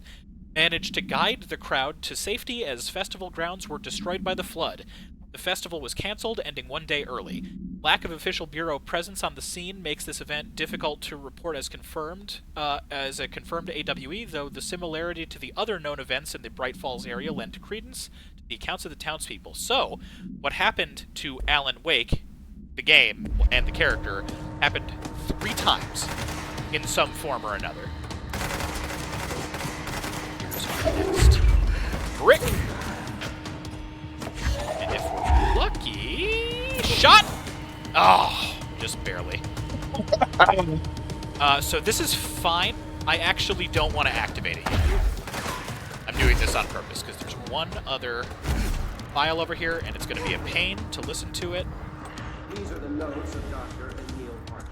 managed to guide the crowd to safety as festival grounds were destroyed by the flood. The festival was canceled, ending one day early. Lack of official bureau presence on the scene makes this event difficult to report as confirmed, as a confirmed AWE, though the similarity to the other known events in the Bright Falls area lend credence to the accounts of the townspeople. So, what happened to Alan Wake, the game, and the character, happened 3 times in some form or another. Here's our next brick. And if we're lucky... Shot! Oh, just barely. So this is fine. I actually don't want to activate it yet. I'm doing this on purpose, because there's one other file over here, and it's going to be a pain to listen to it. These are the notes of Dr. Emil Hartman.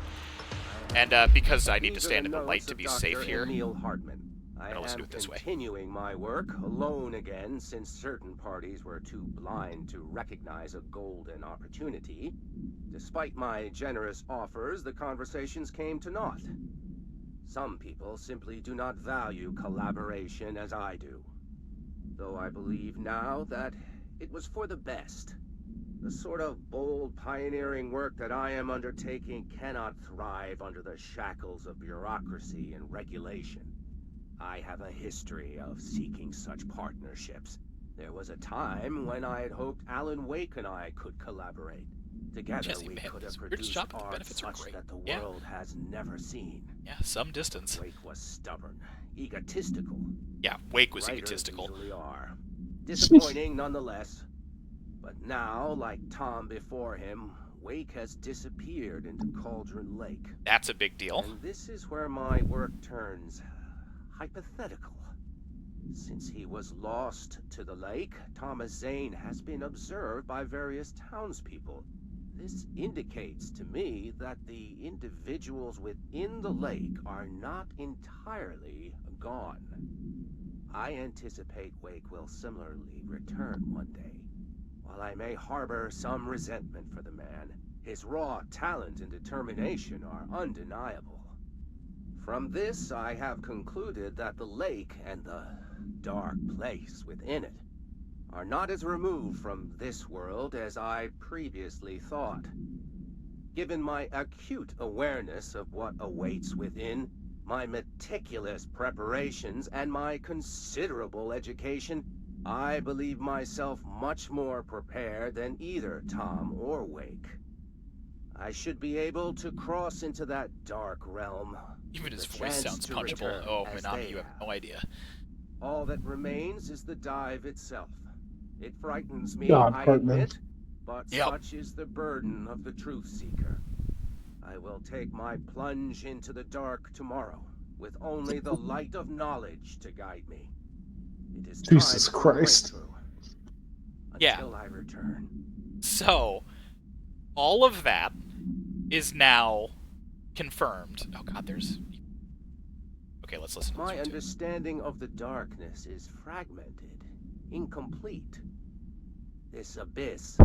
And because I need to stand in the light to be safe here, Emil Hartman. I'm going to listen to it this way. Continuing my work alone again, since certain parties were too blind to recognize a golden opportunity. Despite my generous offers, the conversations came to naught. Some people simply do not value collaboration as I do. Though I believe now that it was for the best. The sort of bold, pioneering work that I am undertaking cannot thrive under the shackles of bureaucracy and regulation. I have a history of seeking such partnerships. There was a time when I had hoped Alan Wake and I could collaborate. Together we could have produced art such that the world has never seen. Yeah, some distance. Wake was stubborn, egotistical. Yeah, Wake was Writers egotistical. Usually are. Disappointing nonetheless. But now, like Tom before him, Wake has disappeared into Cauldron Lake. That's a big deal. And this is where my work turns hypothetical. Since he was lost to the lake, Thomas Zane has been observed by various townspeople. This indicates to me that the individuals within the lake are not entirely gone. I anticipate Wake will similarly return one day. While I may harbor some resentment for the man, his raw talent and determination are undeniable. From this, I have concluded that the lake and the dark place within it are not as removed from this world as I previously thought. Given my acute awareness of what awaits within, my meticulous preparations, and my considerable education, I believe myself much more prepared than either Tom or Wake. I should be able to cross into that dark realm. Even his voice sounds punchable. Oh, Minami, you have no idea. All that remains is the dive itself. It frightens me, God, I Hartman. admit, but such is the burden of the truth seeker. I will take my plunge into the dark tomorrow, with only the light of knowledge to guide me. It is Jesus time for Christ. breakthrough. Yeah. Until I return. So, all of that is now confirmed. Oh god, there's... Okay, let's listen. My understanding of the darkness is fragmented, incomplete. This abyss,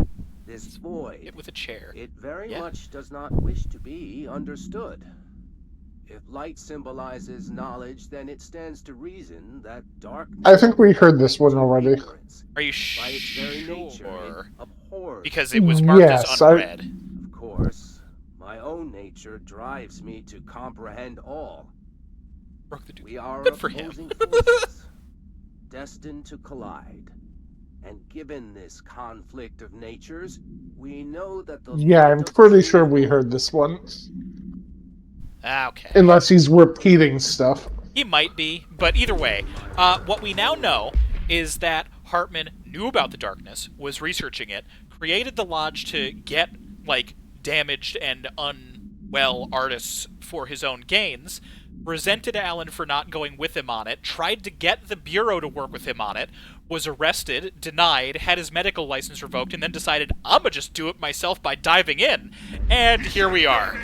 this void, with a chair. It very much does not wish to be understood. If light symbolizes knowledge, then it stands to reason that darkness... I think we heard this one already. Are you by its very nature, sure? it abhors Because it was marked as Yes, unread. Of course, my own nature drives me to comprehend all. We are Good for him. opposing forces, destined to collide. And given this conflict of natures, we know that the... Yeah, I'm pretty sure we heard this one. Okay. Unless he's repeating stuff. He might be, but either way, what we now know is that Hartman knew about the darkness, was researching it, created the lodge to get, like, damaged and artists for his own gains, resented Alan for not going with him on it, tried to get the Bureau to work with him on it, was arrested, denied, had his medical license revoked, and then decided, I'm gonna just do it myself by diving in. And here we are.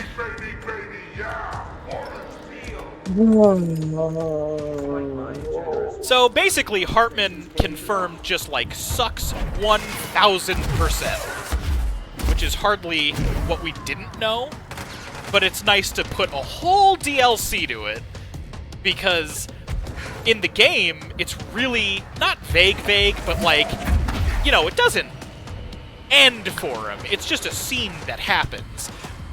So basically, Hartman confirmed just, like, sucks 1,000%. Which is hardly what we didn't know. But it's nice to put a whole DLC to it, because in the game, it's really not vague, but like, you know, it doesn't end for him. It's just a scene that happens.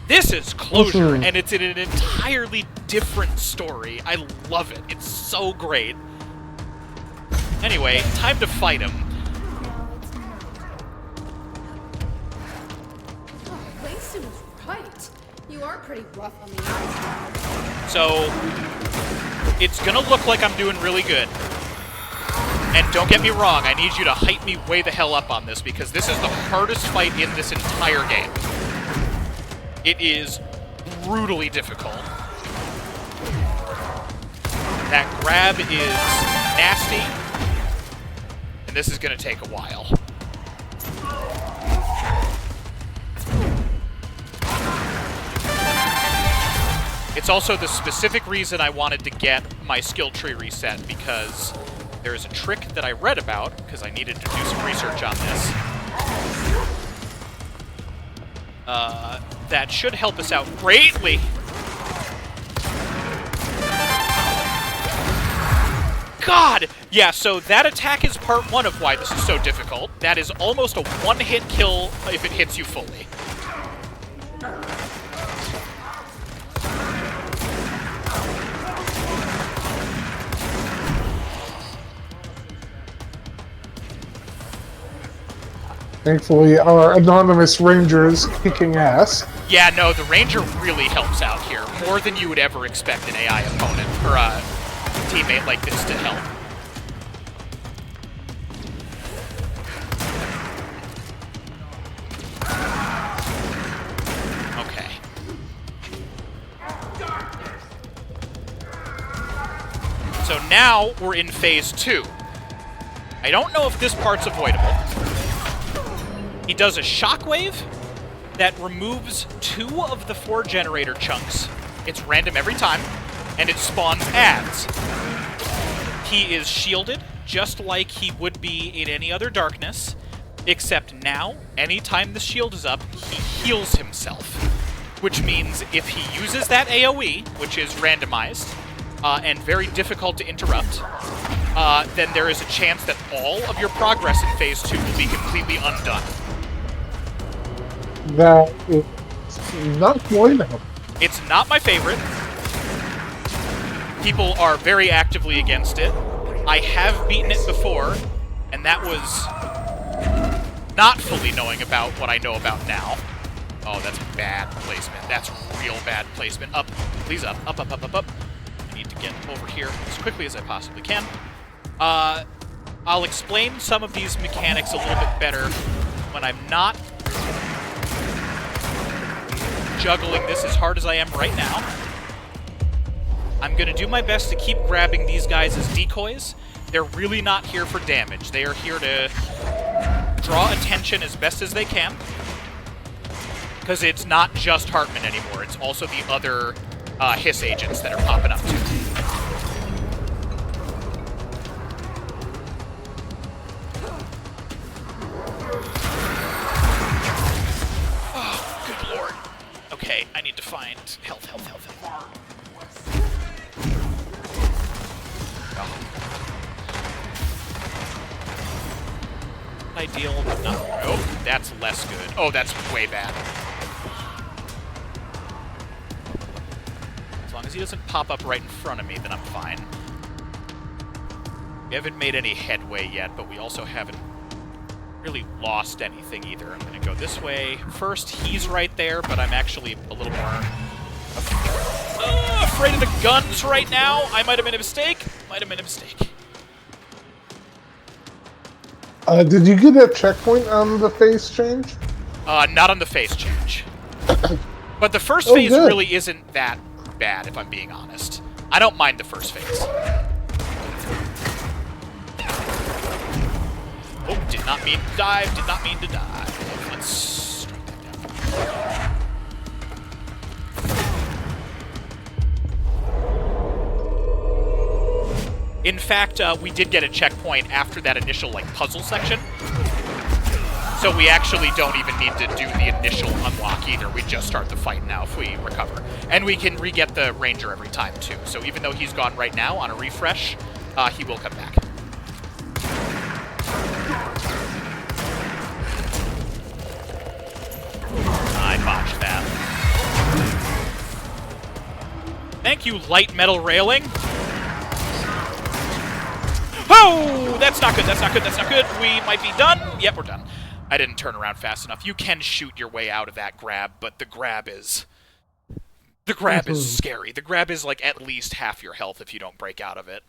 This is closure, and it's in an entirely different story. I love it. It's so great. Anyway, time to fight him. Waysoon's right. You are pretty rough on the eyes. So, it's gonna look like I'm doing really good. And don't get me wrong, I need you to hype me way the hell up on this, because this is the hardest fight in this entire game. It is brutally difficult. That grab is nasty, and this is gonna take a while. It's also the specific reason I wanted to get my skill tree reset, because there is a trick that I read about, because I needed to do some research on this, that should help us out greatly. God! Yeah, so that attack is part 1 of why this is so difficult. That is almost a one-hit kill if it hits you fully. Thankfully, our anonymous ranger is kicking ass. Yeah, no, the ranger really helps out here, more than you would ever expect an AI opponent, or a teammate like this to help. Okay. So now we're in phase 2. I don't know if this part's avoidable. He does a shockwave that removes 2 of the 4 generator chunks. It's random every time, and it spawns ads. He is shielded, just like he would be in any other darkness, except now, anytime the shield is up, he heals himself. Which means if he uses that AoE, which is randomized, and very difficult to interrupt, then there is a chance that all of your progress in Phase 2 will be completely undone. That is not going to help. It's not my favorite. People are very actively against it. I have beaten it before, and that was not fully knowing about what I know about now. Oh, that's bad placement. That's real bad placement. Up, please up, up, up, up, up, up. I need to get over here as quickly as I possibly can. I'll explain some of these mechanics a little bit better when I'm not juggling this as hard as I am right now. I'm going to do my best to keep grabbing these guys as decoys. They're really not here for damage. They are here to draw attention as best as they can. Because it's not just Hartman anymore. It's also the other Hiss agents that are popping up too. Oh, good lord. Okay, I need to find health. Ideal, but not. Oh, that's less good. Oh, that's way bad. As long as he doesn't pop up right in front of me, then I'm fine. We haven't made any headway yet, but we also haven't really lost anything either. I'm going to go this way. First, he's right there, but I'm actually a little more afraid of the guns right now. I might have made a mistake. Did you get a checkpoint on the face change? Not on the face change. But the first Oh, phase good. really isn't that bad, if I'm being honest. I don't mind the first phase. Oh, did not mean to dive, did not mean to dive. Let's strike that down. In fact, we did get a checkpoint after that initial, like, puzzle section. So we actually don't even need to do the initial unlock either. We just start the fight now if we recover. And we can re-get the Ranger every time, too. So even though he's gone right now on a refresh, he will come back. I botched that. Thank you, light metal railing. Oh! That's not good, that's not good, that's not good. We might be done. Yep, we're done. I didn't turn around fast enough. You can shoot your way out of that grab, but the grab is... The grab is scary. The grab is, like, at least half your health if you don't break out of it.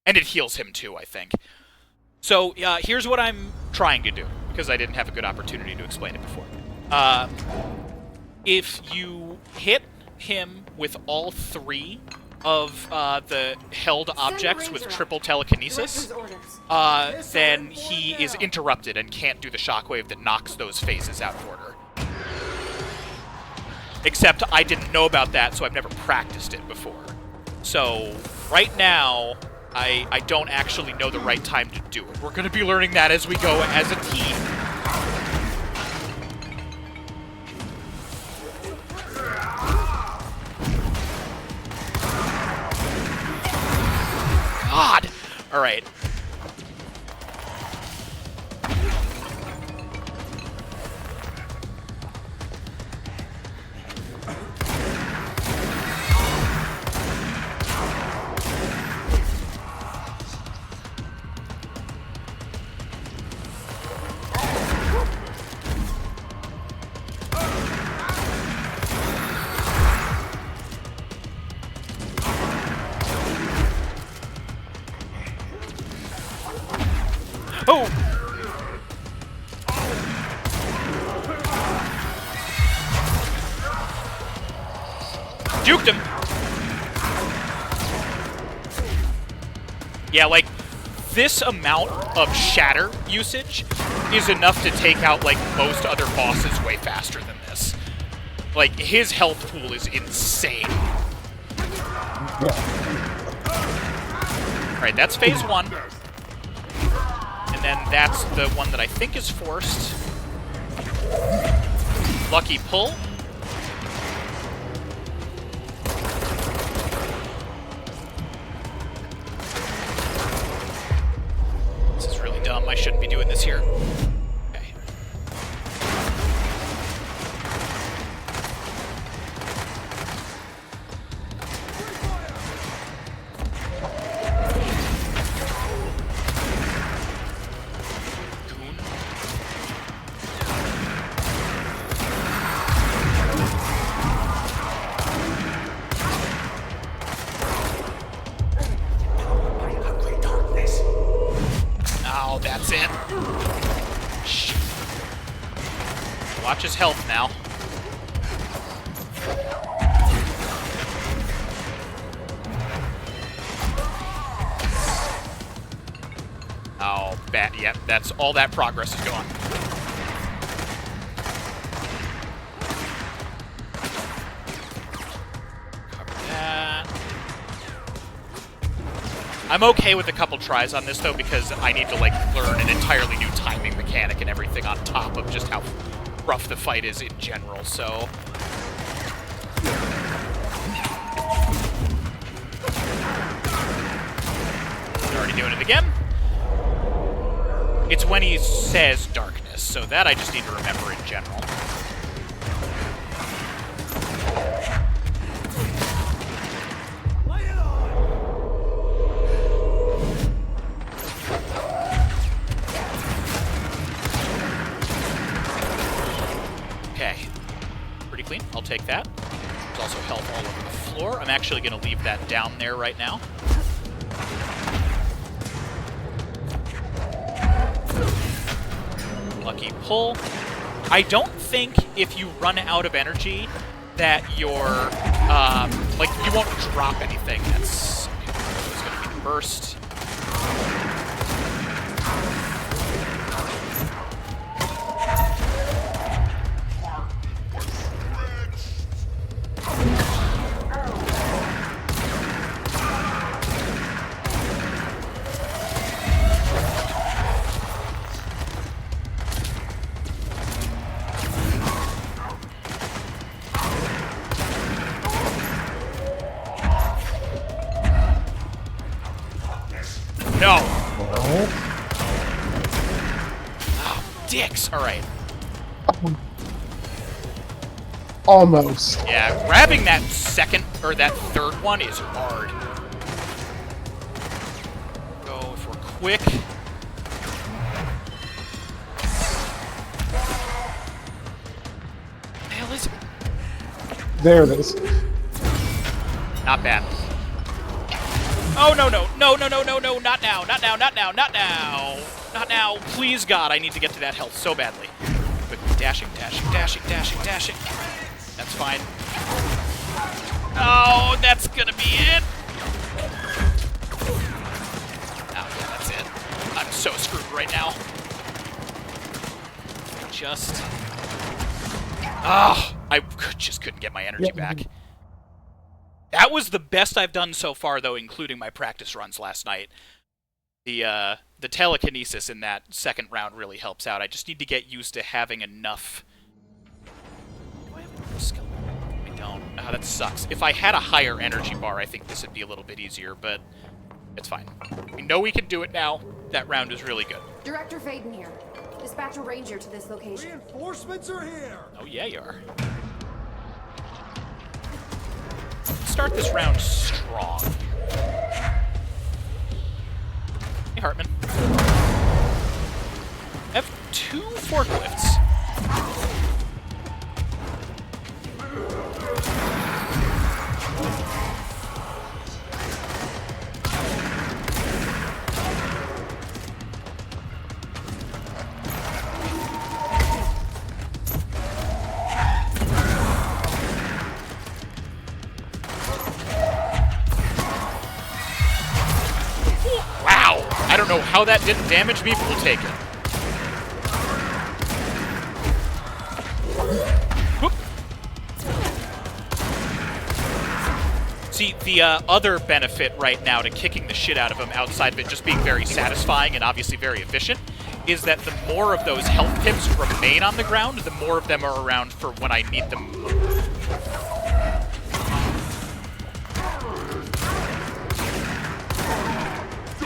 And it heals him, too, I think. So, here's what I'm trying to do, because I didn't have a good opportunity to explain it before. If you hit him with all 3 of the held objects with triple telekinesis, then he is interrupted and can't do the shockwave that knocks those phases out of order. Except I didn't know about that, so I've never practiced it before. So right now, I don't actually know the right time to do it. We're going to be learning that as we go as a team. God! Alright. Oh! Juked him! Yeah, like, this amount of shatter usage is enough to take out, like, most other bosses way faster than this. Like, his health pool is insane. Alright, that's phase 1. And then that's the one that I think is forced. Lucky pull. This is really dumb. I shouldn't be doing this here. Okay. Oh, that's it. Shit. Watch his health now. Oh, bad. Yep, that's all that progress is gone. Cover that. I'm okay with a couple tries on this, though, because I need to, like, learn an entirely new timing mechanic and everything on top of just how rough the fight is in general, so... Already doing it again. It's when he says darkness, so that I just need to remember in general. Okay. Pretty clean. I'll take that. There's also health all over the floor. I'm actually going to leave that down there right now. Lucky pull. I don't think if you run out of energy that you're, like, you won't drop anything. That's going to be the burst. No! Oh, dicks! Alright. Almost. Yeah, grabbing that second, or that third one is hard. Go if we're quick. What the hell is it? There it is. Not bad. Oh, no, no, no, no, no, no, no, not now, not now, not now, not now. Not now. Please, God, I need to get to that health so badly. Quick, dashing, dashing, dashing, dashing, dashing. That's fine. Oh, that's gonna be it. Oh, yeah, that's it. I'm so screwed right now. Just... Oh, I just couldn't get my energy back. That was the best I've done so far, though, including my practice runs last night. The telekinesis in that second round really helps out. I just need to get used to having enough... Do I have a skill? I don't. Oh, that sucks. If I had a higher energy bar, I think this would be a little bit easier, but it's fine. We know we can do it now. That round is really good. Director Faden here. Dispatch a ranger to this location. Reinforcements are here! Oh, yeah, you are. Start this round strong. Hey, Hartman. I have 2 forklifts. Wow! I don't know how that didn't damage me, but we'll take it. Whoop. See, the other benefit right now to kicking the shit out of him, outside of it just being very satisfying and obviously very efficient, is that the more of those health pips remain on the ground, the more of them are around for when I need them.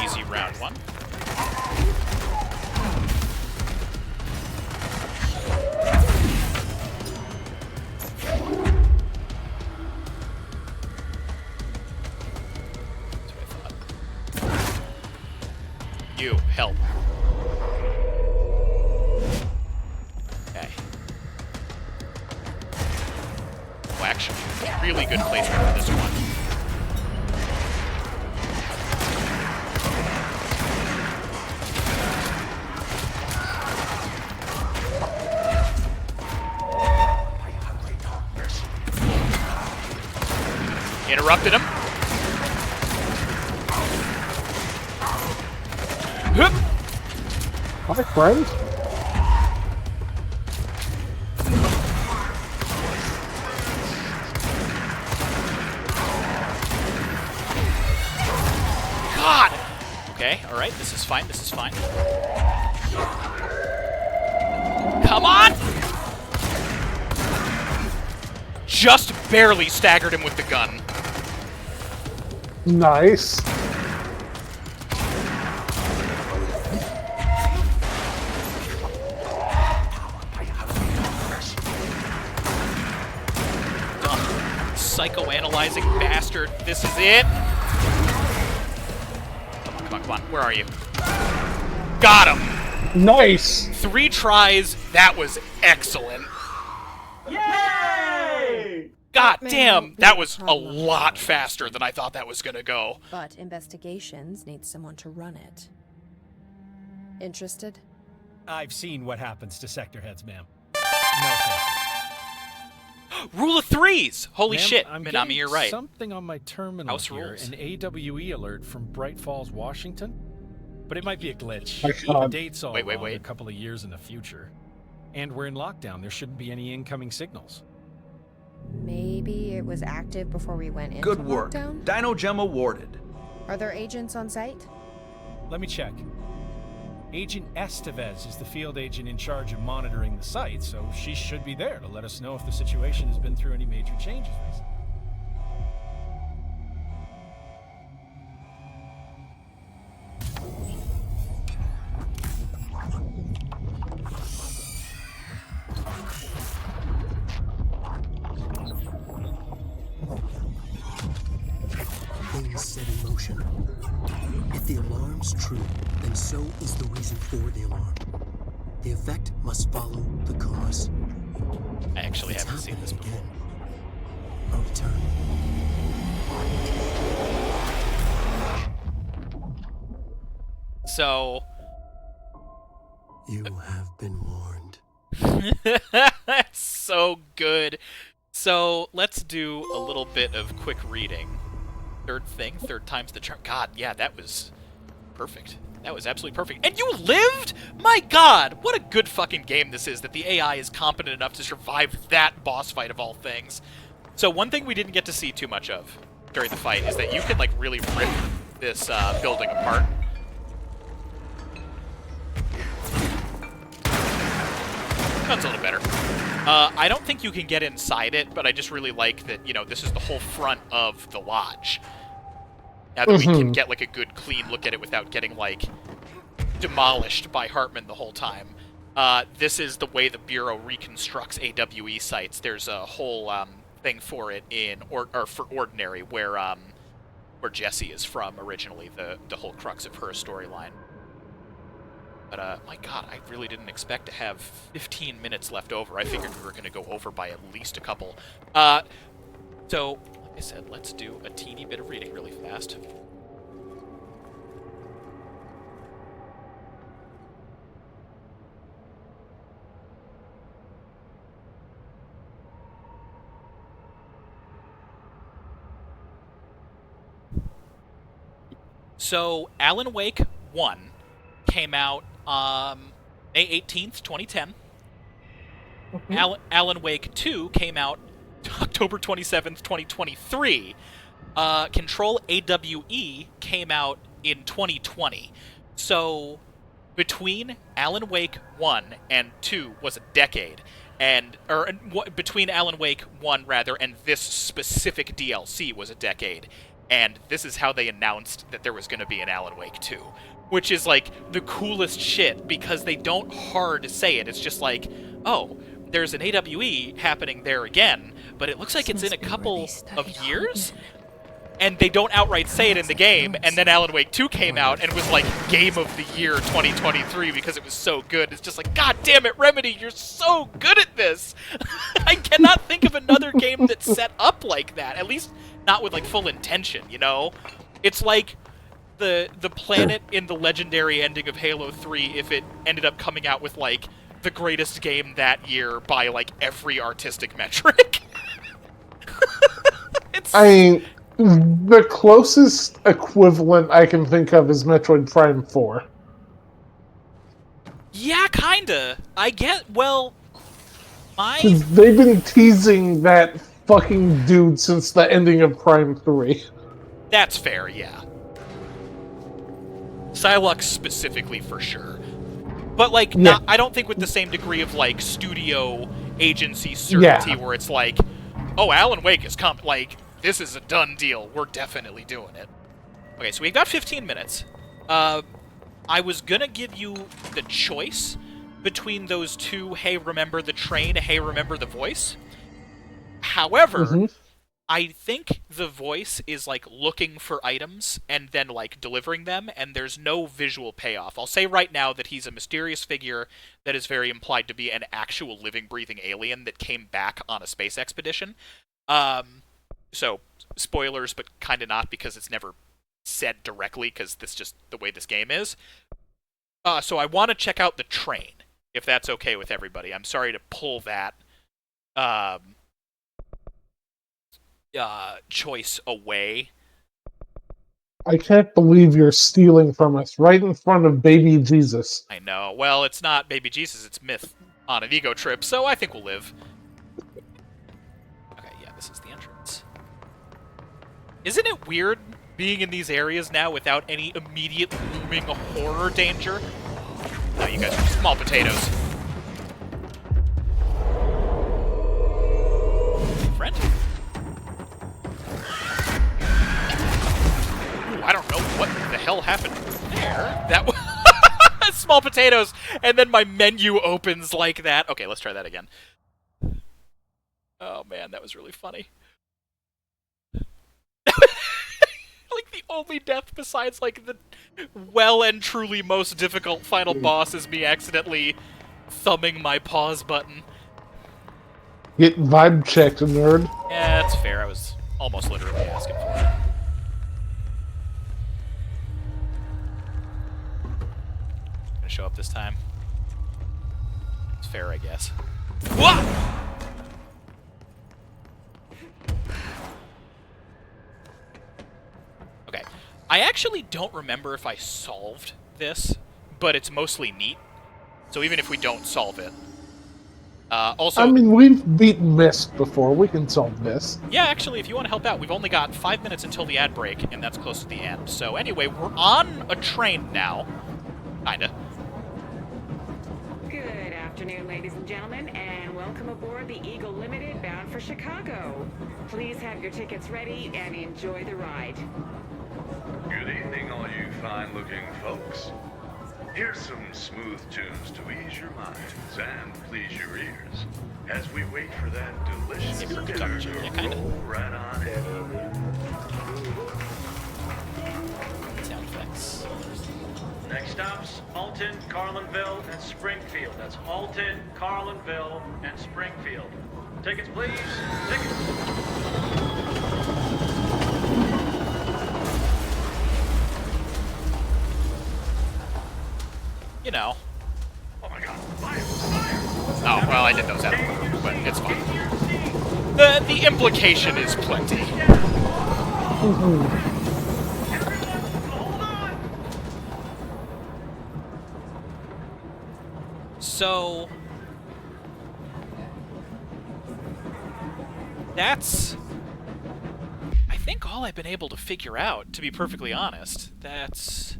Easy round 1. You, help. Okay. Oh, actually, really good placement for this one. Interrupted him. Hup. Hi, friend. God! Okay, alright, this is fine, this is fine. Come on! Just barely staggered him with the gun. Nice. Dumb psychoanalyzing bastard. This is it. Come on, come on, come on. Where are you? Got him. Nice. 3 tries. That was excellent. Yay! God damn, that was a lot faster than I thought that was gonna go. But investigations need someone to run it. Interested? I've seen what happens to sector heads, ma'am. No thank you. Rule of threes! Holy Ma'am, shit, I'm Minami, getting you're right. something on my terminal House here, rules. an AWE alert from Bright Falls, Washington. But it might be a glitch. My The God. date's all Wait. wrong, a couple of years in the future. And we're in lockdown. There shouldn't be any incoming signals. Maybe it was active before we went into Good work. lockdown? Dino Gem awarded. Are there agents on site? Let me check. Agent Estevez is the field agent in charge of monitoring the site, so she should be there to let us know if the situation has been through any major changes recently. Things set in motion. If the alarm's true, then so is the reason for the alarm. The effect must follow the cause. I actually haven't seen this before. A return. So... You have been warned. That's so good. So, let's do a little bit of quick reading. Third time's the charm. God, yeah, that was perfect. That was absolutely perfect. And you lived? My God, what a good fucking game this is, that the AI is competent enough to survive that boss fight of all things. So one thing we didn't get to see too much of during the fight is that you can, like, really rip this building apart. That's a little better. I don't think you can get inside it, but I just really like that, you know, this is the whole front of the lodge. Now that we can get, like, a good, clean look at it without getting, like, demolished by Hartman the whole time. This is the way the Bureau reconstructs AWE sites. There's a whole thing for it in, or for Ordinary, where Jessie is from originally, the whole crux of her storyline. But, my God, I really didn't expect to have 15 minutes left over. I figured we were going to go over by at least a couple. So, like I said, let's do a teeny bit of reading really fast. So, Alan Wake 1 came out May 18th, 2010. Alan Wake 2 came out October 27th, 2023. Control AWE came out in 2020. So, between Alan Wake 1 and 2 was a decade. Between Alan Wake 1, rather, and this specific DLC was a decade. And this is how they announced that there was going to be an Alan Wake 2. Which is, like, the coolest shit, because they don't hard say it. It's just like, oh, there's an AWE happening there again, but it looks like it's in a couple of years? And they don't outright say it in the game, and then Alan Wake 2 came out and was like Game of the Year 2023 because it was so good. It's just like, God damn it, Remedy, you're so good at this! I cannot think of another game that's set up like that, at least not with, like, full intention, you know? It's like the planet in the legendary ending of Halo 3 if it ended up coming out with, like, the greatest game that year by, like, every artistic metric. The closest equivalent I can think of is Metroid Prime 4. Yeah, kinda. They've been teasing that fucking dude since the ending of Prime 3. That's fair, yeah. Psylocke specifically, for sure. But, like, Yeah. I don't think with the same degree of, like, studio agency certainty where it's like, oh, Alan Wake is like, this is a done deal. We're definitely doing it. Okay, so we've got 15 minutes. I was gonna give you the choice between those two, hey, remember the train, hey, remember the voice. However, I think the voice is, like, looking for items and then, like, delivering them, and there's no visual payoff. I'll say right now that he's a mysterious figure that is very implied to be an actual living, breathing alien that came back on a space expedition. So, spoilers, but kind of not, because it's never said directly, because that's just the way this game is. So I want to check out the train, if that's okay with everybody. I'm sorry to pull that choice away. I can't believe you're stealing from us right in front of baby Jesus. I know. Well, it's not baby Jesus, it's Myth on an ego trip, so I think we'll live. Okay, yeah, this is the entrance. Isn't it weird being in these areas now without any immediate looming horror danger? No, you guys are small potatoes. Friend? Ooh, I don't know what the hell happened there. That was small potatoes, and then my menu opens like that. Okay, let's try that again. Oh man, that was really funny. Like the only death besides like the well and truly most difficult final boss is me accidentally thumbing my pause button. Get vibe checked, nerd. Yeah, that's fair. I was almost literally asking for it. Gonna show up this time. It's fair, I guess. Whoa! Okay. I actually don't remember if I solved this, but it's mostly neat. So even if we don't solve it. Also, I mean, we've beaten Mist before. We can solve this. yeah, actually, if you want to help out, we've only got 5 minutes until the ad break, and that's close to the end. So anyway, we're on a train now. Kinda. Good afternoon, ladies and gentlemen, and welcome aboard the Eagle Limited bound for Chicago. Please have your tickets ready and enjoy the ride. Good evening, all you fine-looking folks. Here's some smooth tunes to ease your minds and please your ears as we wait for that delicious dinner to roll right on in. Sound effects. Next stops, Alton, Carlinville, and Springfield. That's Alton, Carlinville, and Springfield. Tickets, please. Tickets. You know. Oh my god, fire, fire! Oh, well, I did those out of order, but it's fine. The implication is plenty. So that's, I think, all I've been able to figure out, to be perfectly honest. That's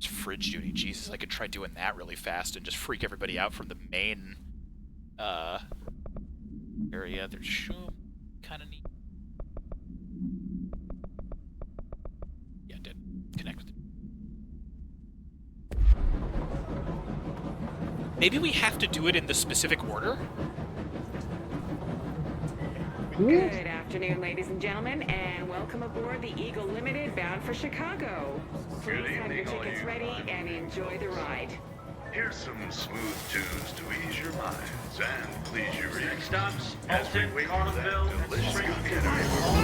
fridge duty. Jesus, I could try doing that really fast and just freak everybody out from the main area. They're kind of neat. Yeah, did connect with it. Maybe we have to do it in the specific order? Good afternoon, ladies and gentlemen, and welcome aboard the Eagle Limited bound for Chicago. Please have your tickets ready and enjoy the ride. Here's some smooth tunes to ease your minds and please your ears. Next stops, as we Alton, wait for Carlinville, that and delicious Springfield. dinner to roll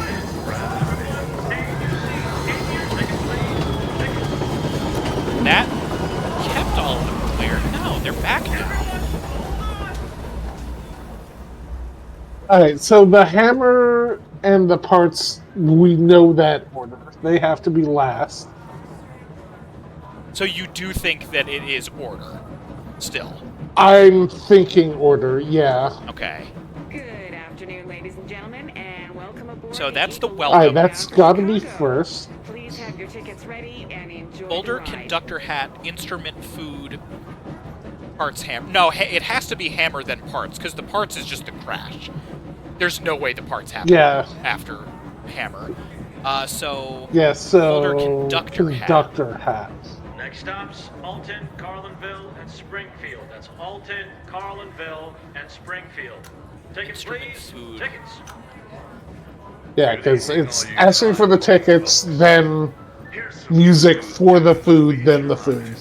right on in. That kept all of them clear. No, they're back now. Alright, so the hammer and the parts, we know that order. They have to be last. So you do think that it is order, still? I'm thinking order, yeah. Okay. Good afternoon, ladies and gentlemen, and welcome aboard. So that's the welcome. Alright, that's gotta be first. Please have your tickets ready and enjoy Boulder, the ride. conductor hat, instrument, food, parts, hammer. No, it has to be hammer then parts, because the parts is just the crash. There's no way the parts happen after hammer. So Boulder, conductor hat. Next stops, Alton, Carlinville, and Springfield. That's Alton, Carlinville, and Springfield. Tickets, please. Tickets. Yeah, because it's asking for the tickets, then music for the food, then the food.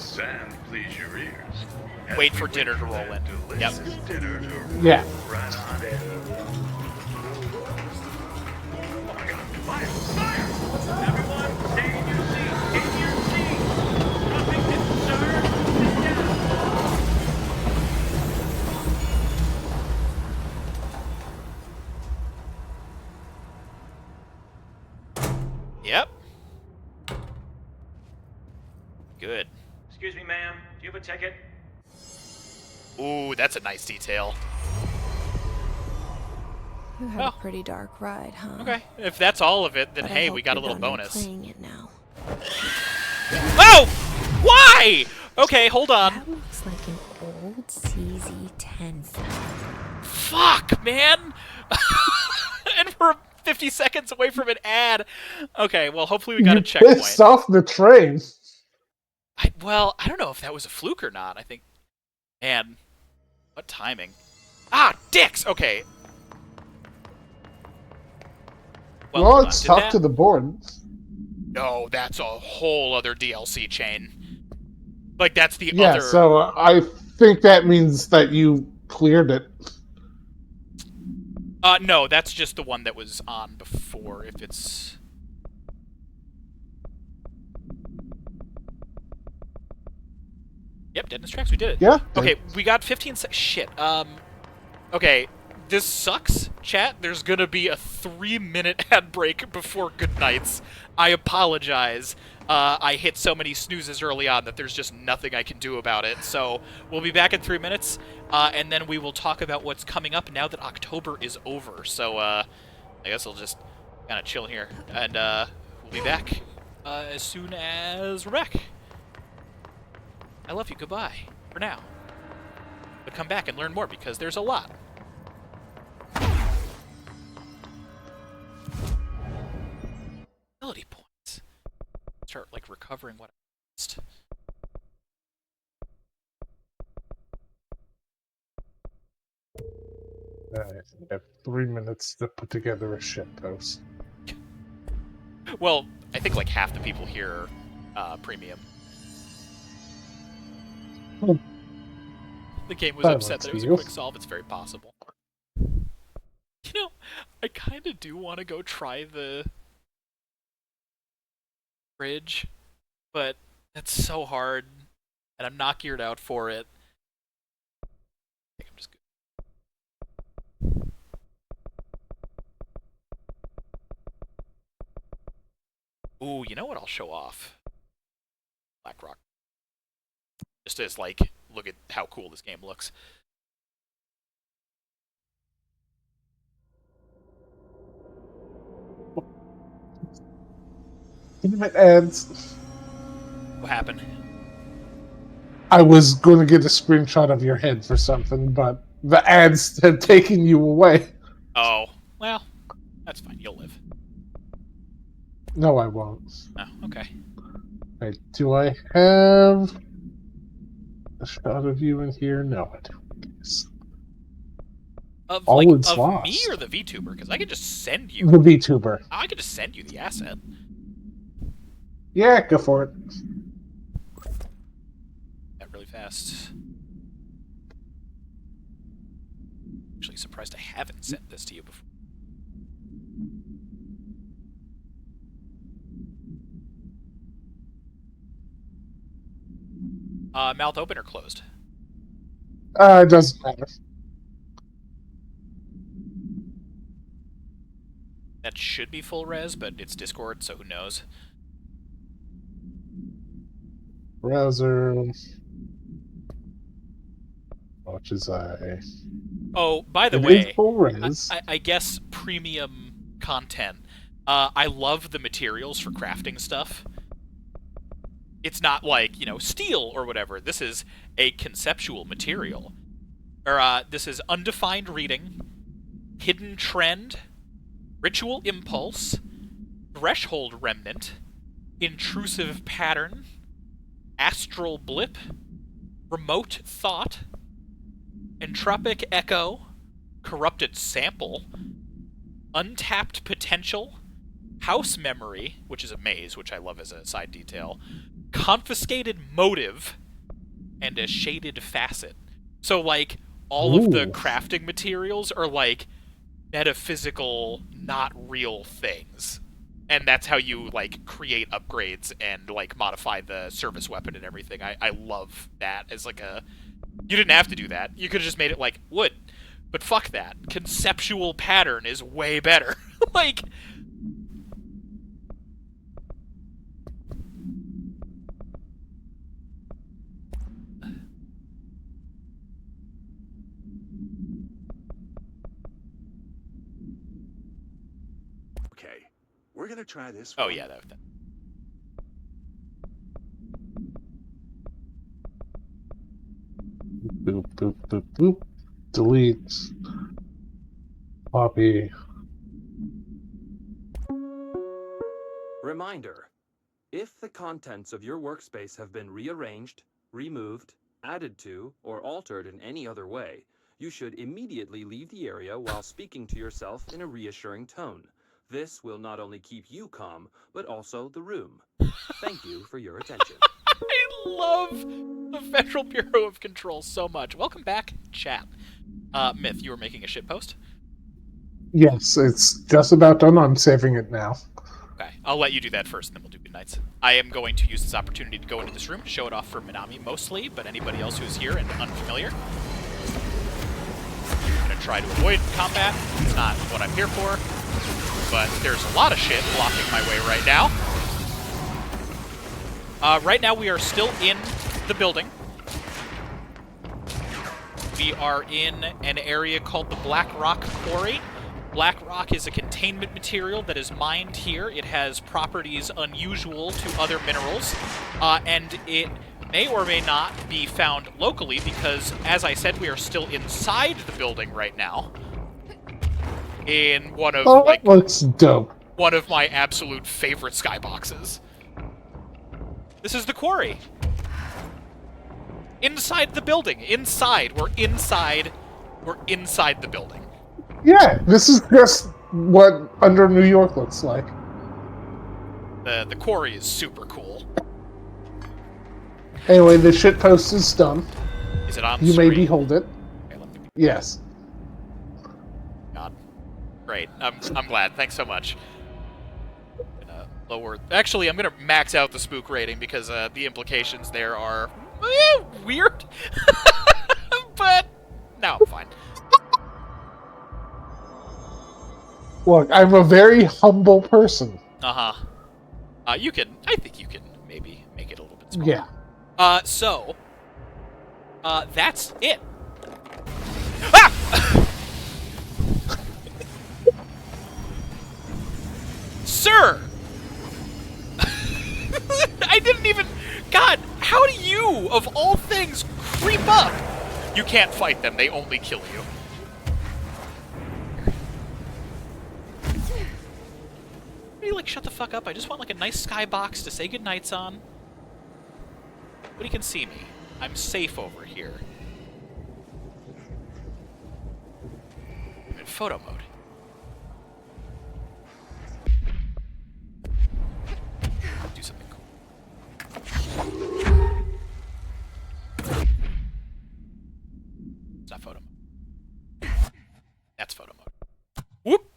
Wait for dinner to roll in. Yep. Yeah. Good. Excuse me, ma'am. Do you have a ticket? Ooh, that's a nice detail. You had a pretty dark ride, huh? Okay. If that's all of it, then But I hey, hope we got a you're little done bonus. replaying it now. Oh! Why? Okay, hold on. That looks like an old CZ-10 film. Fuck, man! And we're 50 seconds away from an ad. Okay, well, hopefully we got a checkpoint. Pissed off the train. I don't know if that was a fluke or not. I think... Man, what timing. Ah, dicks! Okay. Well, let's talk to the board. No, that's a whole other DLC chain. Like, that's the other... Yeah, so I think that means that you cleared it. No, that's just the one that was on before, if it's... Yep, Deadness Tracks, we did it. Yeah. Okay, we got 15 seconds. Shit. Okay, this sucks, chat. There's gonna be a 3-minute ad break before goodnights. I apologize. I hit so many snoozes early on that there's just nothing I can do about it. So we'll be back in 3 minutes, and then we will talk about what's coming up now that October is over. So I guess I'll just kind of chill here, and we'll be back as soon as we're back. I love you. Goodbye for now. But come back and learn more because there's a lot. Ability points. Start like recovering what I missed. I have 3 minutes to put together a shit post. Well, I think like half the people here premium. The game was upset that it was a quick solve. It's very possible. You know, I kind of do want to go try the bridge, but that's so hard, and I'm not geared out for it. I think I'm just good. Ooh, you know what I'll show off? Black Rock. Just as, like, look at how cool this game looks. Ads. What happened? I was going to get a screenshot of your head for something, but the ads had taken you away. Oh, well, that's fine. You'll live. No, I won't. Oh, okay. Wait, do I have a shot of you in here? No, I don't. Of lost. Me or the VTuber? Because I could just send you... The VTuber. I could just send you the asset. Yeah, go for it. That really fast. Actually surprised I haven't sent this to you before. Mouth open or closed? It doesn't matter. That should be full res, but it's Discord, so who knows? Browser. Watch as I. Oh, by the It way, is full res. I guess premium content. I love the materials for crafting stuff. It's not like, you know, steel or whatever. This is a conceptual material. Or, this is undefined reading, hidden trend, ritual impulse, threshold remnant, intrusive pattern, astral blip, remote thought, entropic echo, corrupted sample, untapped potential, house memory, which is a maze, which I love as a side detail, confiscated motive, and a shaded facet. So, like, all of the crafting materials are, like, metaphysical, not real things. And that's how you, like, create upgrades and, like, modify the service weapon and everything. I love that as, like, a... You didn't have to do that. You could have just made it, like, wood. But fuck that. Conceptual pattern is way better. Like... gonna try this. Oh yeah, that. Boop, boop, boop, boop. Delete. Copy. Reminder: if the contents of your workspace have been rearranged, removed, added to, or altered in any other way, you should immediately leave the area while speaking to yourself in a reassuring tone. This will not only keep you calm, but also the room. Thank you for your attention. I love the Federal Bureau of Control so much. Welcome back, chat. Myth, you were making a shitpost? Yes, it's just about done. I'm saving it now. Okay, I'll let you do that first, and then we'll do goodnights. I am going to use this opportunity to go into this room, show it off for Minami mostly, but anybody else who's here and unfamiliar. I'm going to try to avoid combat. It's not what I'm here for, but there's a lot of shit blocking my way right now. Right now we are still in the building. We are in an area called the Black Rock Quarry. Black rock is a containment material that is mined here. It has properties unusual to other minerals, and it may or may not be found locally because, as I said, we are still inside the building right now. In one of that looks dope. One of my absolute favorite skyboxes. This is the quarry. Inside the building. Inside. We're inside the building. Yeah, this is just what under New York looks like. The quarry is super cool. Anyway, the shitpost is done. Is it on You screen? may behold it. Okay, let me... Yes. God. Great. I'm glad. Thanks so much. I'm gonna lower... Actually, I'm gonna max out the spook rating because the implications there are weird. But no, I'm fine. Look, I'm a very humble person. I think you can maybe make it a little bit smaller. Yeah. So, that's it. Ah! Sir! I didn't even... God, how do you, of all things, creep up? You can't fight them, they only kill you. Maybe, like, shut the fuck up. I just want, like, a nice skybox to say goodnights on. Nobody can see me. I'm safe over here. I'm in photo mode. Do something cool. It's not photo mode. That's photo mode. Whoop!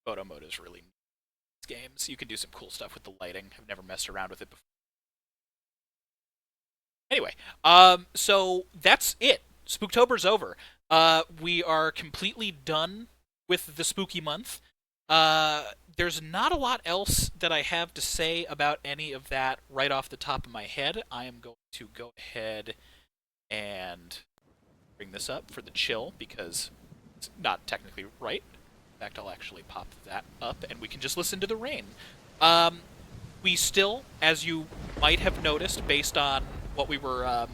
Photo mode is really neat. Games. You can do some cool stuff with the lighting. I've never messed around with it before. Anyway, so that's it. Spooktober's over. We are completely done with the spooky month. There's not a lot else that I have to say about any of that right off the top of my head. I am going to go ahead and bring this up for the chill because it's not technically right. In fact, I'll actually pop that up, and we can just listen to the rain. We still, as you might have noticed, based on what we were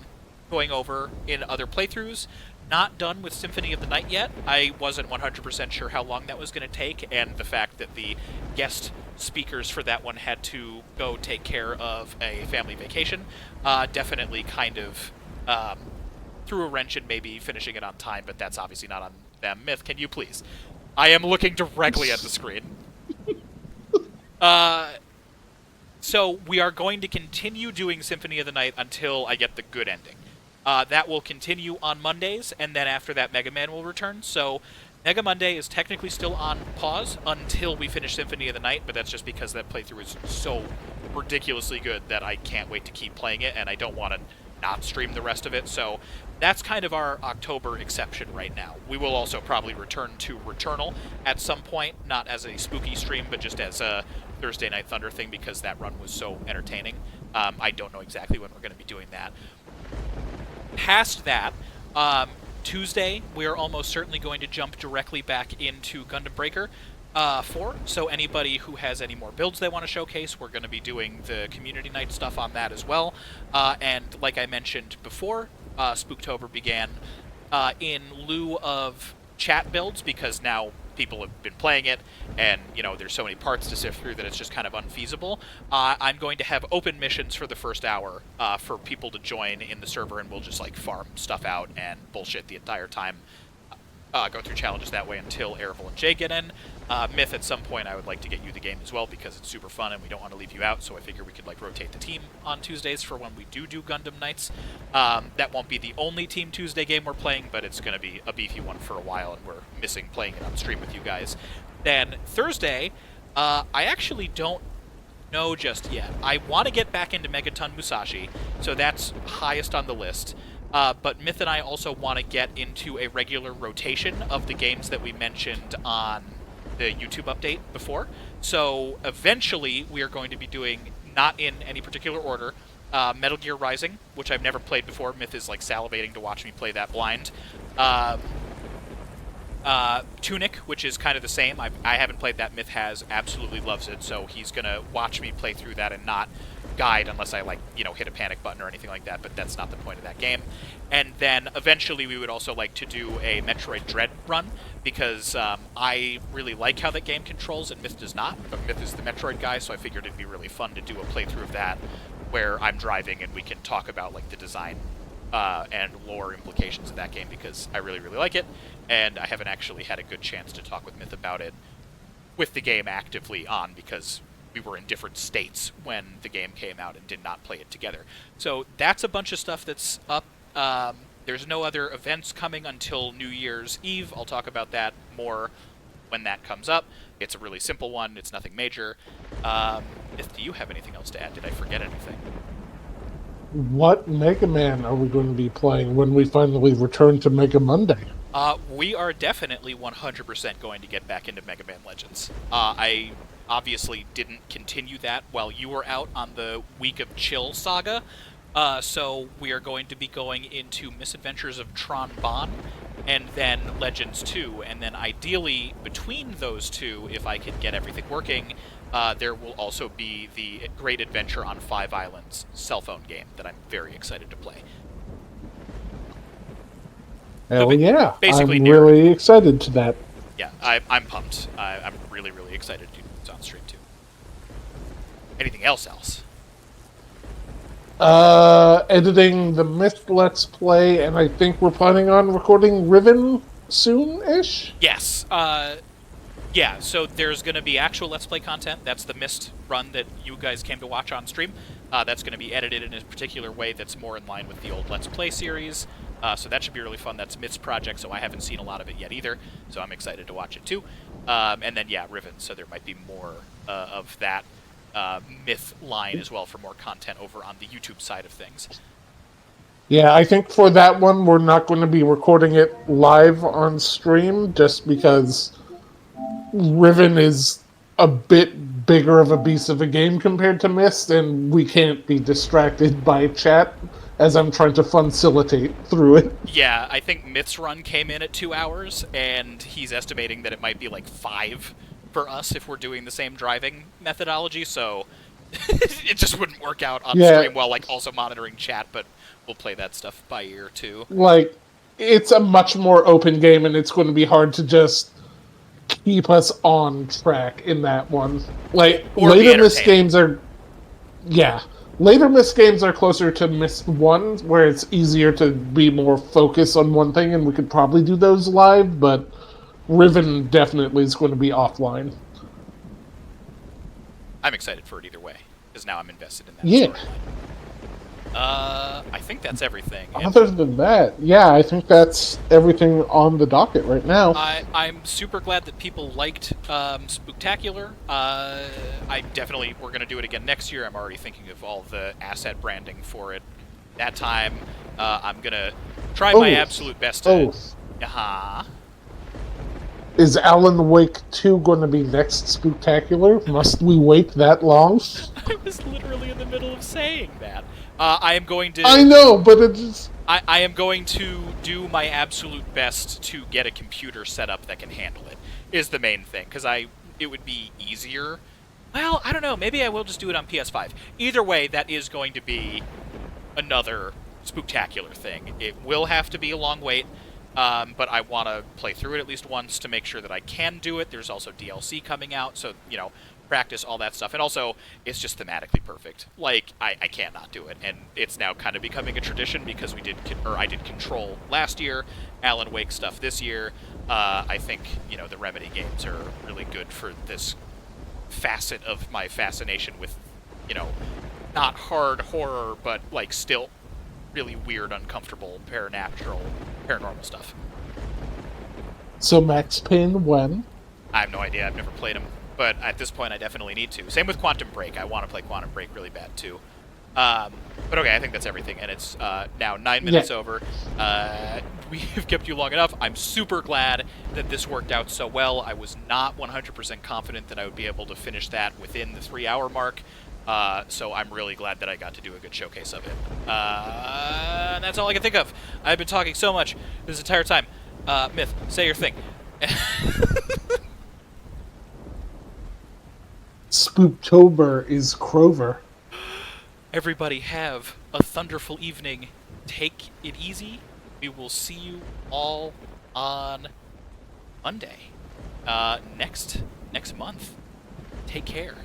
going over in other playthroughs, not done with Symphony of the Night yet. I wasn't 100% sure how long that was going to take, and the fact that the guest speakers for that one had to go take care of a family vacation definitely kind of threw a wrench in maybe finishing it on time, but that's obviously not on them. Myth, can you please? I am looking directly at the screen. So we are going to continue doing Symphony of the Night until I get the good ending. That will continue on Mondays, and then after that Mega Man will return. So Mega Monday is technically still on pause until we finish Symphony of the Night, but that's just because that playthrough is so ridiculously good that I can't wait to keep playing it, and I don't want to not stream the rest of it. So that's kind of our October exception right now. We will also probably return to Returnal at some point, not as a spooky stream, but just as a Thursday Night Thunder thing because that run was so entertaining. I don't know exactly when we're going to be doing that. Past that, Tuesday, we're almost certainly going to jump directly back into Gundam Breaker 4. So anybody who has any more builds they want to showcase, we're going to be doing the community night stuff on that as well. And like I mentioned before, Spooktober began in lieu of chat builds, because now people have been playing it, and there's so many parts to sift through that it's just kind of unfeasible. I'm going to have open missions for the first hour for people to join in the server, and we'll just like farm stuff out and bullshit the entire time. Go through challenges that way until Aravel and Jay get in. Myth, at some point I would like to get you the game as well, because it's super fun and we don't want to leave you out, so I figure we could like rotate the team on Tuesdays for when we do Gundam nights. That won't be the only Team Tuesday game we're playing, but it's going to be a beefy one for a while, and we're missing playing it on stream with you guys. Then Thursday, I actually don't know just yet. I want to get back into Megaton Musashi, so that's highest on the list. But Myth and I also want to get into a regular rotation of the games that we mentioned on the YouTube update before. So eventually we are going to be doing, not in any particular order, Metal Gear Rising, which I've never played before. Myth is like salivating to watch me play that blind. Tunic, which is kind of the same. I haven't played that. Myth has, absolutely loves it, so he's going to watch me play through that and not guide unless I like hit a panic button or anything like that, but that's not the point of that game. And then eventually we would also like to do a Metroid Dread run, because I really like how that game controls and Myth does not, but Myth is the Metroid guy, so I figured it'd be really fun to do a playthrough of that where I'm driving and we can talk about like the design and lore implications of that game, because I really like it, and I haven't actually had a good chance to talk with Myth about it with the game actively on, because we were in different states when the game came out and did not play it together. So that's a bunch of stuff that's up. There's no other events coming until New Year's Eve. I'll talk about that more when that comes up. It's a really simple one. It's nothing major. Do you have anything else to add? Did I forget anything? What Mega Man are we going to be playing when we finally return to Mega Monday? We are definitely 100% going to get back into Mega Man Legends. I obviously didn't continue that while you were out on the Week of Chill saga, so we are going to be going into Misadventures of Tron Bon, and then Legends 2, and then ideally between those two, if I can get everything working, there will also be the Great Adventure on Five Islands cell phone game that I'm very excited to play. Hell yeah, basically I'm really excited to that. Yeah, I'm pumped. I'm really excited to do this on stream too. Anything else? Editing the Myth Let's Play, and I think we're planning on recording Riven soon-ish? Yes. Yeah, so there's going to be actual Let's Play content. That's the Myst run that you guys came to watch on stream. That's going to be edited in a particular way that's more in line with the old Let's Play series. So that should be really fun. That's Myth's project, so I haven't seen a lot of it yet either. So I'm excited to watch it too. And then, yeah, Riven, so there might be more of that Myth line as well for more content over on the YouTube side of things. Yeah, I think for that one, we're not going to be recording it live on stream, just because Riven is a bit bigger of a beast of a game compared to Myst, and we can't be distracted by chat as I'm trying to facilitate through it. Yeah, I think Myth's run came in at 2 hours, and he's estimating that it might be like 5 for us if we're doing the same driving methodology, so it just wouldn't work out on stream while like also monitoring chat, but we'll play that stuff by ear too. Like, it's a much more open game, and it's going to be hard to just keep us on track in that one. Like, later Myst games are... Yeah. Later Myst games are closer to Myst 1, where it's easier to be more focused on one thing, and we could probably do those live, but Riven definitely is going to be offline. I'm excited for it either way, because now I'm invested in that storyline. I think that's everything. Other than that, yeah, I think that's everything on the docket right now. I'm super glad that people liked Spooktacular. We're going to do it again next year. I'm already thinking of all the asset branding for it that time. I'm going to try my absolute best to... Is Alan Wake 2 going to be next Spooktacular? Must we wait that long? I was literally in the middle of saying that. I am going to... I know, but it's... I am going to do my absolute best to get a computer set up that can handle it, is the main thing, because it would be easier. Well, I don't know, maybe I will just do it on PS5. Either way, that is going to be another Spooktacular thing. It will have to be a long wait, but I want to play through it at least once to make sure that I can do it. There's also DLC coming out, so, you know, practice, all that stuff. And also, it's just thematically perfect. Like, I can't not do it. And it's now kind of becoming a tradition because I did Control last year, Alan Wake stuff this year. I think, you know, the Remedy games are really good for this facet of my fascination with, you know, not hard horror, but, like, still really weird, uncomfortable, paranormal stuff. So Max Payne when? I have no idea. I've never played them. But at this point, I definitely need to. Same with Quantum Break. I want to play Quantum Break really bad, too. But okay, I think that's everything. And it's now 9 minutes over. We have kept you long enough. I'm super glad that this worked out so well. I was not 100% confident that I would be able to finish that within the 3-hour mark. So I'm really glad that I got to do a good showcase of it. And that's all I can think of. I've been talking so much this entire time. Myth, say your thing. Spooktober is Crover. Everybody have a thunderful evening. Take it easy. We will see you all on Monday. Next month. Take care.